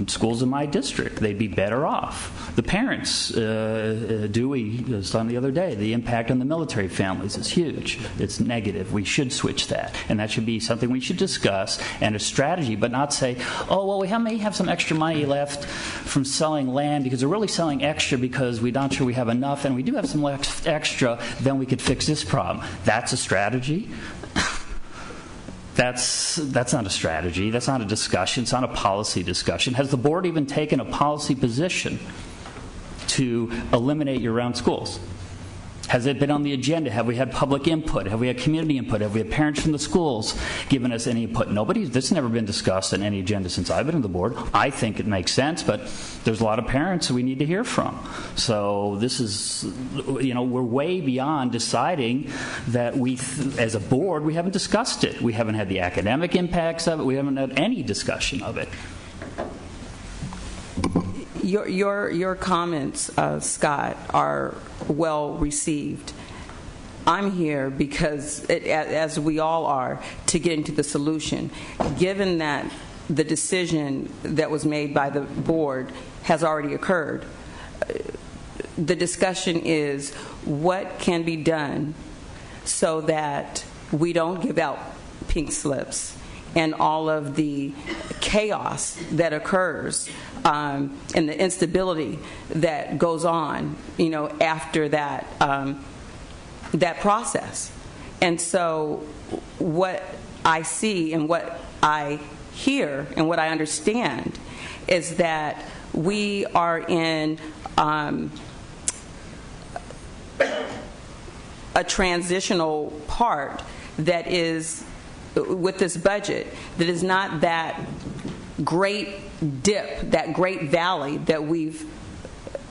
Schools in my district, they'd be better off. The parents, Dewey was on the other day, the impact on the military families is huge. It's negative. We should switch that. And that should be something we should discuss and a strategy, but not say, oh, well, we may have some extra money left from selling land because we're really selling extra because we're not sure we have enough, and we do have some extra, then we could fix this problem. That's a strategy. That's not a strategy. That's not a discussion. It's not a policy discussion. Has the board even taken a policy position to eliminate year-round schools? Has it been on the agenda? Have we had public input? Have we had community input? Have we had parents from the schools giving us any input? This has never been discussed on any agenda since I've been on the board. I think it makes sense, but there's a lot of parents we need to hear from. So this is, we're way beyond deciding that as a board, we haven't discussed it. We haven't had the academic impacts of it. We haven't had any discussion of it. Your comments, Scott, are well received. I'm here because, as we all are, to get into the solution. Given that the decision that was made by the board has already occurred, the discussion is what can be done so that we don't give out pink slips and all of the chaos that occurs and the instability that goes on, after that that process. And so what I see and what I hear and what I understand is that we are in a transitional part that is, with this budget, that is not that great dip, that great valley that we've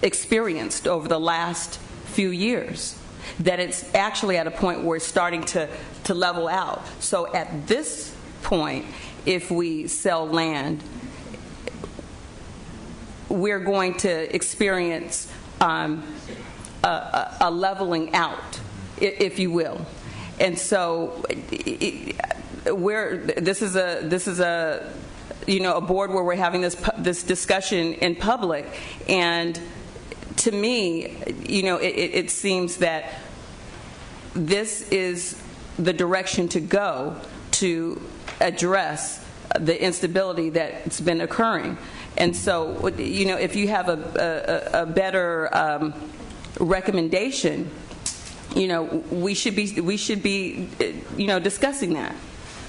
experienced over the last few years. That it's actually at a point where it's starting to level out. So at this point, if we sell land, we're going to experience a leveling out, if you will. And so this is a a board where we're having this discussion in public, and to me, it seems that this is the direction to go to address the instability that's been occurring. And so, if you have a better recommendation, we should be discussing that.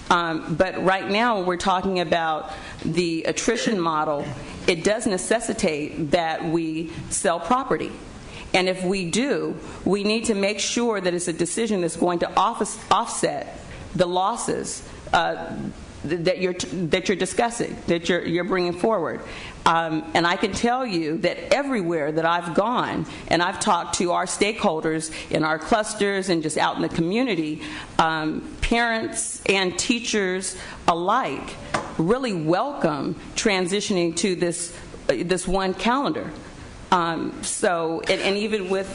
But right now, when we're talking about the attrition model, it does necessitate that we sell property. And if we do, we need to make sure that it's a decision that's going to offset the losses that you're discussing, that you're bringing forward. And I can tell you that everywhere that I've gone, and I've talked to our stakeholders in our clusters and just out in the community, parents and teachers alike really welcome transitioning to this one calendar. And even with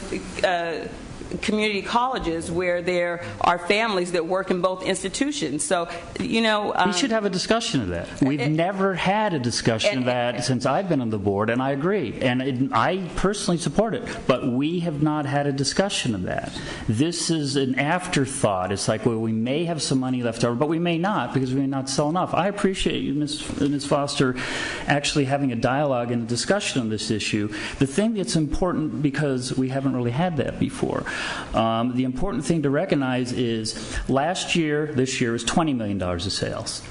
community colleges where there are families that work in both institutions. So, we should have a discussion of that. We've never had a discussion of that since I've been on the board, and I agree. And I personally support it. But we have not had a discussion of that. This is an afterthought. It's like, well, we may have some money left over, but we may not because we may not sell enough. I appreciate you, Ms. Foster, actually having a dialogue and a discussion on this issue. The thing that's important, because we haven't really had that before, the important thing to recognize is this year was $20 million of sales.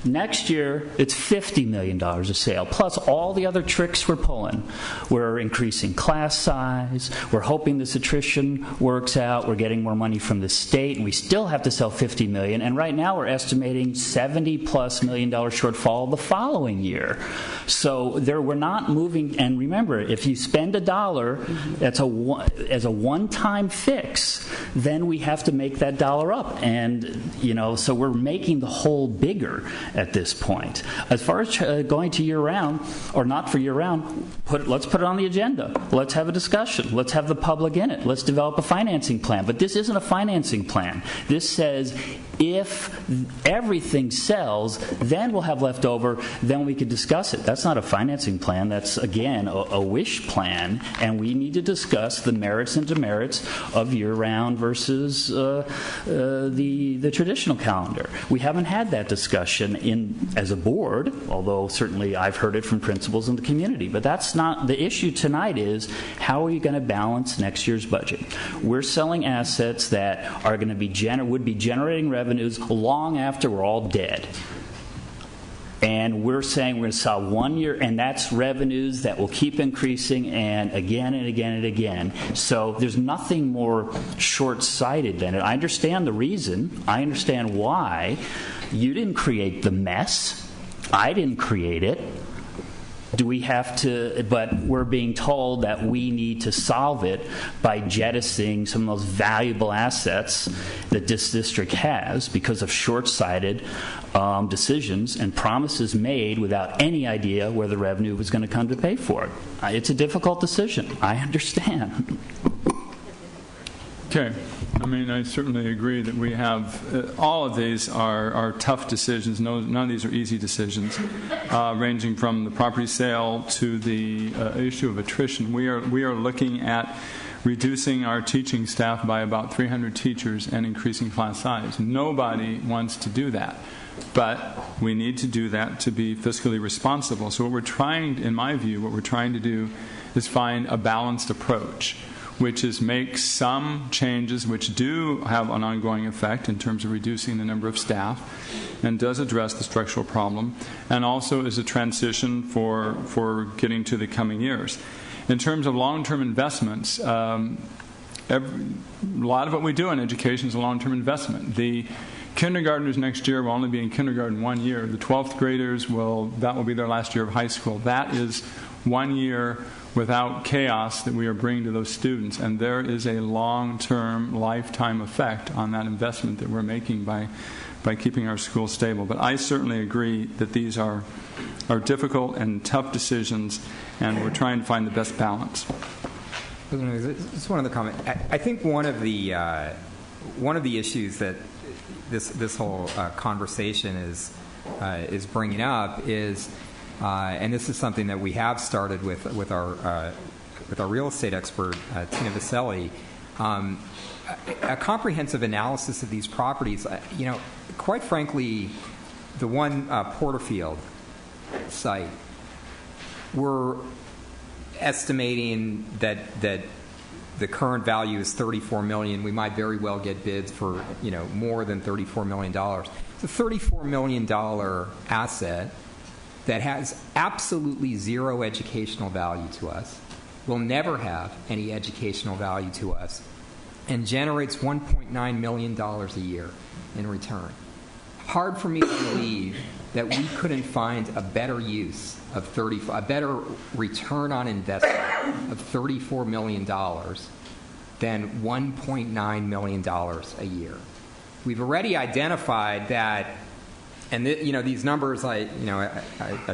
Next year, it's $50 million a sale, plus all the other tricks we're pulling. We're increasing class size. We're hoping this attrition works out. We're getting more money from the state, and we still have to sell $50 million. And right now, we're estimating $70+ million shortfall the following year. So we're not moving. And remember, if you spend $1, that's as a one-time fix, then we have to make that dollar up. And so we're making the hole bigger at this point. As far as going to year-round, or not for year-round, let's put it on the agenda. Let's have a discussion. Let's have the public in it. Let's develop a financing plan. But this isn't a financing plan. This says if everything sells, then we'll have left over, then we could discuss it. That's not a financing plan. That's, again, a wish plan, and we need to discuss the merits and demerits of year-round versus the traditional calendar. We haven't had that discussion as a board, although certainly I've heard it from principals in the community. But that's not the issue tonight. Is how are you going to balance next year's budget? We're selling assets that are going to would be generating revenues long after we're all dead. And we're saying we're going to sell 1 year, and that's revenues that will keep increasing and again and again and again. So there's nothing more short-sighted than it. I understand the reason. I understand why. You didn't create the mess. I didn't create it. Do we have to? But we're being told that we need to solve it by jettisoning some of those valuable assets that this district has because of short-sighted decisions and promises made without any idea where the revenue was going to come to pay for it. It's a difficult decision. I understand. Okay. I certainly agree that we have all of these are tough decisions. None of these are easy decisions, ranging from the property sale to the issue of attrition. We are looking at reducing our teaching staff by about 300 teachers and increasing class size. Nobody wants to do that, but we need to do that to be fiscally responsible. So in my view, what we're trying to do is find a balanced approach, which is make some changes which do have an ongoing effect in terms of reducing the number of staff and does address the structural problem, and also is a transition for getting to the coming years. In terms of long-term investments, a lot of what we do in education is a long-term investment. The kindergartners next year will only be in kindergarten 1 year. The 12th graders that will be their last year of high school. That is 1 year without chaos that we are bringing to those students, and there is a long-term, lifetime effect on that investment that we're making by keeping our schools stable. But I certainly agree that these are difficult and tough decisions, and we're trying to find the best balance. Just one other comment. I think one of the issues that this whole conversation is bringing up is. And this is something that we have started with our real estate expert, Tina Vaselli, a comprehensive analysis of these properties. Quite frankly, the one Porterfield site, we're estimating that the current value is $34 million. We might very well get bids for more than $34 million. It's a $34 million asset that has absolutely zero educational value to us, will never have any educational value to us, and generates $1.9 million a year in return. Hard for me to believe that we couldn't find a better use of a better return on investment of $34 million than $1.9 million a year. We've already identified that, and these numbers. I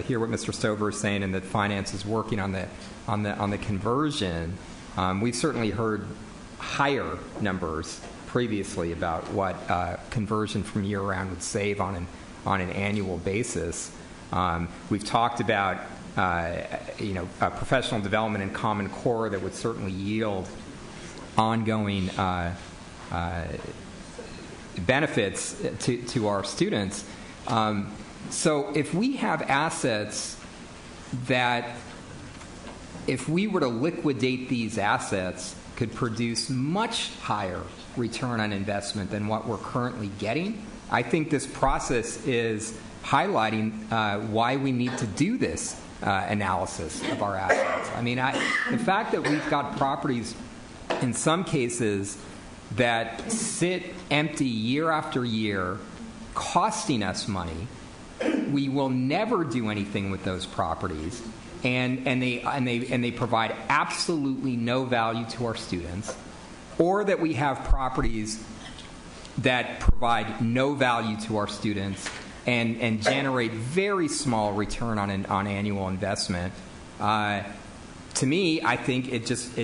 hear what Mr. Stover is saying, and that finance is working on the conversion. We've certainly heard higher numbers previously about what conversion from year-round would save on an annual basis. We've talked about professional development and Common Core that would certainly yield ongoing benefits to our students. So if we have assets that, if we were to liquidate these assets, could produce much higher return on investment than what we're currently getting, I think this process is highlighting why we need to do this analysis of our assets. I mean, the fact that we've got properties in some cases that sit empty year after year, costing us money, we will never do anything with those properties, and they provide absolutely no value to our students, or that we have properties that provide no value to our students and generate very small return on annual investment. To me, I think it just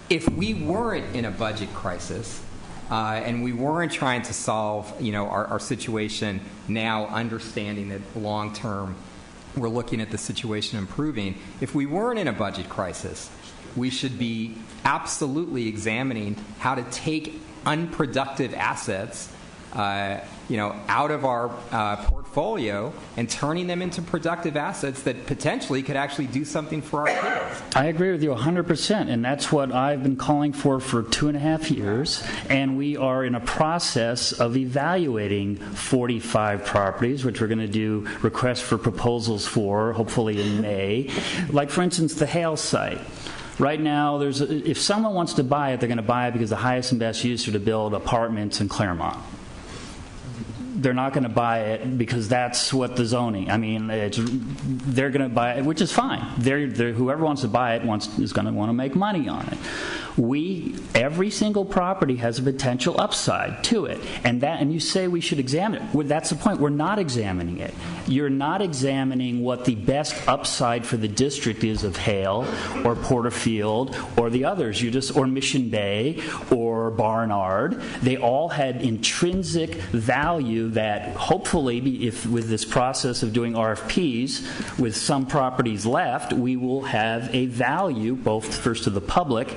if we weren't in a budget crisis and we weren't trying to solve our situation now, understanding that long term we're looking at the situation improving, if we weren't in a budget crisis, we should be absolutely examining how to take unproductive assets out of our portfolio and turning them into productive assets that potentially could actually do something for our kids. I agree with you 100%, and that's what I've been calling for 2.5 years, and we are in a process of evaluating 45 properties, which we're going to do requests for proposals for, hopefully in May. Like, for instance, the Hale site. Right now, if someone wants to buy it, they're going to buy it because the highest and best use are to build apartments in Claremont. They're not going to buy it because that's what the zoning. I mean, they're going to buy it, which is fine. Whoever wants to buy it is going to want to make money on it. Every single property has a potential upside to it, and you say we should examine it. Well, that's the point. We're not examining it. You're not examining what the best upside for the district is of Hale or Porterfield or the others. Or Mission Bay or Barnard. They all had intrinsic value that hopefully, if with this process of doing RFPs, with some properties left, we will have a value both first to the public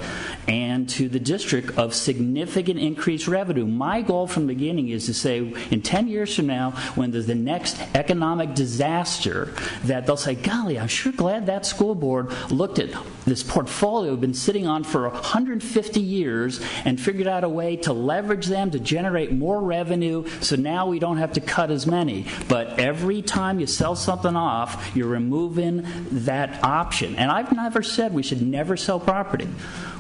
and to the district of significant increased revenue. My goal from the beginning is to say, in 10 years from now, when there's the next economic disaster, that they'll say, golly, I'm sure glad that school board looked at this portfolio we've been sitting on for 150 years and figured out a way to leverage them to generate more revenue, so now we don't have to cut as many. But every time you sell something off, you're removing that option. And I've never said we should never sell property.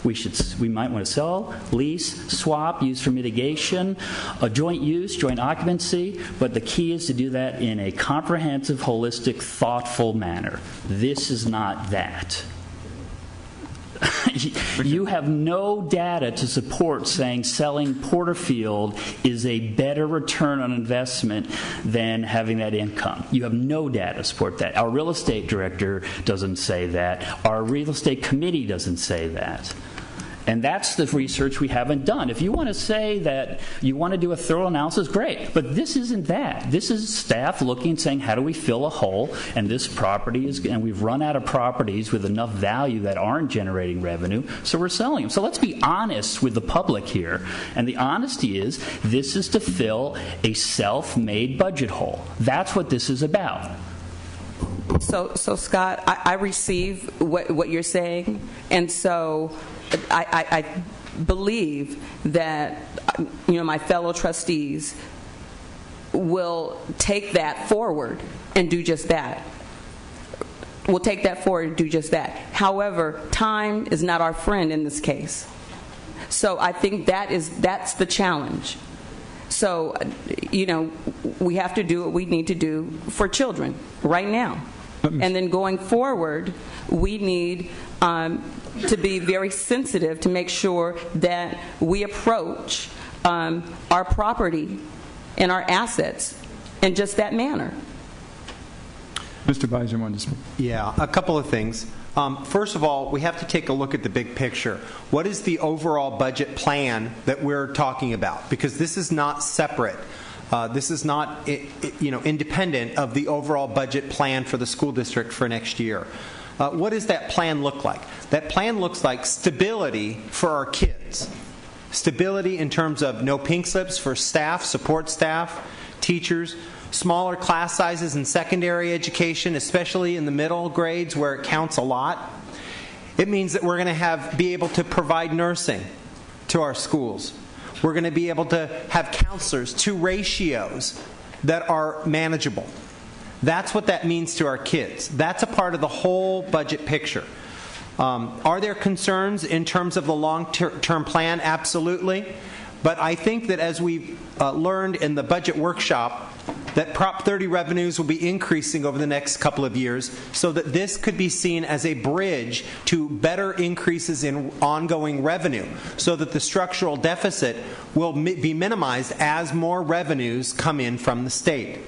We might want to sell, lease, swap, use for mitigation, a joint use, joint occupancy, but the key is to do that in a comprehensive, holistic, thoughtful manner. This is not that. You have no data to support saying selling Porterfield is a better return on investment than having that income. You have no data to support that. Our real estate director doesn't say that. Our real estate committee doesn't say that. And that's the research we haven't done. If you want to say that you want to do a thorough analysis, great. But this isn't that. This is staff looking and saying, how do we fill a hole? And this property is, and we've run out of properties with enough value that aren't generating revenue, so we're selling them. So let's be honest with the public here. And the honesty is, this is to fill a self-made budget hole. That's what this is about. So Scott, I receive what you're saying, and so I believe that my fellow trustees will take that forward and do just that. We'll take that forward and do just that. However, time is not our friend in this case. So I think that's the challenge. So, we have to do what we need to do for children right now. And then going forward, we need to be very sensitive to make sure that we approach our property and our assets in just that manner. Mr. Beiser wanted to speak. Yeah, a couple of things. First of all, we have to take a look at the big picture. What is the overall budget plan that we're talking about? Because this is not separate. This is not independent of the overall budget plan for the school district for next year. What does that plan look like? That plan looks like stability for our kids. Stability in terms of no pink slips for staff, support staff, teachers, smaller class sizes in secondary education, especially in the middle grades where it counts a lot. It means that we're going to be able to provide nursing to our schools. We're going to be able to have counselors to ratios that are manageable. That's what that means to our kids. That's a part of the whole budget picture. Are there concerns in terms of the long-term plan? Absolutely. But I think that as we learned in the budget workshop, that Prop 30 revenues will be increasing over the next couple of years, so that this could be seen as a bridge to better increases in ongoing revenue, so that the structural deficit will be minimized as more revenues come in from the state.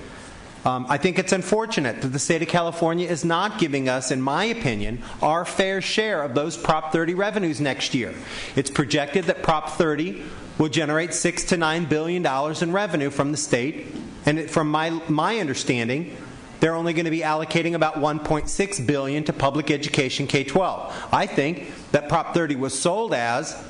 I think it's unfortunate that the state of California is not giving us, in my opinion, our fair share of those Prop 30 revenues next year. It's projected that Prop 30 will generate $6 to $9 billion in revenue from the state, and from my understanding, they're only going to be allocating about $1.6 billion to public education K-12. I think that Prop 30 was sold as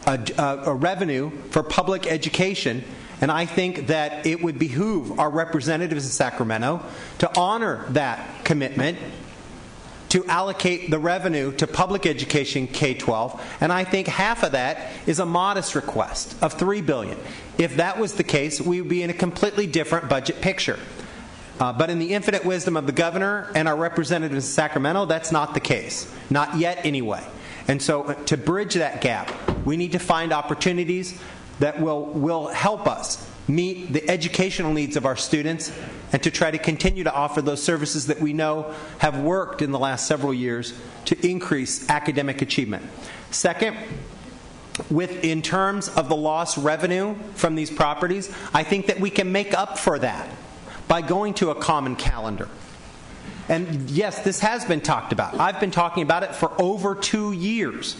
a revenue for public education, and I think that it would behoove our representatives in Sacramento to honor that commitment, to allocate the revenue to public education K-12, and I think half of that is a modest request of $3 billion. If that was the case, we would be in a completely different budget picture. But in the infinite wisdom of the governor and our representatives in Sacramento, that's not the case. Not yet, anyway. And so to bridge that gap, we need to find opportunities that will help us meet the educational needs of our students and to try to continue to offer those services that we know have worked in the last several years to increase academic achievement. Second, in terms of the lost revenue from these properties, I think that we can make up for that by going to a common calendar. And yes, this has been talked about. I've been talking about it for over 2 years.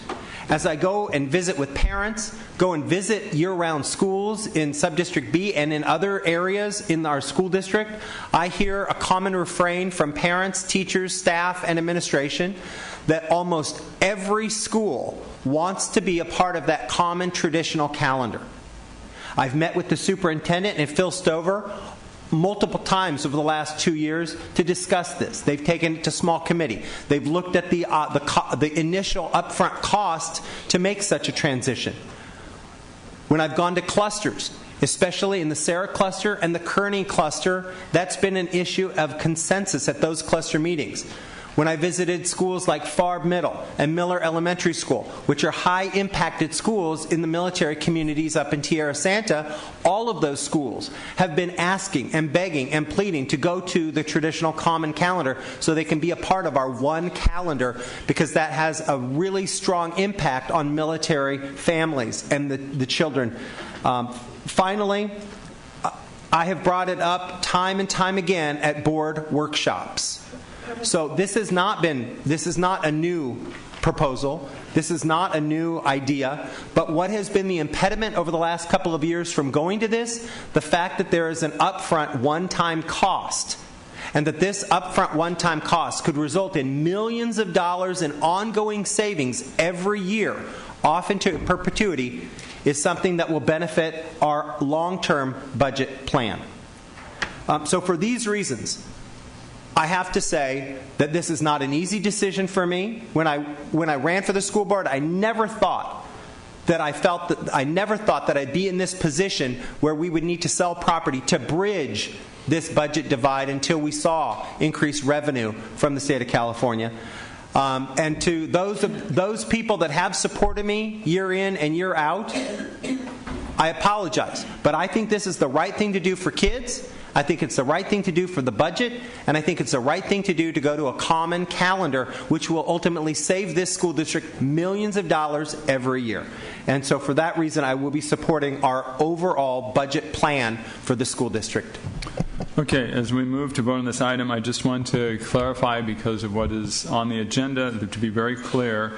As I go and visit with parents, go and visit year-round schools in Subdistrict B and in other areas in our school district, I hear a common refrain from parents, teachers, staff, and administration that almost every school wants to be a part of that common traditional calendar. I've met with the superintendent and Phil Stover multiple times over the last 2 years to discuss this. They've taken it to small committee. They've looked at the initial upfront cost to make such a transition. When I've gone to clusters, especially in the Sarah cluster and the Kearney cluster, that's been an issue of consensus at those cluster meetings. When I visited schools like Farb Middle and Miller Elementary School, which are high-impacted schools in the military communities up in Tierra Santa, all of those schools have been asking and begging and pleading to go to the traditional common calendar so they can be a part of our one calendar, because that has a really strong impact on military families and the children. Finally, I have brought it up time and time again at board workshops. So this is not a new proposal. This is not a new idea. But what has been the impediment over the last couple of years from going to this? The fact that there is an upfront one-time cost. And that this upfront one-time cost could result in millions of dollars in ongoing savings every year, off into perpetuity, is something that will benefit our long-term budget plan. So for these reasons, I have to say that this is not an easy decision for me. When I ran for the school board, I never thought that I'd be in this position where we would need to sell property to bridge this budget divide until we saw increased revenue from the state of California. And to those people that have supported me year in and year out, I apologize. But I think this is the right thing to do for kids. I think it's the right thing to do for the budget, and I think it's the right thing to do to go to a common calendar, which will ultimately save this school district millions of dollars every year. And so for that reason, I will be supporting our overall budget plan for the school district. Okay, as we move to vote on this item, I just want to clarify, because of what is on the agenda, to be very clear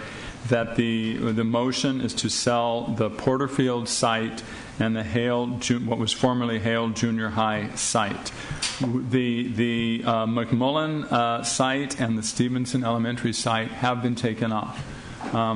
that the motion is to sell the Porterfield site and the what was formerly Hale Junior High site. The McMullen site and the Stevenson Elementary site have been taken off. I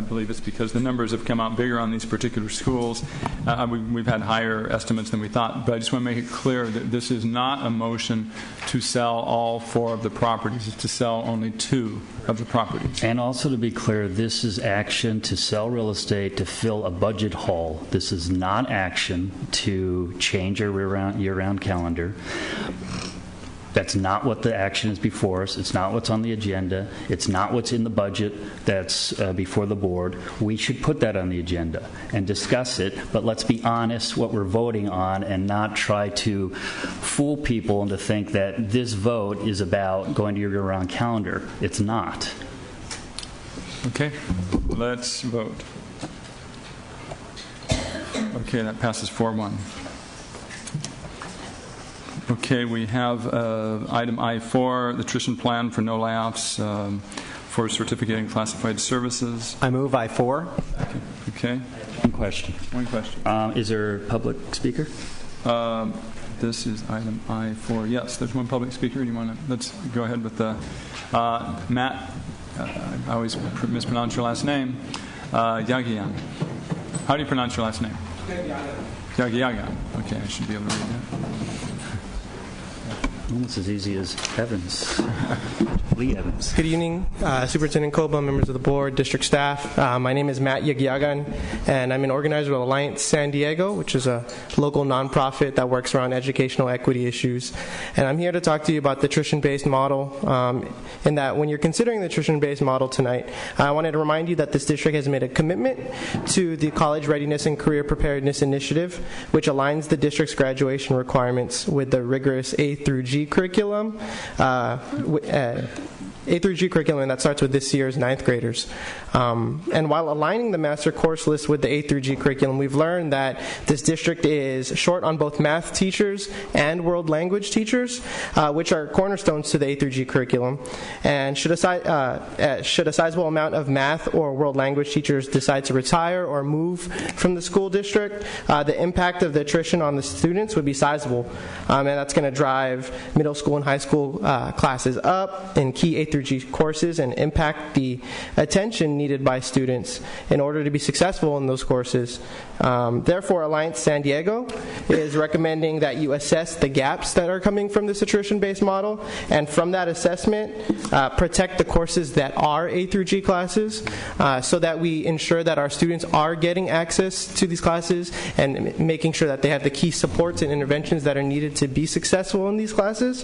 believe it's because the numbers have come out bigger on these particular schools. We've had higher estimates than we thought, but I just want to make it clear that this is not a motion to sell all 4 of the properties. It's to sell only 2 of the properties. And also to be clear, this is action to sell real estate to fill a budget hole. This is not action to change our year-round calendar. That's not what the action is before us. It's not what's on the agenda. It's not what's in the budget that's before the board. We should put that on the agenda and discuss it, but let's be honest what we're voting on and not try to fool people into think that this vote is about going to your year-round calendar. It's not. Okay, let's vote. Okay, that passes 4-1. Okay, we have item I4, the tuition plan for no layoffs for certificating classified services. I move I4. Okay. One question. Is there a public speaker? This is item I4. Yes, there's one public speaker. Do you want to? Let's go ahead with the Matt. I always mispronounce your last name. Yagian. How do you pronounce your last name? Yagian. Okay, I should be able to read that. Almost as easy as Evans. Lee Evans. Good evening, Superintendent Koba, members of the board, district staff. My name is Matt Yagiagan, and I'm an organizer with Alliance San Diego, which is a local nonprofit that works around educational equity issues. And I'm here to talk to you about the tuition-based model, in that when you're considering the tuition-based model tonight, I wanted to remind you that this district has made a commitment to the College Readiness and Career Preparedness Initiative, which aligns the district's graduation requirements with the rigorous A through G curriculum, A through G curriculum that starts with this year's 9th graders. And while aligning the master course list with the A through G curriculum, we've learned that this district is short on both math teachers and world language teachers, which are cornerstones to the A through G curriculum. And should a sizable amount of math or world language teachers decide to retire or move from the school district, the impact of the attrition on the students would be sizable. And that's going to drive middle school and high school classes up in key A through G courses and impact the attention needed by students in order to be successful in those courses. Therefore, Alliance San Diego is recommending that you assess the gaps that are coming from this attrition-based model, and from that assessment, protect the courses that are A through G classes, so that we ensure that our students are getting access to these classes and making sure that they have the key supports and interventions that are needed to be successful in these classes.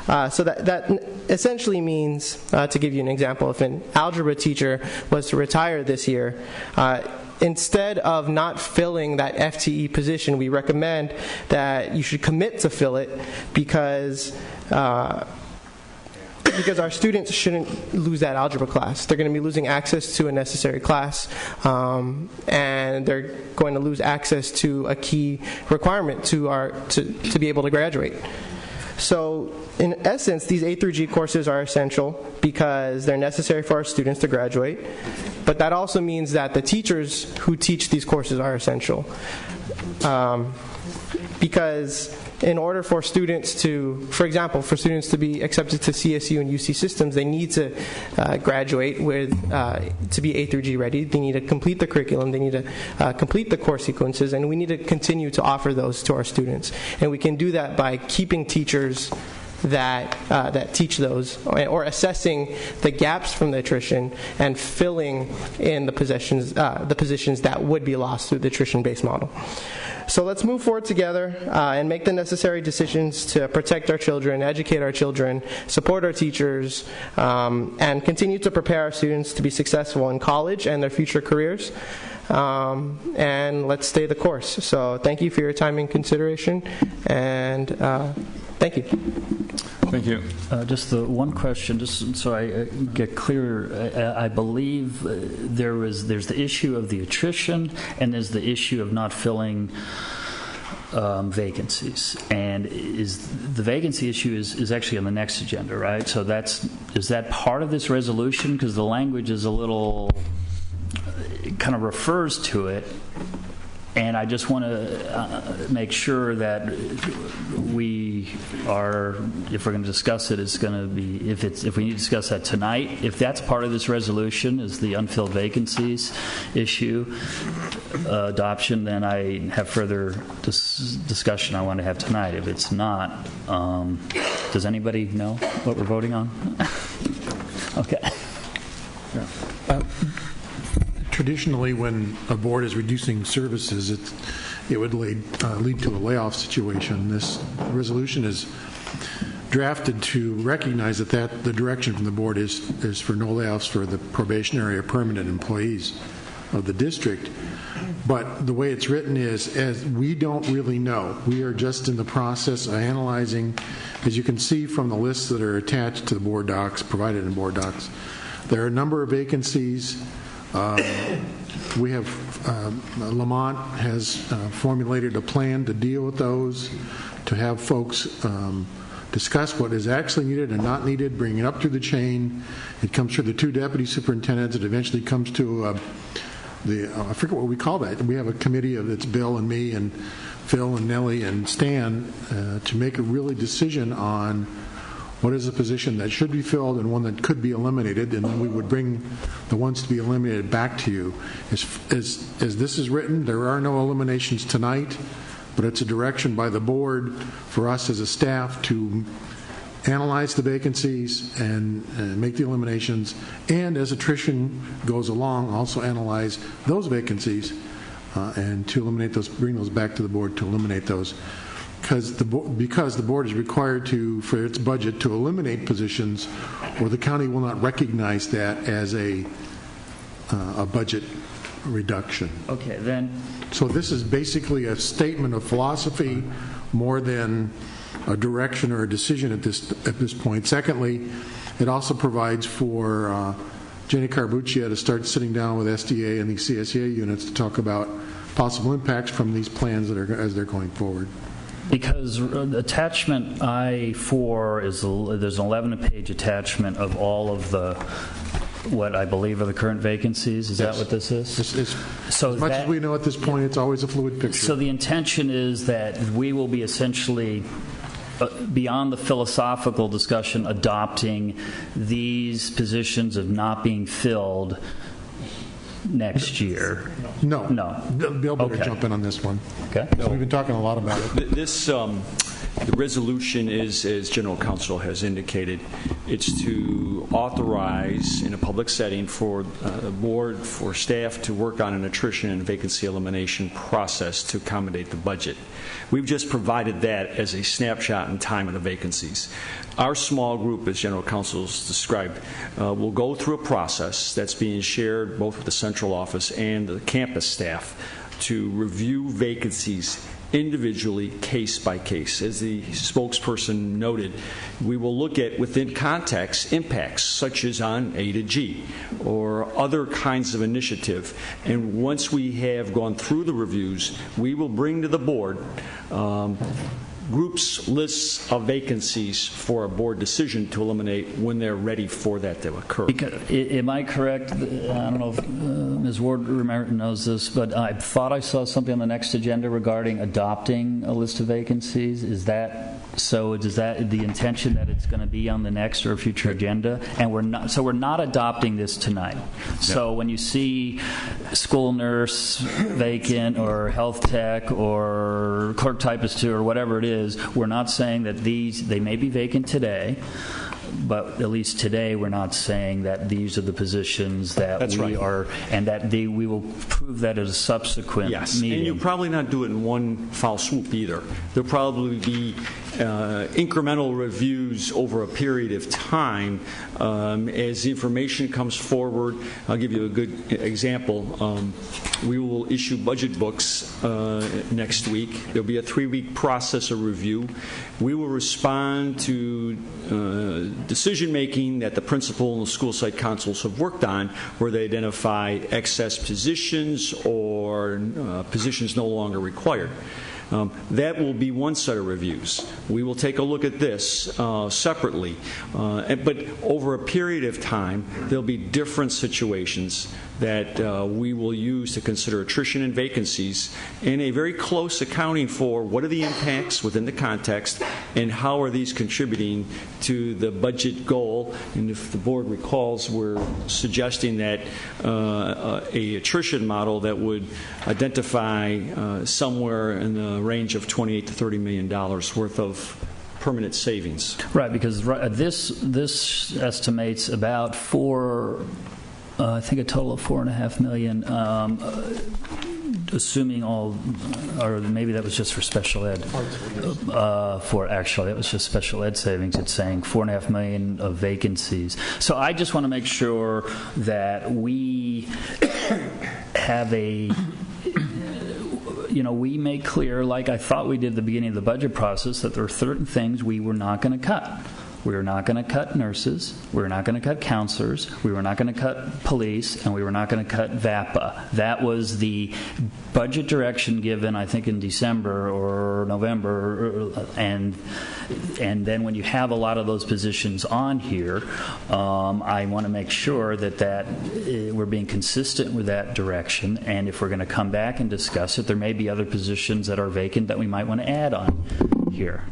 So that essentially means, to give you an example, if an algebra teacher was to retire this year, instead of not filling that FTE position, we recommend that you should commit to fill it because our students shouldn't lose that algebra class. They're going to be losing access to a necessary class, and they're going to lose access to a key requirement to be able to graduate. So, in essence, these A through G courses are essential because they're necessary for our students to graduate, but that also means that the teachers who teach these courses are essential. Because in order for students to, for example, for students to be accepted to CSU and UC systems, they need to graduate with, to be A through G ready. They need to complete the curriculum. They need to complete the course sequences, and we need to continue to offer those to our students. And we can do that by keeping teachers that teach those, or assessing the gaps from the attrition and filling in the positions that would be lost through the attrition-based model. So let's move forward together and make the necessary decisions to protect our children, educate our children, support our teachers, and continue to prepare our students to be successful in college and their future careers. And let's stay the course. So thank you for your time and consideration, and thank you. Thank you. Just the one question, just so I get clear. I believe there's the issue of the attrition, and there's the issue of not filling vacancies. And is the vacancy issue is actually on the next agenda, right? So is that part of this resolution? Because the language is a little, it kind of refers to it. And I just want to make sure that we are, if we're going to discuss it, it's going to be, if we need to discuss that tonight, if that's part of this resolution, is the unfilled vacancies issue adoption, then I have further discussion I want to have tonight. If it's not, does anybody know what we're voting on? Okay. Yeah. Traditionally, when a board is reducing services, it would lead to a layoff situation. This resolution is drafted to recognize that the direction from the board is for no layoffs for the probationary or permanent employees of the district. But the way it's written is, as we don't really know. We are just in the process of analyzing. As you can see from the lists that are attached to the board docs, provided in board docs, there are a number of vacancies. We have, Lamont has formulated a plan to deal with those, to have folks discuss what is actually needed and not needed, bring it up through the chain. It comes through the two deputy superintendents. It eventually comes to I forget what we call that. We have a committee of it's Bill and me and Phil and Nellie and Stan to make a really decision on what is a position that should be filled and one that could be eliminated, and then we would bring the ones to be eliminated back to you. As this is written, there are no eliminations tonight, but it's a direction by the board for us as a staff to analyze the vacancies and make the eliminations, and as attrition goes along, also analyze those vacancies and to eliminate those, bring those back to the board to eliminate those. Because the board is required to, for its budget, to eliminate positions, or the county will not recognize that as a budget reduction. Okay, then. So this is basically a statement of philosophy more than a direction or a decision at this point. Secondly, it also provides for Jenny Carbuccia to start sitting down with SDA and the CSEA units to talk about possible impacts from these plans that are as they're going forward. Because attachment I-4 is there's an 11-page attachment of all of the what I believe are the current vacancies. Is that what this is? So as much as we know at this point, it's always a fluid picture. So the intention is that we will be essentially beyond the philosophical discussion adopting these positions of not being filled next year. No. Bill better jump in on this one. Okay. We've been talking a lot about it. This the resolution is, as General Counsel has indicated, it's to authorize in a public setting for the board, for staff to work on an attrition and vacancy elimination process to accommodate the budget. We've just provided that as a snapshot in time of the vacancies. Our small group, as General Counsel has described, will go through a process that's being shared both with the central office and the campus staff to review vacancies individually, case by case. As the spokesperson noted, we will look at, within context, impacts such as on A to G or other kinds of initiative. And once we have gone through the reviews, we will bring to the board groups lists of vacancies for a board decision to eliminate when they're ready for that to occur. Am I correct? I don't know if Ms. Ward knows this, but I thought I saw something on the next agenda regarding adopting a list of vacancies. Is that so? Is that the intention that it's going to be on the next or future agenda? And we're not adopting this tonight. So when you see school nurse vacant or health tech or clerk typist or whatever it is, we're not saying that they may be vacant today, but at least today we're not saying that these are the positions that are, and that we will prove that at a subsequent meeting. And you'll probably not do it in one foul swoop either. There'll probably be incremental reviews over a period of time as the information comes forward. I'll give you a good example. We will issue budget books next week. There'll be a 3-week process of review. We will respond to decision-making that the principal and the school site councils have worked on, where they identify excess positions or positions no longer required. That will be one set of reviews. We will take a look at this separately. But over a period of time, there'll be different situations that we will use to consider attrition and vacancies, and a very close accounting for what are the impacts within the context and how are these contributing to the budget goal. And if the board recalls, we're suggesting that a attrition model that would identify somewhere in the range of $28 to $30 million worth of permanent savings. Right, because this estimates about I think a total of $4.5 million, assuming all, or maybe that was just for special ed. That was just special ed savings. It's saying $4.5 million of vacancies. So I just want to make sure that we have we make clear, like I thought we did at the beginning of the budget process, that there are certain things we were not going to cut. We were not going to cut nurses. We were not going to cut counselors. We were not going to cut police, and we were not going to cut VAPA. That was the budget direction given, I think, in December or November, and then when you have a lot of those positions on here, I want to make sure that we're being consistent with that direction. And if we're going to come back and discuss it, there may be other positions that are vacant that we might want to add on here.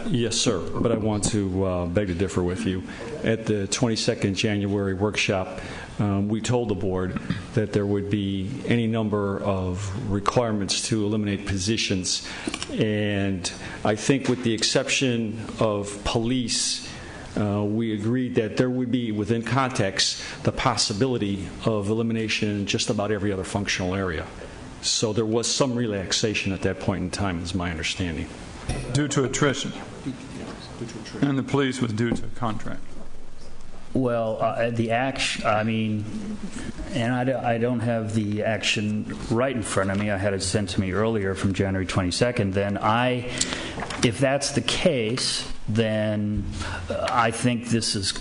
Yes, sir, but I want to beg to differ with you. At the 22nd January workshop, we told the board that there would be any number of requirements to eliminate positions, and I think with the exception of police, we agreed that there would be, within context, the possibility of elimination in just about every other functional area. So there was some relaxation at that point in time, is my understanding. Due to attrition. And the police was due to contract. Well, the action, and I don't have the action right in front of me. I had it sent to me earlier from January 22nd. Then if that's the case, then I think this is,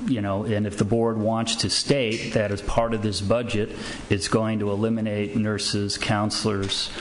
and if the board wants to state that as part of this budget, it's going to eliminate nurses, counselors,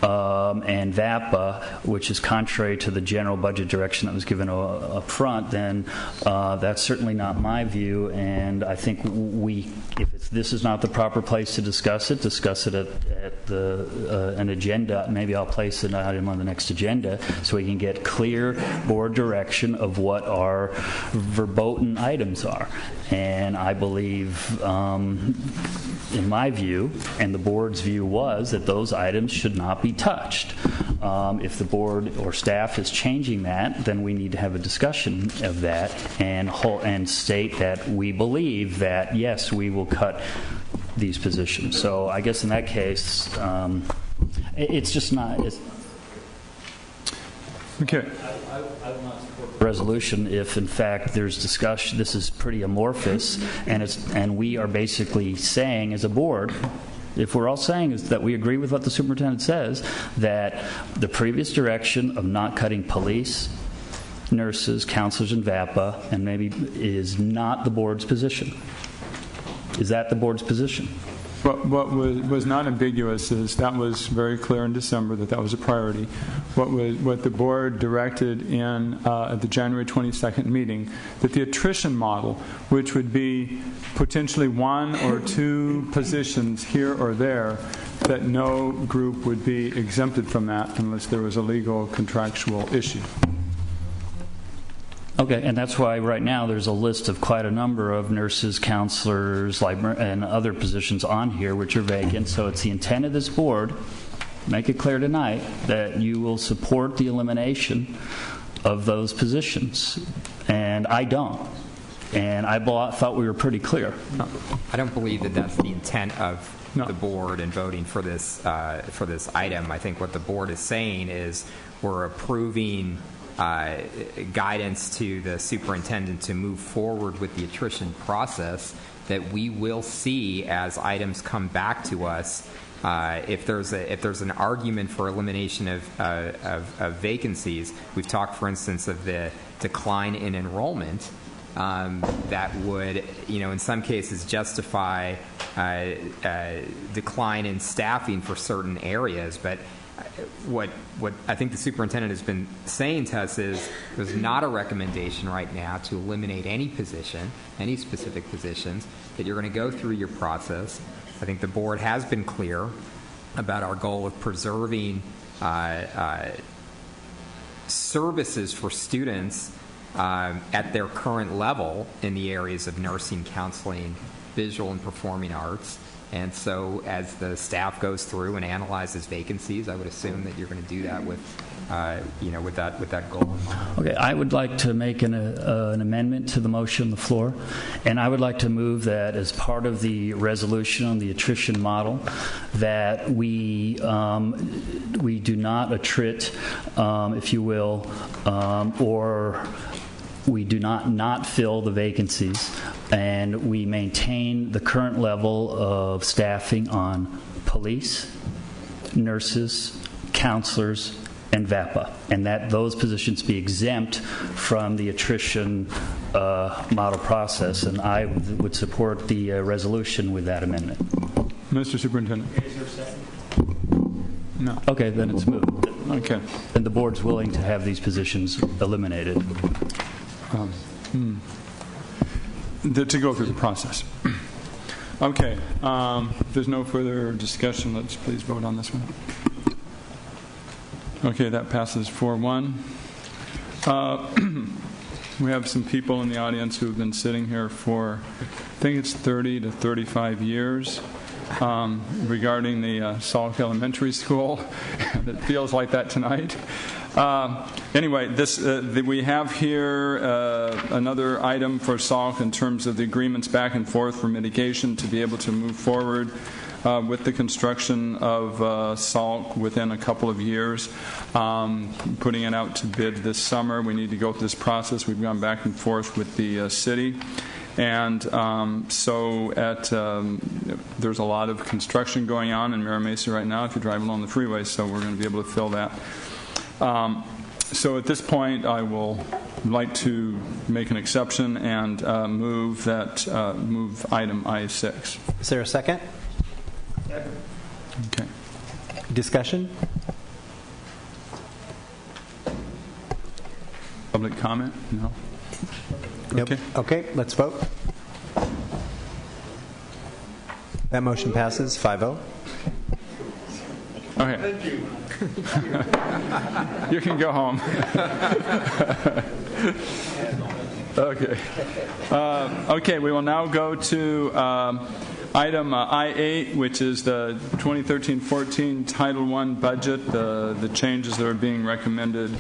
and VAPA, which is contrary to the general budget direction that was given up front, then that's certainly not my view. And I think if this is not the proper place to discuss it at an agenda. Maybe I'll place an item on the next agenda so we can get clear board direction of what our verboten items are. And I believe, in my view, and the board's view was that those items should not be touched. If the board or staff is changing that, then we need to have a discussion of that and state that we believe that, yes, we will cut these positions. So I guess in that case, it's just not... Okay. I will not support the resolution if, in fact, there's discussion. This is pretty amorphous, and we are basically saying as a board, if we're all saying is that we agree with what the superintendent says, that the previous direction of not cutting police, nurses, counselors, and VAPA, and maybe is not the board's position. Is that the board's position? What was not ambiguous is that was very clear in December that was a priority. What the board directed in at the January 22nd meeting, that the attrition model, which would be potentially 1 or 2 positions here or there, that no group would be exempted from that unless there was a legal contractual issue. Okay, and that's why right now there's a list of quite a number of nurses, counselors, and other positions on here which are vacant. So it's the intent of this board, make it clear tonight, that you will support the elimination of those positions. And I don't. And I thought we were pretty clear. I don't believe that that's the intent of the board in voting for this item. I think what the board is saying is we're approving guidance to the superintendent to move forward with the attrition process that we will see as items come back to us. If there's an argument for elimination of vacancies, we've talked, for instance, of the decline in enrollment. That would, in some cases justify decline in staffing for certain areas. But what I think the superintendent has been saying to us is there's not a recommendation right now to eliminate any position, any specific positions, that you're going to go through your process. I think the board has been clear about our goal of preserving services for students at their current level in the areas of nursing, counseling, visual and performing arts. And so as the staff goes through and analyzes vacancies, I would assume that you're going to do that with that goal in mind. Okay, I would like to make an amendment to the motion on the floor, and I would like to move that as part of the resolution on the attrition model, that we do not attrit, if you will, or we do not fill the vacancies, and we maintain the current level of staffing on police, nurses, counselors, and VAPA, and that those positions be exempt from the attrition model process. And I would support the resolution with that amendment. Mr. Superintendent. Is there a second? No. Okay, then it's moved. Okay. And the board's willing to have these positions eliminated. To go through the process. Okay. If there's no further discussion, let's please vote on this one. Okay, that passes 4-1. We have some people in the audience who have been sitting here for, I think it's 30 to 35 years, regarding the Salk Elementary School. It feels like that tonight. Anyway, we have here another item for Salk in terms of the agreements back and forth for mitigation to be able to move forward with the construction of Salk within a couple of years, putting it out to bid this summer. We need to go through this process. We've gone back and forth with the city. And there's a lot of construction going on in Mira Mesa right now if you drive along the freeway, so we're going to be able to fill that. So at this point, I will like to make an exception and move item I-6. Is there a second? Okay. Discussion? Public comment? No? Nope. Okay, let's vote. That motion passes 5-0. Okay. Thank you. You can go home. Okay. Okay, we will now go to item I-8, which is the 2013-14 Title I budget, the changes that are being recommended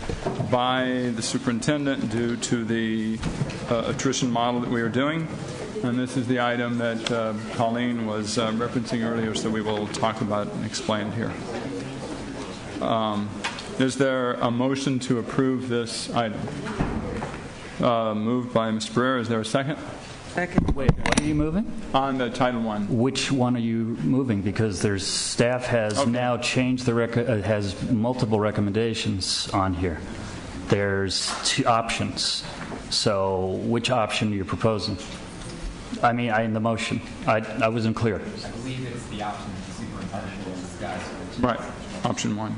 by the superintendent due to the attrition model that we are doing. And this is the item that Colleen was referencing earlier, so we will talk about and explain it here. Is there a motion to approve this item? Moved by Mr. Barrera. Is there a second? Second. Wait, what are you moving? On the Title I. Which one are you moving? Because there's staff has now changed has multiple recommendations on here. There's 2 options. So which option are you proposing? I mean, in the motion. I wasn't clear. I believe it's the option that the superintendent will discuss. Right, option one.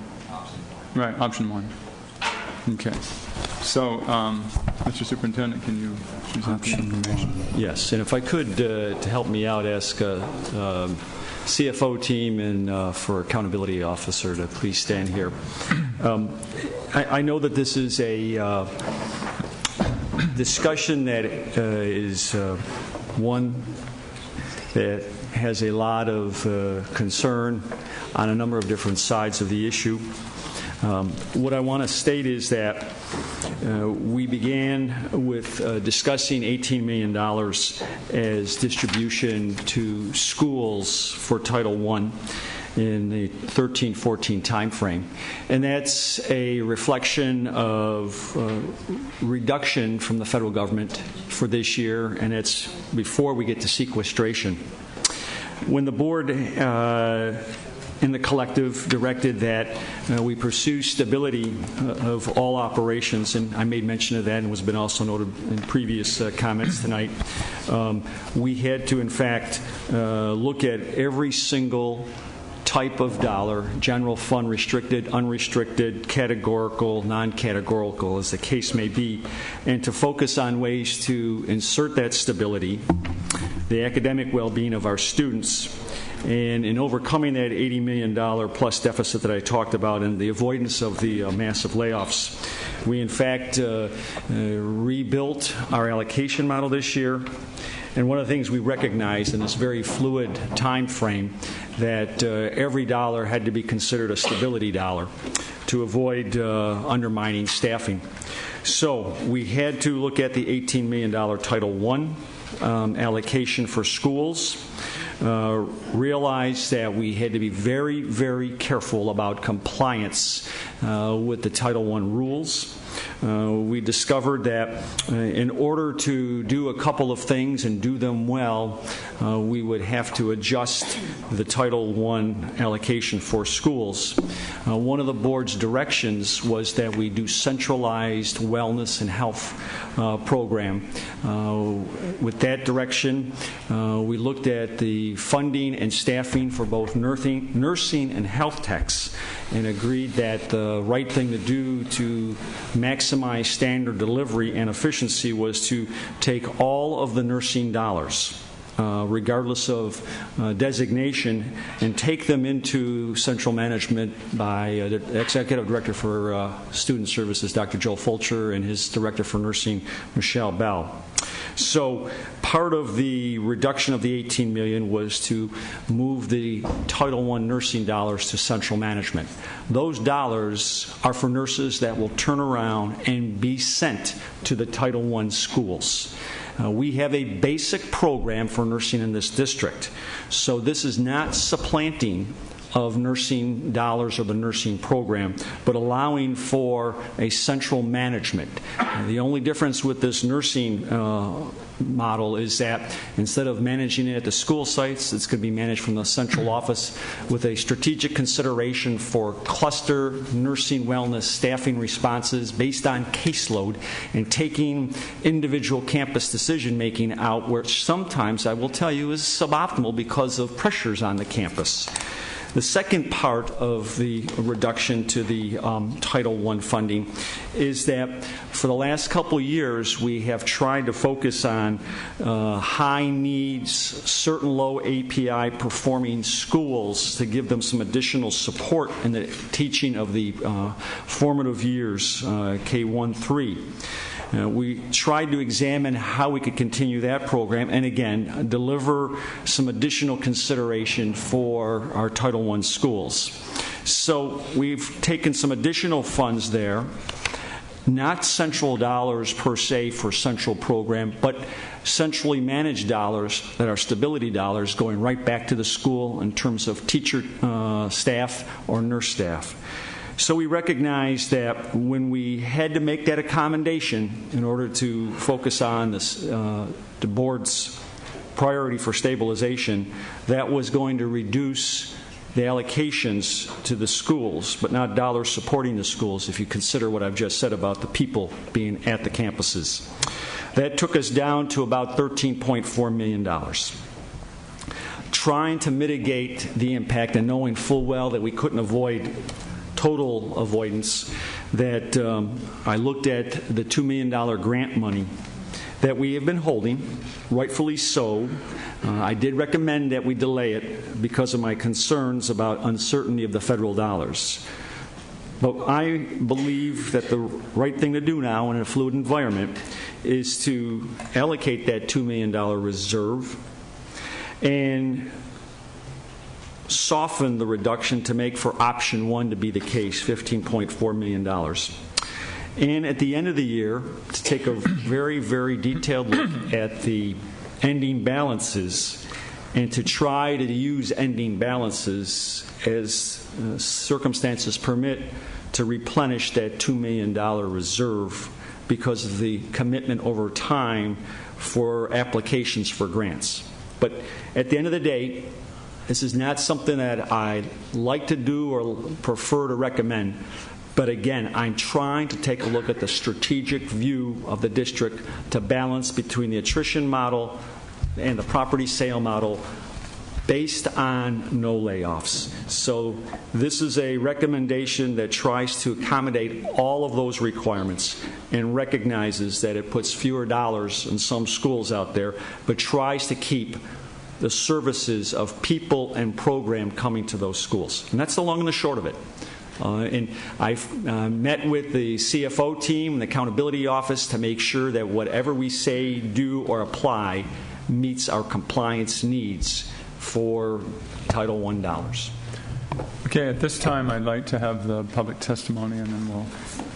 Right, option one. Okay. So, Mr. Superintendent, can you choose that information? Yes, and if I could, to help me out, ask CFO team and for accountability officer to please stand here. I know that this is a discussion that is one that has a lot of concern on a number of different sides of the issue. What I want to state is that we began with discussing $18 million as distribution to schools for Title I in the 13-14 timeframe. And that's a reflection of reduction from the federal government for this year, and it's before we get to sequestration. When the board in the collective directed that we pursue stability of all operations, and I made mention of that and was been also noted in previous comments tonight, we had to in fact look at every single type of dollar, general fund, restricted, unrestricted, categorical, non-categorical, as the case may be, and to focus on ways to insert that stability, the academic well-being of our students, and in overcoming that $80 million plus deficit that I talked about and the avoidance of the massive layoffs. We, in fact, rebuilt our allocation model this year. And one of the things we recognized in this very fluid time frame that every dollar had to be considered a stability dollar to avoid undermining staffing. So we had to look at the $18 million Title I allocation for schools. Realized that we had to be very, very careful about compliance with the Title I rules. We discovered that in order to do a couple of things and do them well, we would have to adjust the Title I allocation for schools. One of the board's directions was that we do centralized wellness and health program. With that direction, we looked at the funding and staffing for both nursing and health techs and agreed that the right thing to do to maximize standard delivery and efficiency was to take all of the nursing dollars, regardless of designation, and take them into central management by the Executive Director for Student Services, Dr. Joe Fulcher, and his Director for Nursing, Michelle Bell. So part of the reduction of the $18 million was to move the Title I nursing dollars to central management. Those dollars are for nurses that will turn around and be sent to the Title I schools. We have a basic program for nursing in this district. So this is not supplanting of nursing dollars or the nursing program, but allowing for a central management. The only difference with this nursing model is that instead of managing it at the school sites, it's going to be managed from the central office with a strategic consideration for cluster nursing wellness staffing responses based on caseload and taking individual campus decision making out, which sometimes I will tell you is suboptimal because of pressures on the campus. The second part of the reduction to the Title I funding is that for the last couple of years we have tried to focus on high needs, certain low API performing schools to give them some additional support in the teaching of the formative years, K-1 through 3. We tried to examine how we could continue that program and, again, deliver some additional consideration for our Title I schools. So we've taken some additional funds there, not central dollars per se for central program, but centrally managed dollars that are stability dollars going right back to the school in terms of teacher staff or nurse staff. So we recognized that when we had to make that accommodation in order to focus on this, the board's priority for stabilization, that was going to reduce the allocations to the schools, but not dollars supporting the schools, if you consider what I've just said about the people being at the campuses. That took us down to about $13.4 million. Trying to mitigate the impact and knowing full well that we couldn't avoid total avoidance, that I looked at the $2 million grant money that we have been holding, rightfully so. I did recommend that we delay it because of my concerns about uncertainty of the federal dollars. But I believe that the right thing to do now in a fluid environment is to allocate that $2 million reserve and soften the reduction to make for option one to be the case, $15.4 million. And at the end of the year, to take a very, very detailed look at the ending balances and to try to use ending balances as circumstances permit to replenish that $2 million reserve because of the commitment over time for applications for grants. But at the end of the day, this is not something that I like to do or prefer to recommend. But again, I'm trying to take a look at the strategic view of the district to balance between the attrition model and the property sale model based on no layoffs. So this is a recommendation that tries to accommodate all of those requirements and recognizes that it puts fewer dollars in some schools out there, but tries to keep the services of people and program coming to those schools. And that's the long and the short of it. And I've met with the CFO team and the accountability office to make sure that whatever we say, do, or apply meets our compliance needs for Title I dollars. Okay, at this time I'd like to have the public testimony and then we'll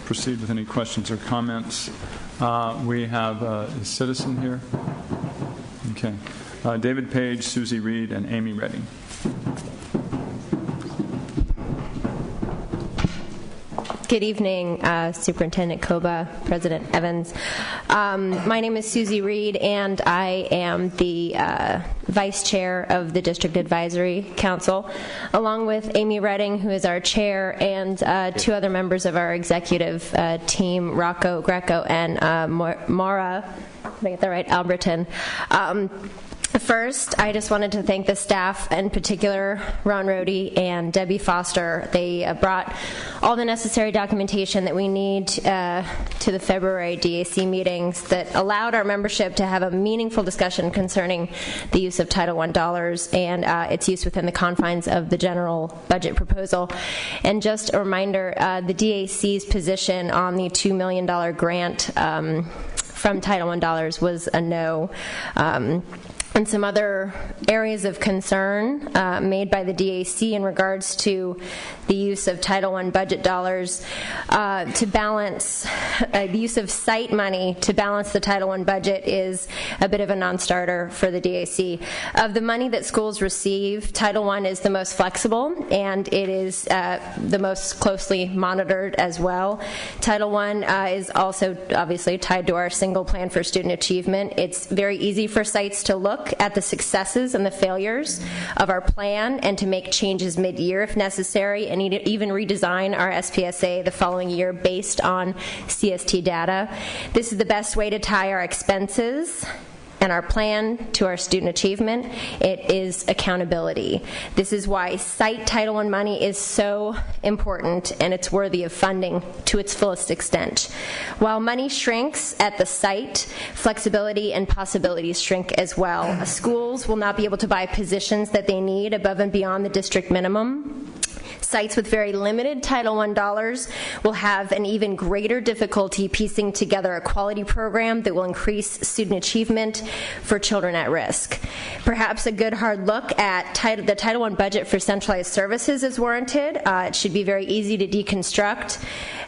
proceed with any questions or comments. We have a citizen here. Okay. David Page, Susie Reed, and Amy Redding. Good evening, Superintendent Koba, President Evans. My name is Susie Reed, and I am the Vice Chair of the District Advisory Council, along with Amy Redding, who is our Chair, and two other members of our executive team, Rocco Greco and Mara, did I get that right, Alberton. First, I just wanted to thank the staff, in particular Ron Rohde and Debbie Foster. They brought all the necessary documentation that we need to the February DAC meetings that allowed our membership to have a meaningful discussion concerning the use of Title I dollars and its use within the confines of the general budget proposal. And just a reminder, the DAC's position on the $2 million grant from Title I dollars was a no. And some other areas of concern made by the DAC in regards to the use of Title I budget dollars to balance the use of site money to balance the Title I budget is a bit of a non-starter for the DAC. Of the money that schools receive, Title I is the most flexible and it is the most closely monitored as well. Title I is also obviously tied to our single plan for student achievement. It's very easy for sites to look at the successes and the failures of our plan and to make changes mid-year if necessary and even redesign our SPSA the following year based on CST data. This is the best way to tie our expenses and our plan to our student achievement. It is accountability. This is why site Title I money is so important and it's worthy of funding to its fullest extent. While money shrinks at the site, flexibility and possibilities shrink as well. Schools will not be able to buy positions that they need above and beyond the district minimum. Sites with very limited Title I dollars will have an even greater difficulty piecing together a quality program that will increase student achievement for children at risk. Perhaps a good hard look at the Title I budget for centralized services is warranted. It should be very easy to deconstruct,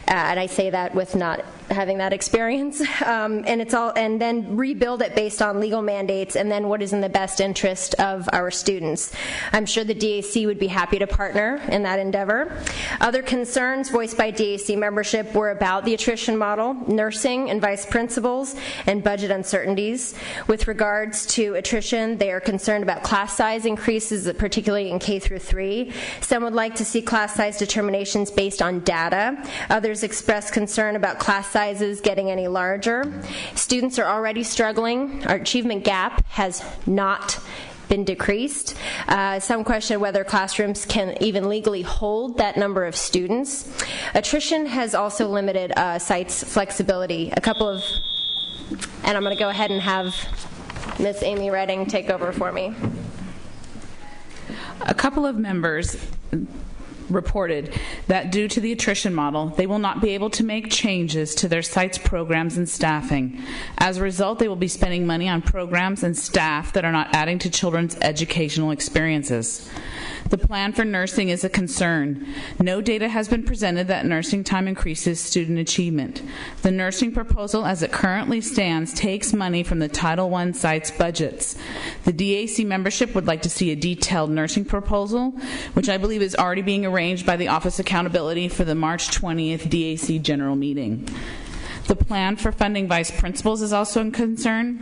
and I say that with not having that experience, and then rebuild it based on legal mandates and then what is in the best interest of our students. I'm sure the DAC would be happy to partner in that endeavor. Other concerns voiced by DAC membership were about the attrition model, nursing and vice principals, and budget uncertainties. With regards to attrition, they are concerned about class size increases, particularly in K through 3. Some would like to see class size determinations based on data. Others express concern about class sizes getting any larger. Students are already struggling. Our achievement gap has not been decreased. Some question whether classrooms can even legally hold that number of students. Attrition has also limited sites' flexibility. And I'm going to go ahead and have Miss Amy Redding take over for me. A couple of members reported that due to the attrition model, they will not be able to make changes to their site's programs and staffing. As a result, they will be spending money on programs and staff that are not adding to children's educational experiences. The plan for nursing is a concern. No data has been presented that nursing time increases student achievement. The nursing proposal as it currently stands takes money from the Title I sites budgets. The DAC membership would like to see a detailed nursing proposal, which I believe is already being arranged by the Office of Accountability for the March 20th DAC General Meeting. The plan for funding vice principals is also a concern.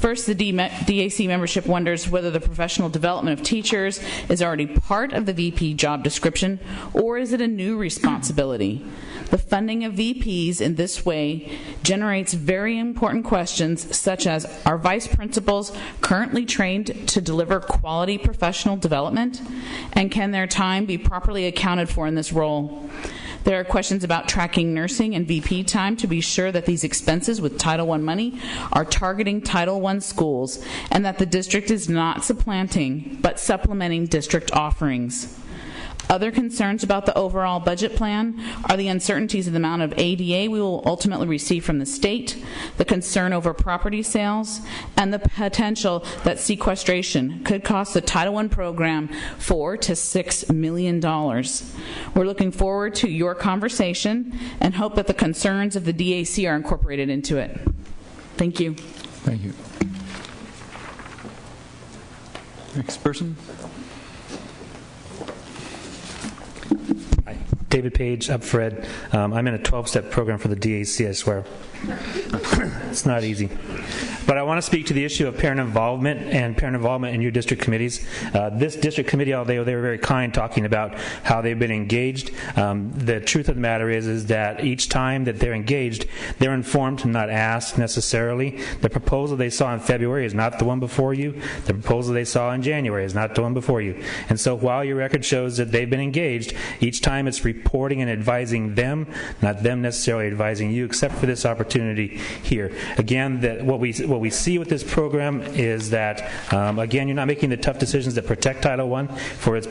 First, the DAC membership wonders whether the professional development of teachers is already part of the VP job description, or is it a new responsibility? The funding of VPs in this way generates very important questions, such as, are vice principals currently trained to deliver quality professional development? And can their time be properly accounted for in this role? There are questions about tracking nursing and VP time to be sure that these expenses with Title I money are targeting Title I schools and that the district is not supplanting but supplementing district offerings. Other concerns about the overall budget plan are the uncertainties of the amount of ADA we will ultimately receive from the state, the concern over property sales, and the potential that sequestration could cost the Title I program $4 to $6 million. We're looking forward to your conversation and hope that the concerns of the DAC are incorporated into it. Thank you. Thank you. Next person. David Page, up for Ed. I'm in a 12-step program for the DAC, I swear. It's not easy. But I want to speak to the issue of parent involvement in your district committees. This district committee, they were very kind talking about how they've been engaged. The truth of the matter is that each time that they're engaged, they're informed, not asked necessarily. The proposal they saw in February is not the one before you. The proposal they saw in January is not the one before you. And so while your record shows that they've been engaged, each time it's reporting and advising them, not them necessarily advising you, except for this opportunity here. Again, what we see with this program is that, again, you're not making the tough decisions that protect Title I for its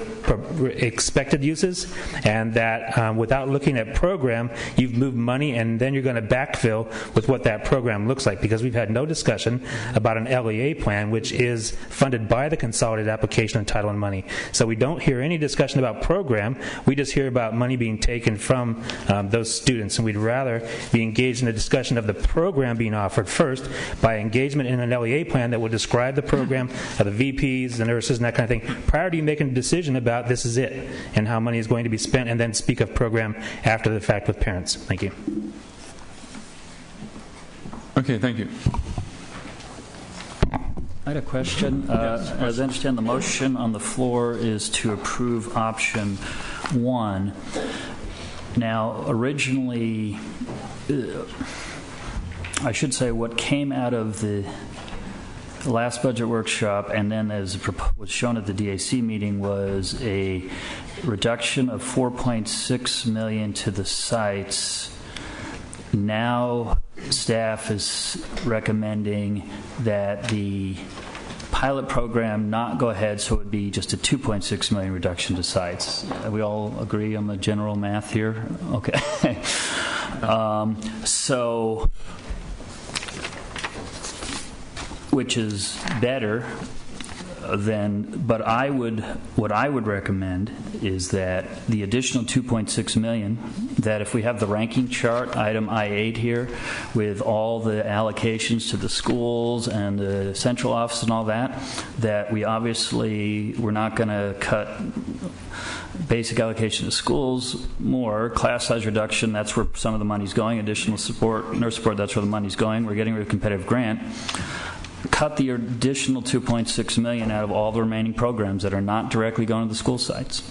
expected uses, and that without looking at program, you've moved money and then you're going to backfill with what that program looks like, because we've had no discussion about an LEA plan, which is funded by the consolidated application of Title I money. So we don't hear any discussion about program. We just hear about money being taken from those students, and we'd rather be engaged in the discussion of the program being offered first by engagement in an LEA plan that will describe the program, the VPs, the nurses, and that kind of thing, prior to you making a decision about this is it and how money is going to be spent, and then speak of program after the fact with parents. Thank you. Okay, thank you. I had a question. As I understand, the motion on the floor is to approve option 1. Now, originally, I should say what came out of the last budget workshop and then as was shown at the DAC meeting was a reduction of $4.6 million to the sites. Now staff is recommending that the pilot program not go ahead, so it would be just a $2.6 million reduction to sites. We all agree on the general math here? Okay. So, which is better but what I would recommend is that the additional $2.6 million, that if we have the ranking chart, item I-8 here, with all the allocations to the schools and the central office and all that we're not going to cut basic allocation to schools more, class size reduction, that's where some of the money's going, additional support, nurse support, that's where the money's going, we're getting rid of competitive grant. Cut the additional $2.6 million out of all the remaining programs that are not directly going to the school sites.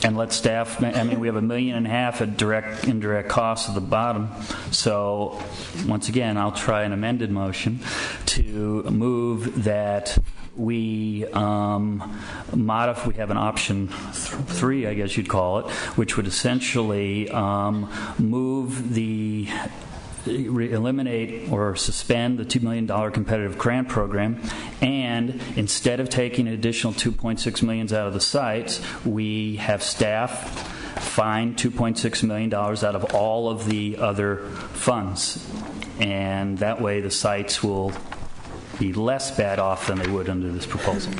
And let staff, we have $1.5 million at direct, indirect costs at the bottom. So, once again, I'll try an amended motion to move that we modify. We have an option 3, I guess you'd call it, which would essentially move the eliminate or suspend the $2 million competitive grant program, and instead of taking an additional $2.6 million out of the sites, we have staff find $2.6 million out of all of the other funds, and that way the sites will be less bad off than they would under this proposal.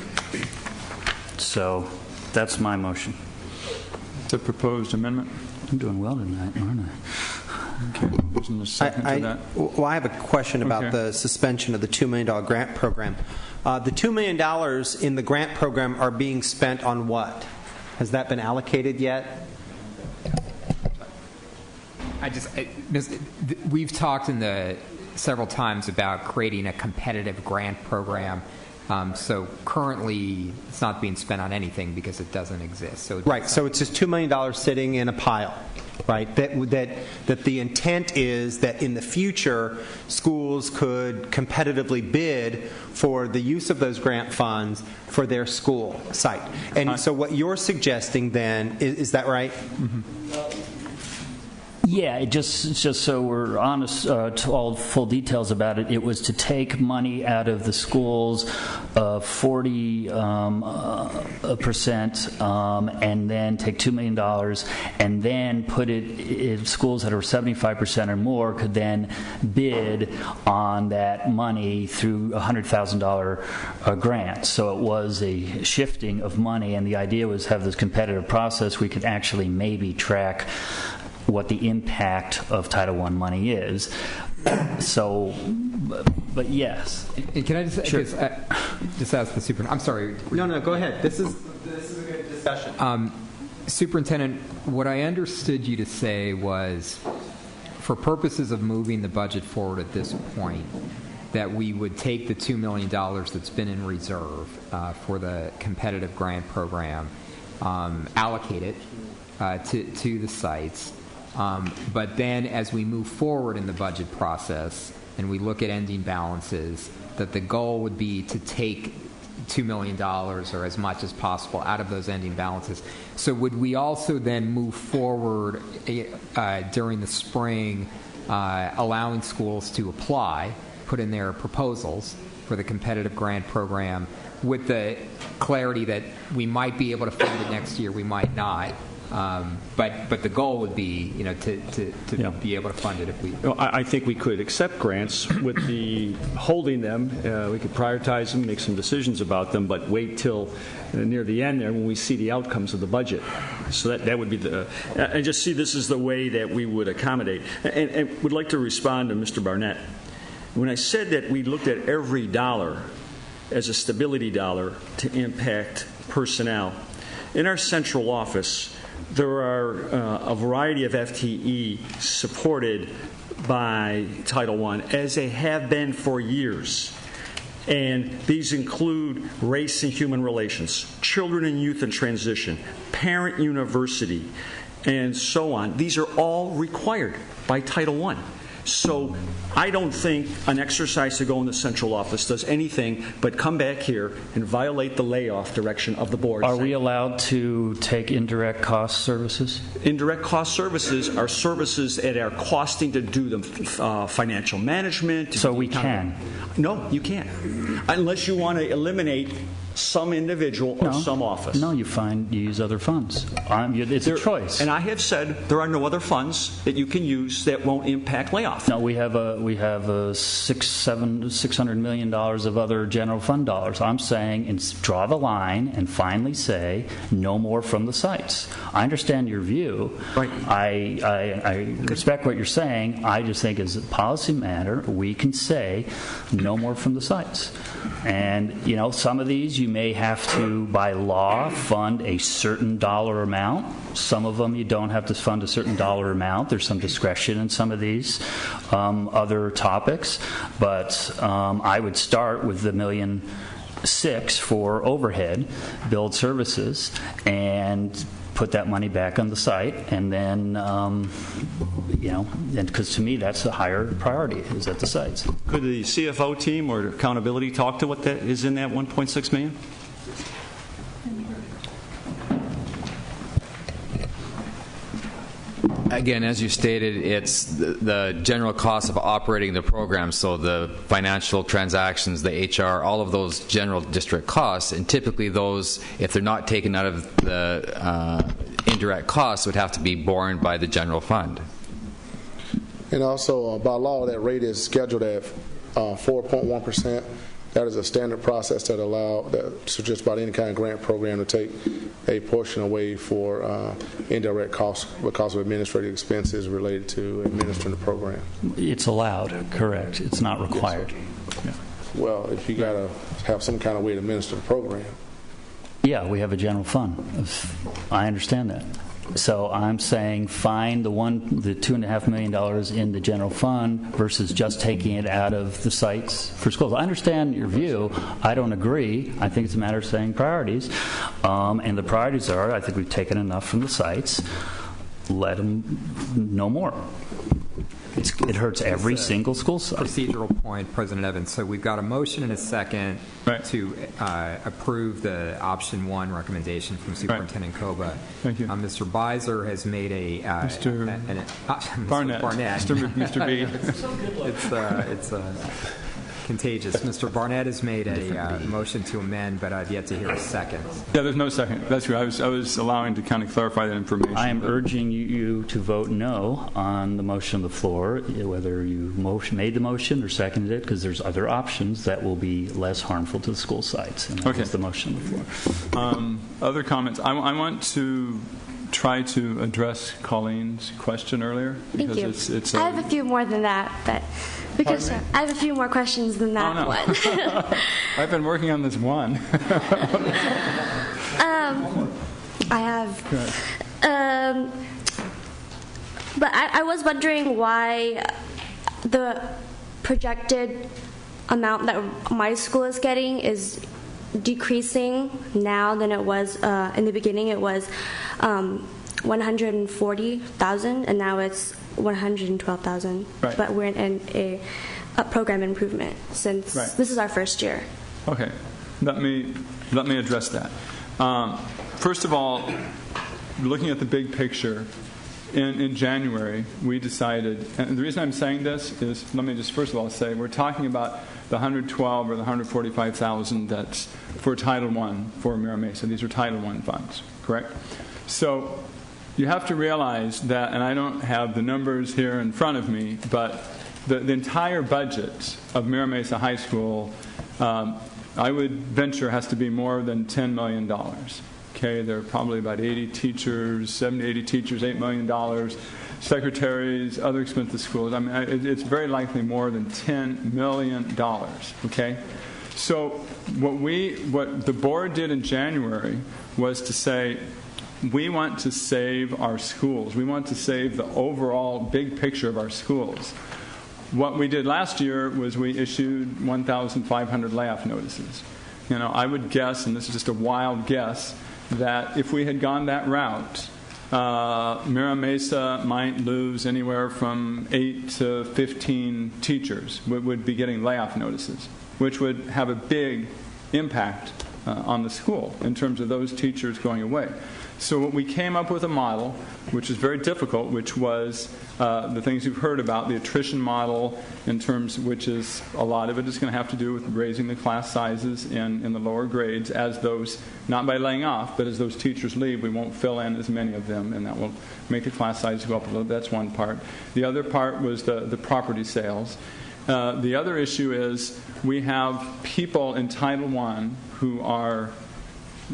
So that's my motion. The proposed amendment? I'm doing well tonight, aren't I? Okay. Isn't a second to that? Well, I have a question about the suspension of the $2 million grant program. The $2 million in the grant program are being spent on what? Has that been allocated yet? We've talked several times about creating a competitive grant program. So currently, it's not being spent on anything because it doesn't exist. So it's just $2 million sitting in a pile, right? That the intent is that in the future, schools could competitively bid for the use of those grant funds for their school site. And so what you're suggesting then, is that right? Mm-hmm. Yeah, just so we're honest to all full details about it, it was to take money out of the schools 40% and then take $2 million and then put it in schools that are 75% or more could then bid on that money through a $100,000 grant. So it was a shifting of money, and the idea was have this competitive process. We could actually maybe track what the impact of Title I money is. So, but yes. And can I just, sure. just ask the superintendent? I'm sorry. No, go ahead. This is a good discussion. Superintendent, what I understood you to say was, for purposes of moving the budget forward at this point, that we would take the $2 million that's been in reserve for the competitive grant program, allocate it to the sites. But then as we move forward in the budget process and we look at ending balances, that the goal would be to take $2 million or as much as possible out of those ending balances. So would we also then move forward during the spring, allowing schools to apply, put in their proposals for the competitive grant program with the clarity that we might be able to fund it next year, we might not? But the goal would be, to be able to fund it if we. I think we could accept grants with the holding them. We could prioritize them, make some decisions about them, but wait till near the end there when we see the outcomes of the budget. So that would be I just see this is the way that we would accommodate. And would like to respond to Mr. Barnett. When I said that we looked at every dollar as a stability dollar to impact personnel, in our central office, there are a variety of FTE supported by Title I, as they have been for years. And these include race and human relations, children and youth in transition, parent university, and so on. These are all required by Title I. So I don't think an exercise to go in the central office does anything but come back here and violate the layoff direction of the board. Are we allowed to take indirect cost services? Indirect cost services are services that are costing to do them, financial management. So we can? No, you can't. Unless you want to eliminate some individual or some office. No, you use other funds. It's a choice. And I have said there are no other funds that you can use that won't impact layoff. No, we have $600 million of other general fund dollars. I'm saying draw the line and finally say no more from the sites. I understand your view. Right. I respect what you're saying. I just think as a policy matter, we can say no more from the sites. And, some of these you may have to, by law, fund a certain dollar amount. Some of them you don't have to fund a certain dollar amount. There's some discretion in some of these other topics. But I would start with the $1.6 million for overhead, build services, and put that money back on the site, and then, because to me that's the higher priority, is at the sites. Could the CFO team or accountability talk to what that is in that $1.6 million? Again, as you stated, it's the general cost of operating the program, so the financial transactions, the HR, all of those general district costs, and typically those, if they're not taken out of the indirect costs, would have to be borne by the general fund. And also, by law, that rate is scheduled at 4.1%. That is a standard process that so just about any kind of grant program to take a portion away for indirect costs because of administrative expenses related to administering the program. It's allowed, correct. It's not required. Yes, well, if you got to have some kind of way to administer the program. Yeah, we have a general fund. I understand that. So I'm saying find the $2.5 million in the general fund versus just taking it out of the sites for schools. I understand your view. I don't agree. I think it's a matter of saying priorities. And the priorities are, I think we've taken enough from the sites. Let them no more. It hurts every single school site. Procedural point, President Evans. So we've got a motion and a second to approve the option 1 recommendation from Superintendent Koba. Thank you. Mr. Beiser has made a Mr. Barnett. Mr. B. It's contagious. Mr. Barnett has made a motion to amend, but I've yet to hear a second. Yeah, there's no second. That's true. I was allowing to kind of clarify that information. I am urging you to vote no on the motion on the floor, whether you made the motion or seconded it, because there's other options that will be less harmful to the school sites. And that was the motion on the floor. Other comments? I want to try to address Colleen's question earlier. Thank you. It's I have a few more than that, but because I have a few more questions than that one. I've been working on this one. I have. But I was wondering why the projected amount that my school is getting is decreasing now than it was in the beginning. It was $140,000, and now it's $112,000. Right. But we're in a program improvement since this is our first year. Okay, let me address that. First of all, looking at the big picture, in January we decided, and the reason I'm saying this is, let me just first of all say we're talking about the $112,000 or the $145,000 that's for Title I for Mira Mesa. These are Title I funds, correct? So you have to realize that, and I don't have the numbers here in front of me, but the entire budget of Mira Mesa High School, I would venture, has to be more than $10 million. Okay, there are probably about 80 teachers, 70, 80 teachers, $8 million, secretaries, other expenses schools. I mean, it's very likely more than $10 million. Okay, so what the board did in January was to say, we want to save our schools. We want to save the overall big picture of our schools. What we did last year was we issued 1,500 layoff notices. I would guess, and this is just a wild guess, that if we had gone that route, Mira Mesa might lose anywhere from 8 to 15 teachers would be getting layoff notices, which would have a big impact on the school in terms of those teachers going away. So we came up with a model, which is very difficult, which was the things you've heard about, the attrition model, in terms which is a lot of it is going to have to do with raising the class sizes in the lower grades as those, not by laying off, but as those teachers leave, we won't fill in as many of them, and that will make the class size go up a little. That's one part. The other part was the property sales. The other issue is we have people in Title I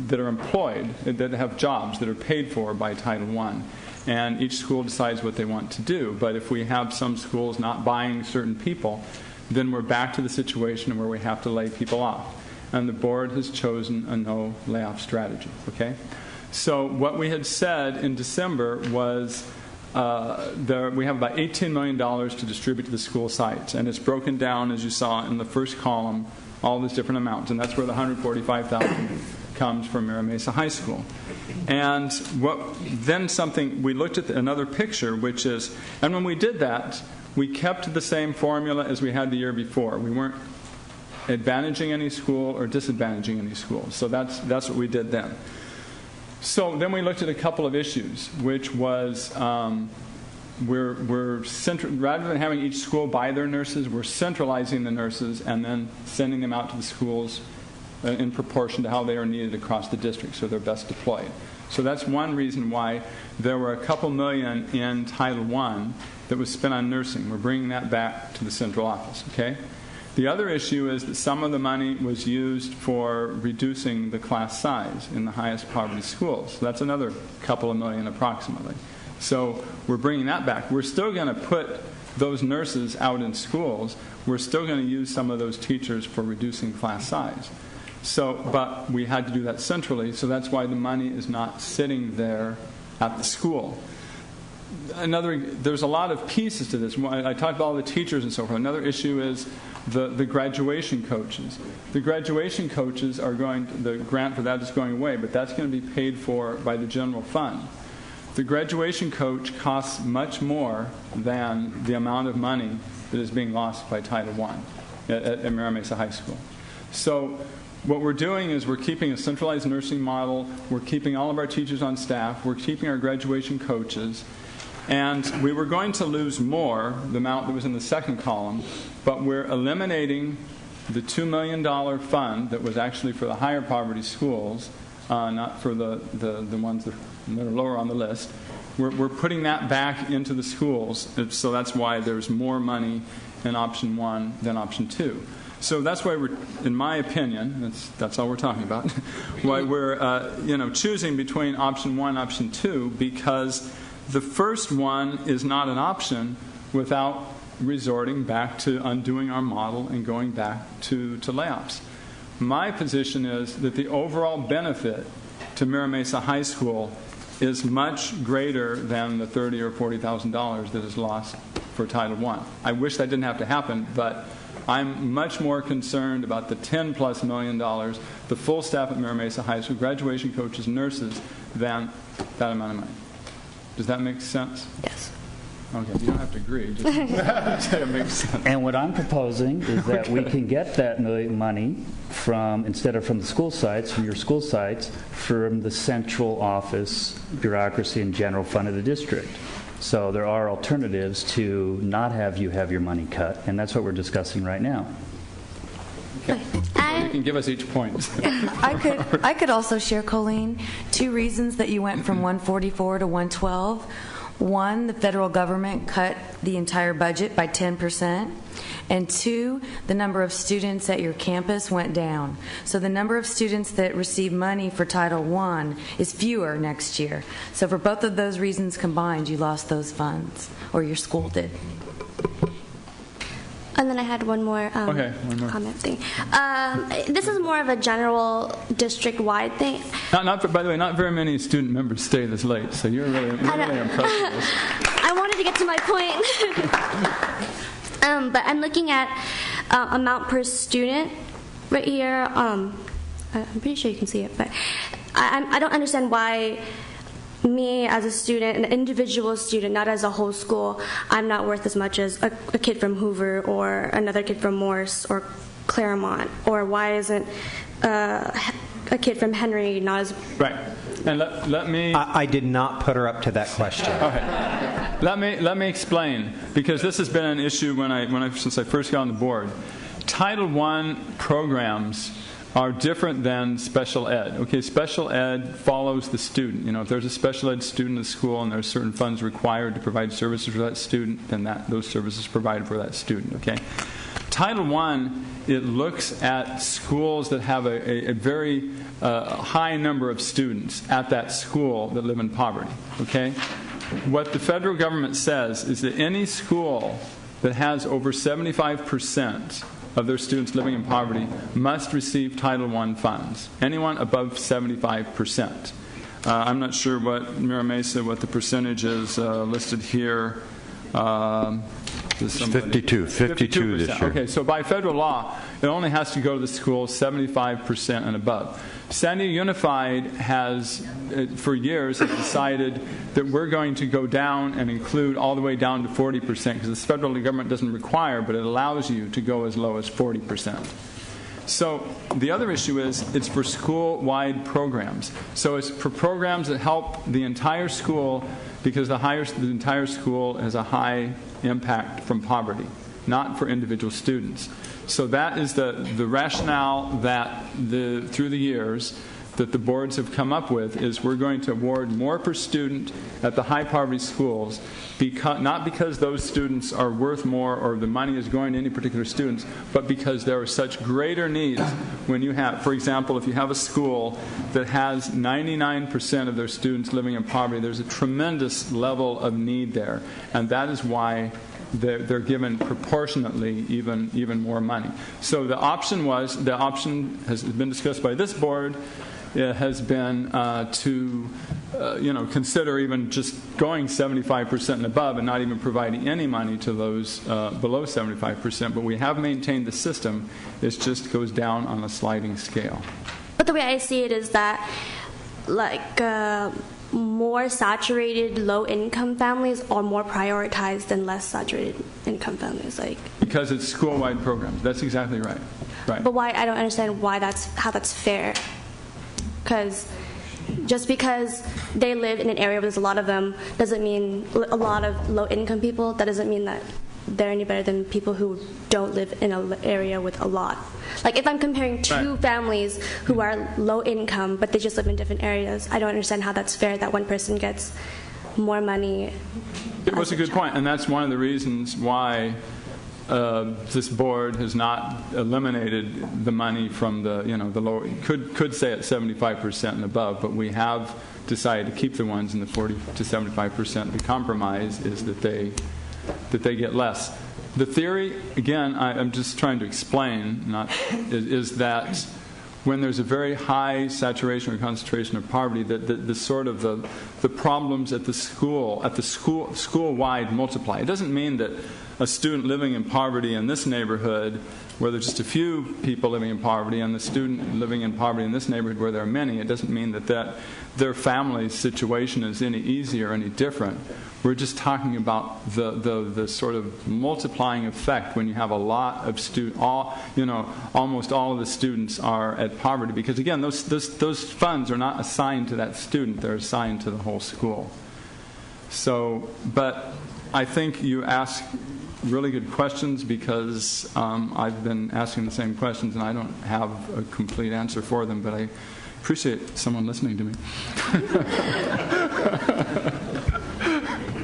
that are employed, that have jobs that are paid for by Title I. And each school decides what they want to do. But if we have some schools not buying certain people, then we're back to the situation where we have to lay people off. And the board has chosen a no layoff strategy. Okay? So what we had said in December was we have about $18 million to distribute to the school sites. And it's broken down, as you saw in the first column, all these different amounts. And that's where the $145,000 comes from Mira Mesa High School. And we looked at another picture, which is, and when we did that, we kept the same formula as we had the year before. We weren't advantaging any school or disadvantaging any school. So that's what we did then. So then we looked at a couple of issues, which was rather than having each school buy their nurses, we're centralizing the nurses and then sending them out to the schools in proportion to how they are needed across the district, so they're best deployed. So that's one reason why there were a couple million in Title I that was spent on nursing. We're bringing that back to the central office. Okay. The other issue is that some of the money was used for reducing the class size in the highest poverty schools. So that's another couple of million approximately. So we're bringing that back. We're still going to put those nurses out in schools. We're still going to use some of those teachers for reducing class size. But we had to do that centrally, so that's why the money is not sitting there at the school. There's a lot of pieces to this. I talked about all the teachers and so forth. Another issue is the graduation coaches. The graduation coaches the grant for that is going away, but that's going to be paid for by the general fund. The graduation coach costs much more than the amount of money that is being lost by Title I at Mira Mesa High School. So what we're doing is we're keeping a centralized nursing model, we're keeping all of our teachers on staff, we're keeping our graduation coaches, and we were going to lose more, the amount that was in the second column, but we're eliminating the $2 million fund that was actually for the higher poverty schools, not for the ones that are lower on the list. We're putting that back into the schools, so that's why there's more money in option 1 than option 2. So that's why we're, in my opinion, that's all we're talking about, why we're choosing between option 1 and option 2, because the first one is not an option without resorting back to undoing our model and going back to layoffs. My position is that the overall benefit to Mira Mesa High School is much greater than the $30,000 or $40,000 that is lost for Title I. I wish that didn't have to happen, but I'm much more concerned about the $10+ million, the full staff at Mira Mesa High School, graduation coaches, nurses, than that amount of money. Does that make sense? Yes. Okay, you don't have to agree. Just say it makes sense. And what I'm proposing is that we can get that money instead of from the school sites, from your school sites, from the central office, bureaucracy, and general fund of the district. So there are alternatives to not have your money cut, and that's what we're discussing right now. Okay. You can give us each point. I could also share, Colleen, 2 reasons that you went from 144 to 112. 1, the federal government cut the entire budget by 10%. And 2, the number of students at your campus went down. So the number of students that receive money for Title I is fewer next year. So for both of those reasons combined, you lost those funds, or your school did. And then I had one more comment thing. This is more of a general district-wide thing. By the way, not very many student members stay this late, so you're really impressed with this. I wanted to get to my point. But I'm looking at amount per student right here. I'm pretty sure you can see it, but I don't understand why me as a student, an individual student, not as a whole school, I'm not worth as much as a kid from Hoover or another kid from Morse or Claremont, or why isn't a kid from Henry not as... Right. And let me... I did not put her up to that question. All right. Let me explain, because this has been an issue since I first got on the board. Title I programs are different than special ed. Okay, special ed follows the student. You know, if there's a special ed student in the school and there are certain funds required to provide services for that student, then those services are provided for that student. Okay. Title I, it looks at schools that have a very high number of students at that school that live in poverty. Okay. What the federal government says is that any school that has over 75% of their students living in poverty must receive Title I funds. Anyone above 75%. I'm not sure what Mira Mesa, what the percentage is listed here. It's 52 this year. Okay, so by federal law, it only has to go to the school 75% and above. San Diego Unified has, for years, decided that we're going to go down and include all the way down to 40%, because the federal government doesn't require, but it allows you to go as low as 40%. So the other issue is it's for school-wide programs. So it's for programs that help the entire school, because the entire school has a high impact from poverty, not for individual students. So that is the rationale that through the years that the boards have come up with, is we're going to award more per student at the high poverty schools, not because those students are worth more or the money is going to any particular students, but because there are such greater needs. When you have, for example, if you have a school that has 99% of their students living in poverty, there's a tremendous level of need there, and that is why they're given proportionately even more money. So the option has been discussed by this board. It has been to consider even just going 75% and above and not even providing any money to those below 75%. But we have maintained the system. It just goes down on a sliding scale. But the way I see it is that, more saturated low-income families are more prioritized than less saturated income families. Because it's school-wide programs. That's exactly right. Right. But why? I don't understand how that's fair. Because just because they live in an area where there's a lot of them doesn't mean a lot of low-income people. That doesn't mean that they're any better than people who don't live in an area with a lot. If I'm comparing two families who are low income but they just live in different areas, I don't understand how that's fair that one person gets more money. It was a good point, and that's one of the reasons why this board has not eliminated the money from the lower. Could say at 75% and above, but we have decided to keep the ones in the 40 to 75%. The compromise is that they get less. The theory, again, I'm just trying to explain, is that when there's a very high saturation or concentration of poverty, that the problems at the school-wide multiply. It doesn't mean that a student living in poverty in this neighborhood, where there's just a few people living in poverty, and the student living in poverty in this neighborhood where there are many, it doesn't mean that their family's situation is any easier or any different. We're just talking about the sort of multiplying effect when you have a lot of students. Almost all of the students are at poverty, because again, those funds are not assigned to that student; they're assigned to the whole school. So, but I think you ask really good questions, because I've been asking the same questions and I don't have a complete answer for them, but I appreciate someone listening to me.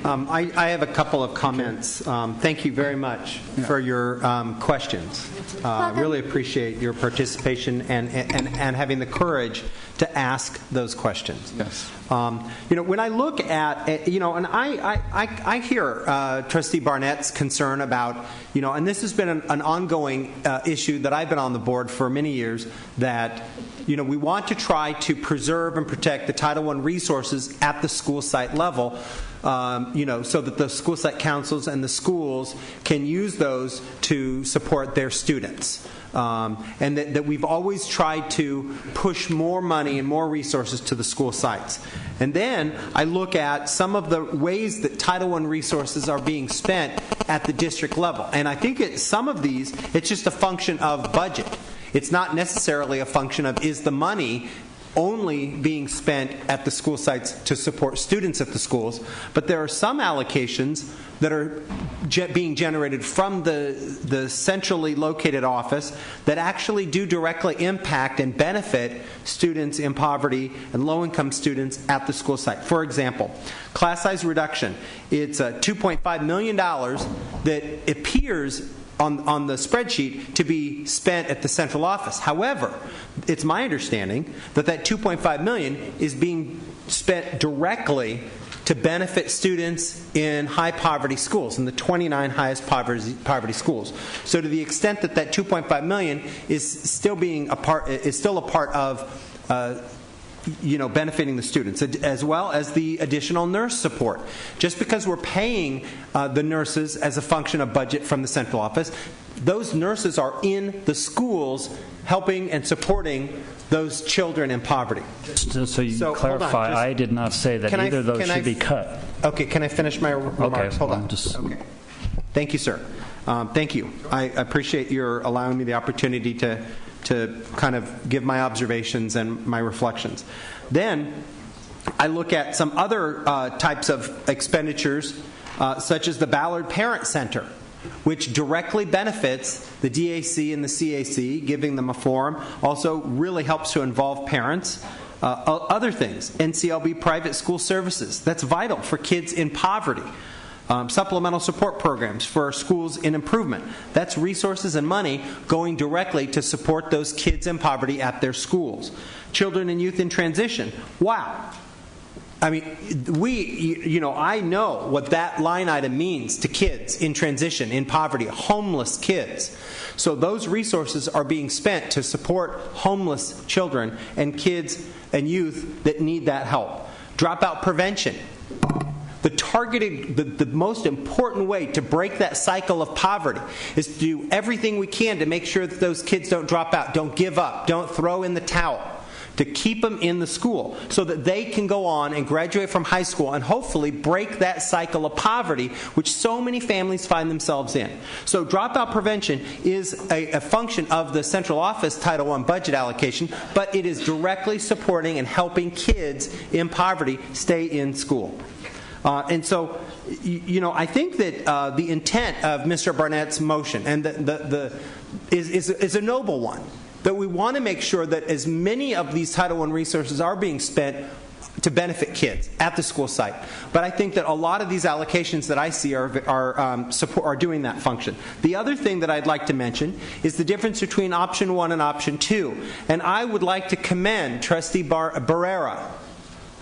I have a couple of comments. Thank you very much for your questions. Really appreciate your participation and having the courage to ask those questions. Yes. When I look at, and I hear Trustee Barnett's concern about, and this has been an ongoing issue that I've been on the board for many years, that, we want to try to preserve and protect the Title I resources at the school site level, so that the school site councils and the schools can use those to support their students. And that we've always tried to push more money and more resources to the school sites. And then I look at some of the ways that Title I resources are being spent at the district level. And I think some of these, it's just a function of budget. It's not necessarily a function of, is the money only being spent at the school sites to support students at the schools, but there are some allocations that are being generated from the centrally located office that actually do directly impact and benefit students in poverty and low-income students at the school site. For example, class size reduction. It's $2.5 million that appears on the spreadsheet to be spent at the central office. However, it's my understanding that $2.5 million is being spent directly to benefit students in high poverty schools, in the 29 highest poverty schools. So to the extent that $2.5 million is still a part of benefiting the students, as well as the additional nurse support. Just because we're paying the nurses as a function of budget from the central office, those nurses are in the schools helping and supporting those children in poverty. So you clarify, I did not say that either of those should be cut. Okay, can I finish my remarks? Okay, hold on. Okay. Thank you, sir. Thank you. I appreciate your allowing me the opportunity to kind of give my observations and my reflections. Then I look at some other types of expenditures, such as the Ballard Parent Center, which directly benefits the DAC and the CAC, giving them a forum. Also really helps to involve parents. Other things, NCLB private school services. That's vital for kids in poverty. Supplemental support programs for schools in improvement. That's resources and money going directly to support those kids in poverty at their schools. Children and youth in transition. Wow. I mean, I know what that line item means to kids in transition, in poverty, homeless kids. So those resources are being spent to support homeless children and kids and youth that need that help. Dropout prevention. The most important way to break that cycle of poverty is to do everything we can to make sure that those kids don't drop out, don't give up, don't throw in the towel, to keep them in the school so that they can go on and graduate from high school and hopefully break that cycle of poverty which so many families find themselves in. So dropout prevention is a function of the central office Title I budget allocation, but it is directly supporting and helping kids in poverty stay in school. And so, I think that the intent of Mr. Barnett's motion and is a noble one. That we want to make sure that as many of these Title I resources are being spent to benefit kids at the school site. But I think that a lot of these allocations that I see are doing that function. The other thing that I'd like to mention is the difference between option 1 and option 2. And I would like to commend Trustee Barrera.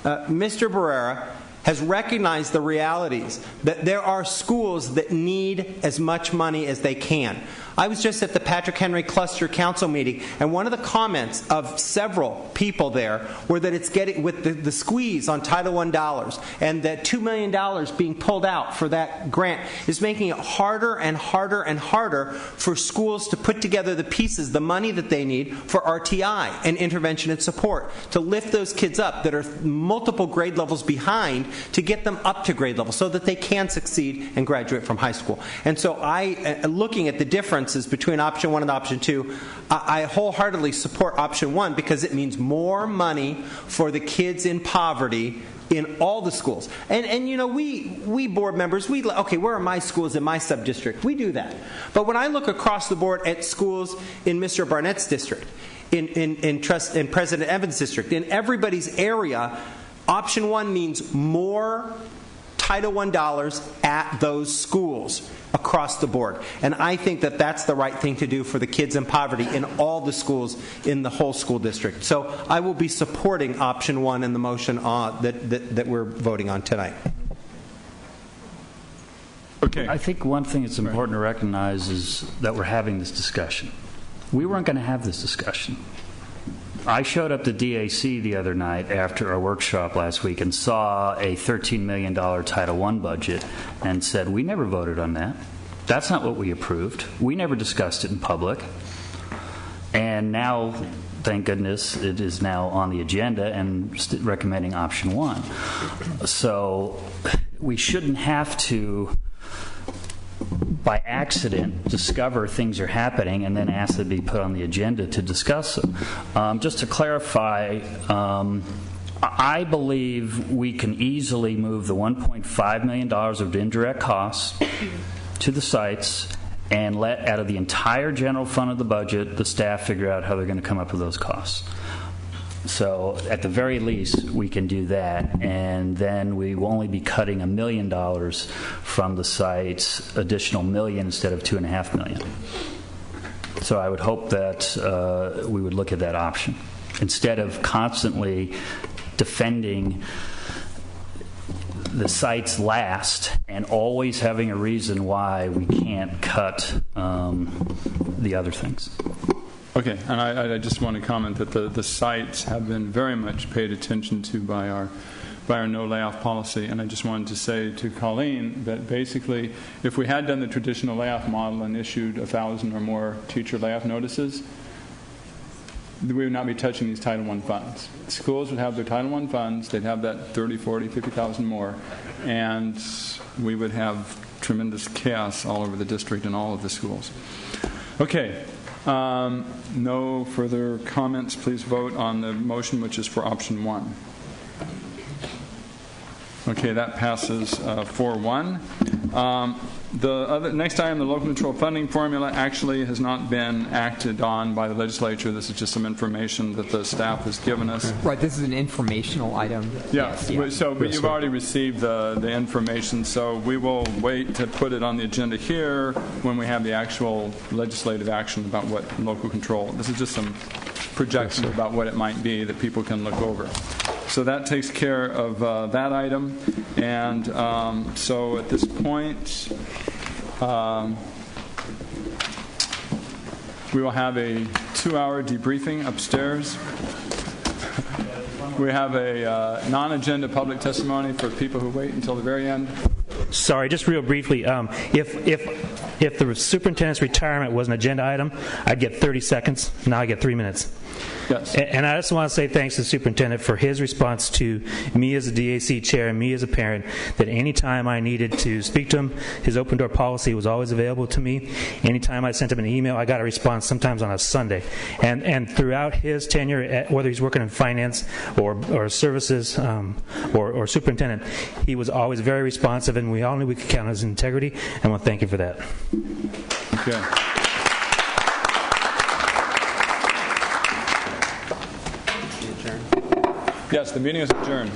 Mr. Barrera has recognized the realities that there are schools that need as much money as they can. I was just at the Patrick Henry Cluster Council meeting, and one of the comments of several people there were that it's getting, with the squeeze on Title I dollars, and that $2 million being pulled out for that grant is making it harder and harder and harder for schools to put together the pieces, the money that they need for RTI and intervention and support, to lift those kids up that are multiple grade levels behind, to get them up to grade level so that they can succeed and graduate from high school. And so looking at the differences between option 1 and option 2, I wholeheartely support option 1 because it means more money for the kids in poverty in all the schools. And we board members, where are my schools in my sub-district? We do that. But when I look across the board at schools in Mr. Barnett's district, in President Evans' district, in everybody's area, option 1 means more Title I dollars at those schools across the board. And I think that that's the right thing to do for the kids in poverty in all the schools in the whole school district. So I will be supporting option 1 in the motion that we're voting on tonight. Okay. I think one thing that's important to recognize is that we're having this discussion. We weren't going to have this discussion. I showed up to DAC the other night after our workshop last week and saw a $13 million Title I budget and said, we never voted on that. That's not what we approved. We never discussed it in public. And now, thank goodness, it is now on the agenda and recommending option 1. So we shouldn't have to by accident discover things are happening and then ask to be put on the agenda to discuss them. Just to clarify, I believe we can easily move the $1.5 million of indirect costs to the sites and let out of the entire general fund of the budget the staff figure out how they're going to come up with those costs. So at the very least, we can do that, and then we will only be cutting $1 million from the sites, additional $1 million instead of $2.5 million. So I would hope that we would look at that option instead of constantly defending the sites last and always having a reason why we can't cut the other things. Okay, and I just want to comment that the sites have been very much paid attention to by our no layoff policy, and I just wanted to say to Colleen that basically if we had done the traditional layoff model and issued 1,000 or more teacher layoff notices, we would not be touching these Title I funds. Schools would have their Title I funds, they'd have that 30, 40, 50,000 more, and we would have tremendous chaos all over the district and all of the schools. Okay. No further comments. Please vote on the motion, which is for option 1. Okay, that passes 4-1. The next item, the local control funding formula, actually has not been acted on by the legislature. This is just some information that the staff has given us. Right, this is an informational item. Yeah, yes. So but you've already received the information, so we will wait to put it on the agenda here when we have the actual legislative action about what local control. This is just some projections about what it might be that people can look over. So that takes care of that item. And so at this point, we will have a 2-hour debriefing upstairs. We have a non-agenda public testimony for people who wait until the very end. Sorry, just real briefly, if the superintendent's retirement was an agenda item, I'd get 30 seconds. Now I get 3 minutes. Yes. And I just want to say thanks to the superintendent for his response to me as a DAC chair and me as a parent, that any time I needed to speak to him, his open door policy was always available to me. Anytime I sent him an email, I got a response, sometimes on a Sunday. And throughout his tenure, whether he's working in finance or services or superintendent, he was always very responsive, and we all knew we could count on his integrity, and I want to thank you for that. Okay. Yes, the meeting is adjourned.